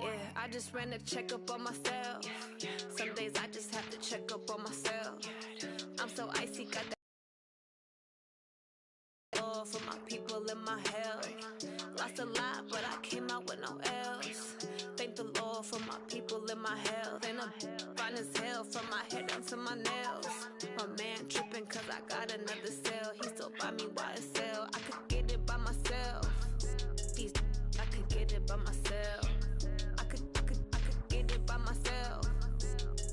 Yeah, I just ran a checkup on myself. Some days I just have to check up on myself. I'm so icy, got that love for my people in my health. Lost a lot, but I came out with no L's. Thank the Lord for my people in my health. And I'm fine as hell from my head down to my nails. My man tripping cause I got another cell. He still buy me YSL. I could get it by myself. These I could get it by myself. I could get it by myself.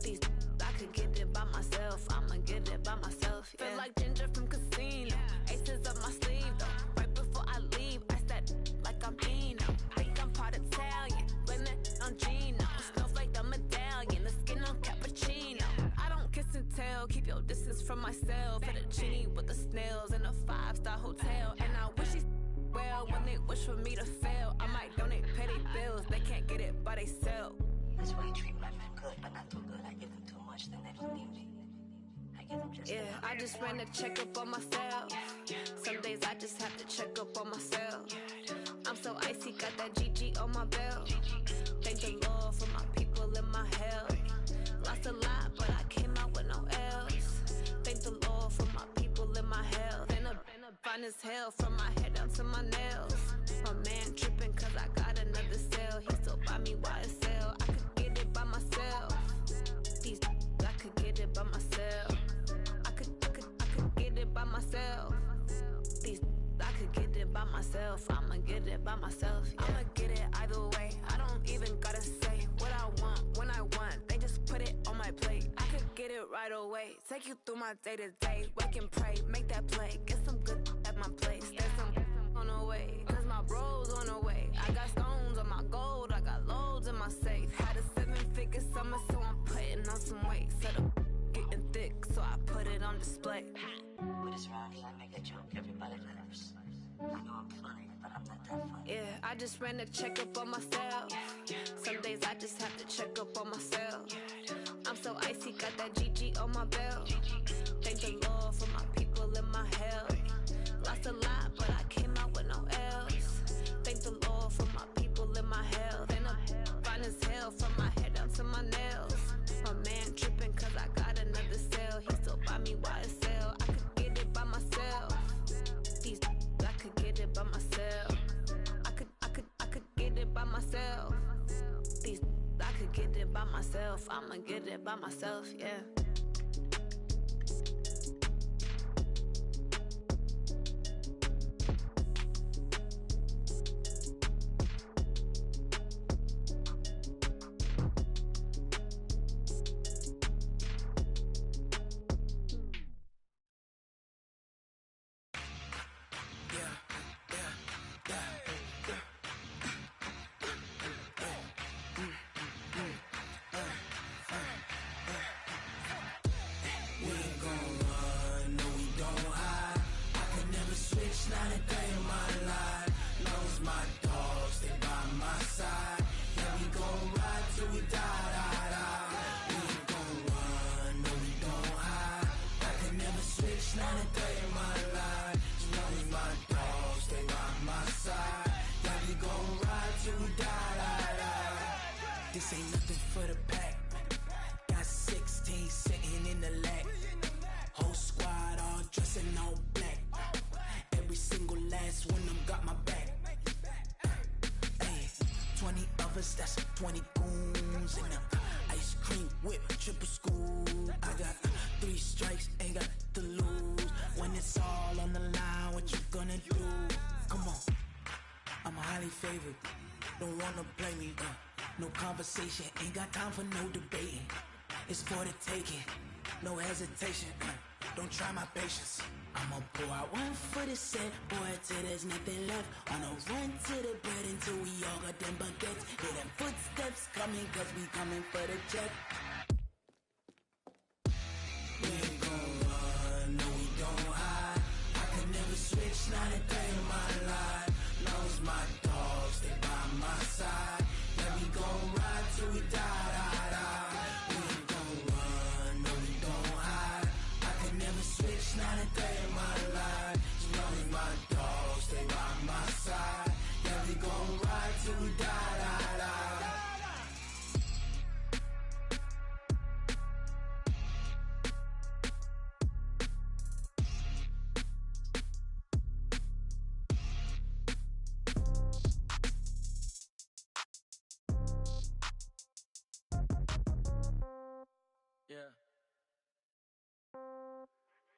These I could get it by myself. I'ma get it by myself. Yeah. Feel like Ginger from Casino. Aces up my sleeve though. Right before I leave, I said like I'm Eno. Think I'm part Italian. Blame it on Gino. Snowflake the medallion. The skin on cappuccino. I don't kiss and tell. Keep your distance from myself. Hit a genie with the snails in a 5-star hotel. And I wish he well when they wish for me to fail. I might donate petty bills. They can't get it by they sell. That's why I treat women good, but not too good. I give them too much, then they don't need me. I give them just enough. I just ran a checkup on myself. Some days I just have to check up on myself. I'm so icy, got that GG on my belt. Thank the Lord for my people in my health. Lost a lot, but I came out with no L's. Thank the Lord for my people in my health. And I'm fine as hell from my head down to my nails. My man tripping cause I got another cell. He still buy me YSL. I could get it by myself. These I could get it by myself. I could get it by myself. These I could get it by myself. I'ma get it by myself. Yeah. I'ma get it either way. I don't even gotta say. right away. Take you through my day-to-day. Wake and pray, make that play. Get some good at my place. There's some on the way, cause my bro's on the way. I got stones on my gold, I got loads in my safe. Had a 7-figure summer, so I'm putting on some weight. Set up getting thick, so I put it on display. With this round here, I make a joke, everybody laughs. I know I'm funny, but I'm not that funny. Yeah, I just ran a checkup on myself. Some days I just have to check up on myself. I'm so icy, got that GG on my belt. Thank the Lord for my people in my health. Lost a lot, but I came out with no L's. Thank the Lord for my people in my health. And I'm fine as hell from my head down to my nails. My man tripping cause I got another sale. He still buy me YSL. I could get it by myself. These I could get it by myself. I could get it by myself. These I could get it by myself. I'ma get it by myself, yeah. This ain't nothing for the pack. Got 16 sitting in the lag. Whole squad all dressed in all black. Every single last one of them got my back. Hey, 20 of us, that's 20 goons in the ice cream whip, triple scoop. I got 3 strikes, ain't got to lose. When it's all on the line, what you gonna do? Come on, I'm highly favored. Don't wanna play me, no conversation, ain't got time for no debating. It's for the taking, no hesitation. Don't try my patience. I'ma pour out one for the set, boy, till there's nothing left. On a run to the bread until we all got them baguettes. Hear them footsteps coming, cause we coming for the check. We ain't gon' run, no we don't hide. I could never switch, not a day in my life. Long as my dogs stay by my side. Yeah, we gon' ride till we die, die, die. We ain't gon' run, no we don't hide. I could never switch, not a day in my life. As long as my dogs stay by my side. Yeah, we gon' ride till we die, die, die. Yeah.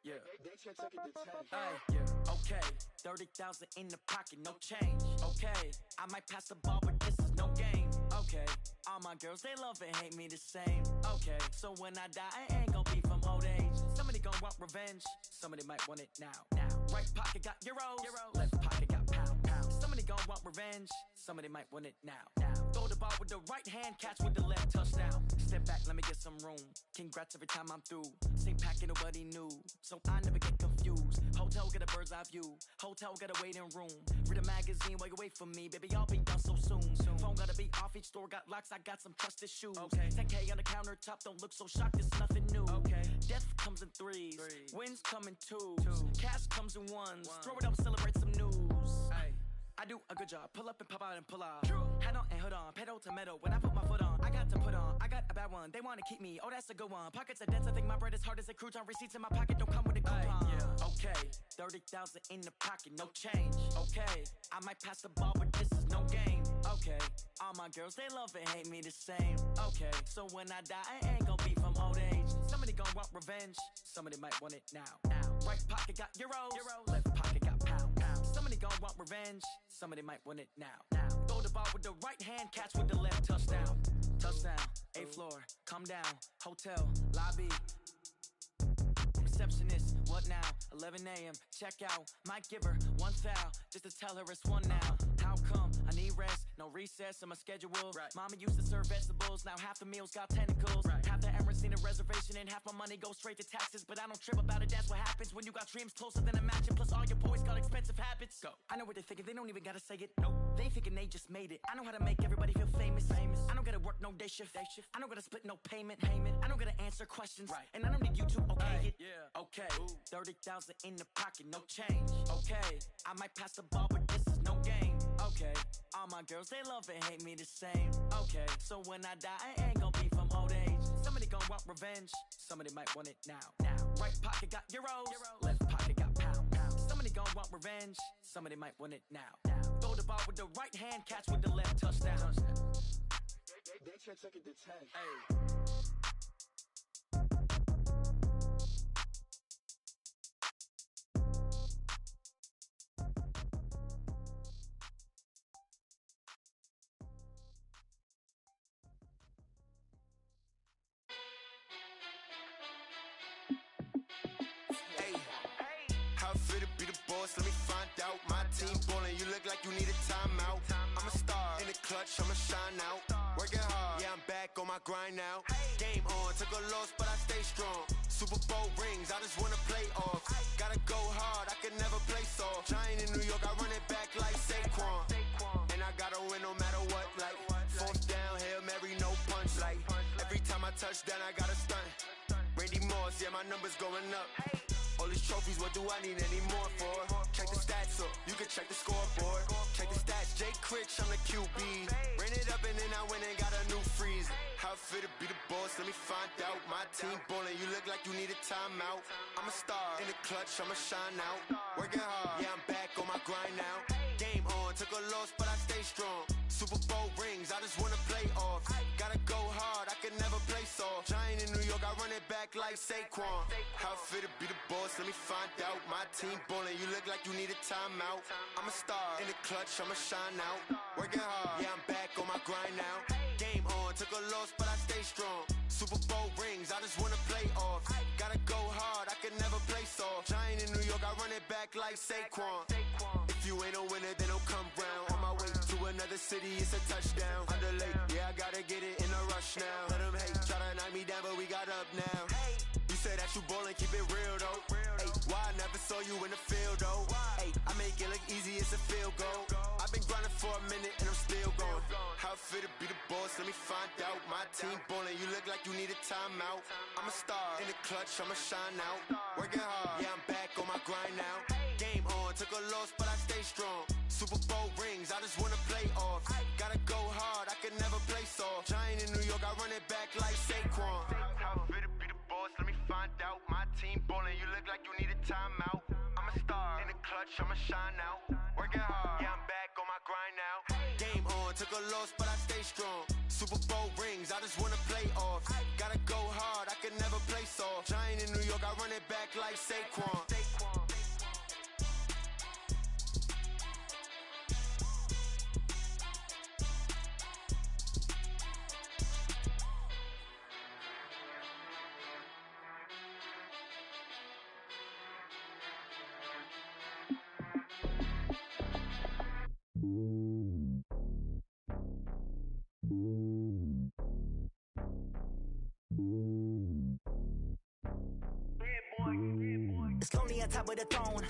Yeah. Okay. 30,000 in the pocket, no change. Okay. I might pass the ball, but this is no game. Okay. All my girls, they love and hate me the same. Okay. So when I die, I ain't gon' be from old age. Somebody gon' want revenge. Somebody might want it now. Right pocket got euros. Left pocket got pound. Somebody gon' want revenge. Somebody might want it now. Throw the ball with the right hand, catch with the left, touchdown. Step back, let me get some room. Congrats every time I'm through. Same packet, nobody knew, so I never get confused. Hotel get a bird's eye view. Hotel got a waiting room. Read a magazine while you wait for me, baby. I'll be done so soon. Phone gotta be off. Each store got locks. I got some trusted shoes. Okay. 10K on the countertop. Don't look so shocked. It's nothing new. Okay. Death comes in threes. Wins come in twos. Cash comes in ones. Throw it up, celebrate some news. Ay. I do a good job. Pull up and pop out and pull out. Head on and hood on. Pedal to metal. When I put my foot on, I got to put on. I got a bad one. They want to keep me. Oh, that's a good one. Pockets are dense. I think my bread is hard as a crouton. Receipts in my pocket don't come with a coupon. Yeah. Okay. 30,000 in the pocket. No change. Okay. I might pass the ball, but this is no game. Okay. All my girls, they love and hate me the same. Okay. So when I die, I ain't gon' be from old age. Somebody gon' want revenge. Somebody might want it now. Right pocket got euros. Left pocket got pound. Somebody gon' want revenge. Somebody might want it now. Throw the ball with the right hand, catch with the left, touchdown. Touchdown, 8th floor, come down, hotel, lobby. receptionist. What now? 11 a.m. Check out. Might give her one foul just to tell her it's one now. How come? I need rest. No recess in my schedule. Right. Mama used to serve vegetables. Now half the meals got tentacles. Right. Half the Emirates need a reservation and half my money goes straight to taxes. But I don't trip about it. That's what happens when you got dreams closer than a mansion. Plus all your boys got expensive habits. Go. I know what they're thinking. They don't even gotta say it. Nope. They thinking they just made it. I know how to make everybody feel famous. I don't gotta work no day shift. I don't gotta split no payment. I don't gotta answer questions. Right. And I don't need you to okay it. Yeah. Okay. 30,000 in the pocket, no change. Okay. I might pass the ball, but this is no game. Okay. All my girls, they love and hate me the same. Okay. So when I die, I ain't gonna be from old age. Somebody gon' want revenge. Somebody might want it now. Right pocket got euros. Left pocket got pound. Somebody gon' want revenge. Somebody might want it now. Throw the ball with the right hand, catch with the left, touchdown. They check it to 10. Hey. How fit to be the boss? Let me find out. My team ballin', you look like you need a timeout. I'm a star in the clutch, I'ma shine out. Working hard, yeah, I'm back on my grind now. Game on, took a loss, but I stay strong. Super Bowl rings, I just wanna play off. Gotta go hard, I can never play soft. Giant in New York, I run it back like Saquon. And I gotta win no matter what, like fourth down, Hail Mary, no punch. Like every time I touch down, I gotta stunt. Randy Moss, yeah, my numbers going up. All these trophies, what do I need any more for? Check the stats up, you can check the scoreboard. Check the stats, Jay Critch, I'm the QB. Ran it up and then I went and got a new freeze. How fit to be the boss, let me find out. My team ballin', you look like you need a timeout. I'm a star in the clutch, I'ma shine out. Working hard, yeah, I'm back on my grind now. Game on, took a loss, but I stay strong. Super Bowl rings, I just wanna play off. Gotta go hard, I can never play soft. Giant in New York, I run it back like Saquon. How fit to be the boss, let me find out. My team ballin', you look like you need a timeout. I'm a star in the clutch, I'ma shine out. Working hard, yeah, I'm back on my grind now. Game on, took a loss, but I stay strong. Super Bowl rings, I just wanna play off. Gotta go hard, I can never play soft. Giant in New York, I run it back like Saquon. If you ain't a winner, then don't come round. On my way to another city, it's a touchdown. Underlay, yeah, I gotta get it in a rush now. Let them hate, try to knock me down, but we got up now. You say that you ballin', keep it real though. Ay, why I never saw you in the field though? Ay, I make it look easy, it's a field goal. I've been grinding for a minute and I'm still going. How fit to be the boss, let me find out. My team ballin', you look like you need a timeout. I'm a star in the clutch, I'ma shine out. Working hard, yeah, I'm back on my grind now. Game on, took a loss, but I stay strong. Super Bowl rings, I just wanna play off. Gotta go hard, I can never play soft. Giant in New York, I run it back like Saquon. How fit to be the boss, let me find out. My team ballin', you look like you need a timeout. I'm a star in the clutch, I'ma shine out. Working hard, yeah, I'm back on my grind now. Game on, took a loss, but I stay strong. Super Bowl rings, I just wanna play off. Gotta go hard, I can never play soft. Giant in New York, I run it back like Saquon. It's lonely on top of the throne.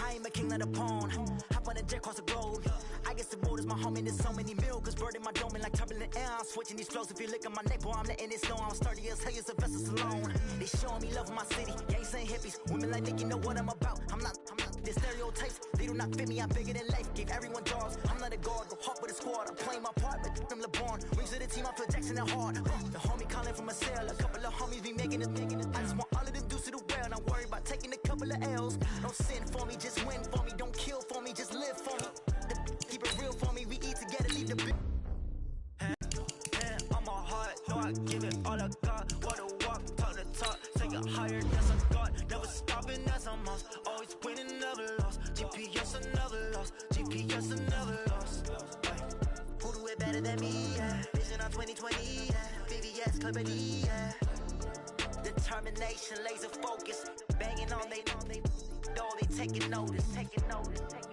I ain't a king, not a pawn. Hop on a jet across the globe. I guess the road is my home and there's so many miracles burning my dome and like turbulent air. I'm switching these flows. If you look at my neck, boy, I'm letting it slow. I'm sturdy as hell, as a vessel alone. They showing me love in my city. Gang saying hippies. Women like Nick, you know what I'm about. I'm not the stereotypes. They do not fit me. I'm bigger than life. Gave everyone jaws. I'm not a guard. Go hard with a squad. I'm playing my part, but I'm LeBron. Rings to the team. I feel Jackson and hard. The homie calling from a cell. A couple of homies be making it. I just want all of them dudes to the well. Not worried about taking a couple of L's. Don't sin for me, just win for me. Don't kill for me, just live for me. Keep it real for me. We eat together, leave the big. Hand on my heart, know I give it all I got. Wanna walk, talk the talk, take it higher, that's a god. Never stopping, that's a must. Always winning, never lost. GPS, I never lost. GPS, I never lost. Who do it better than me? Yeah. Vision on 2020, yeah. VVS, Clipper D, yeah. Determination, laser focus. Banging on they taking notice.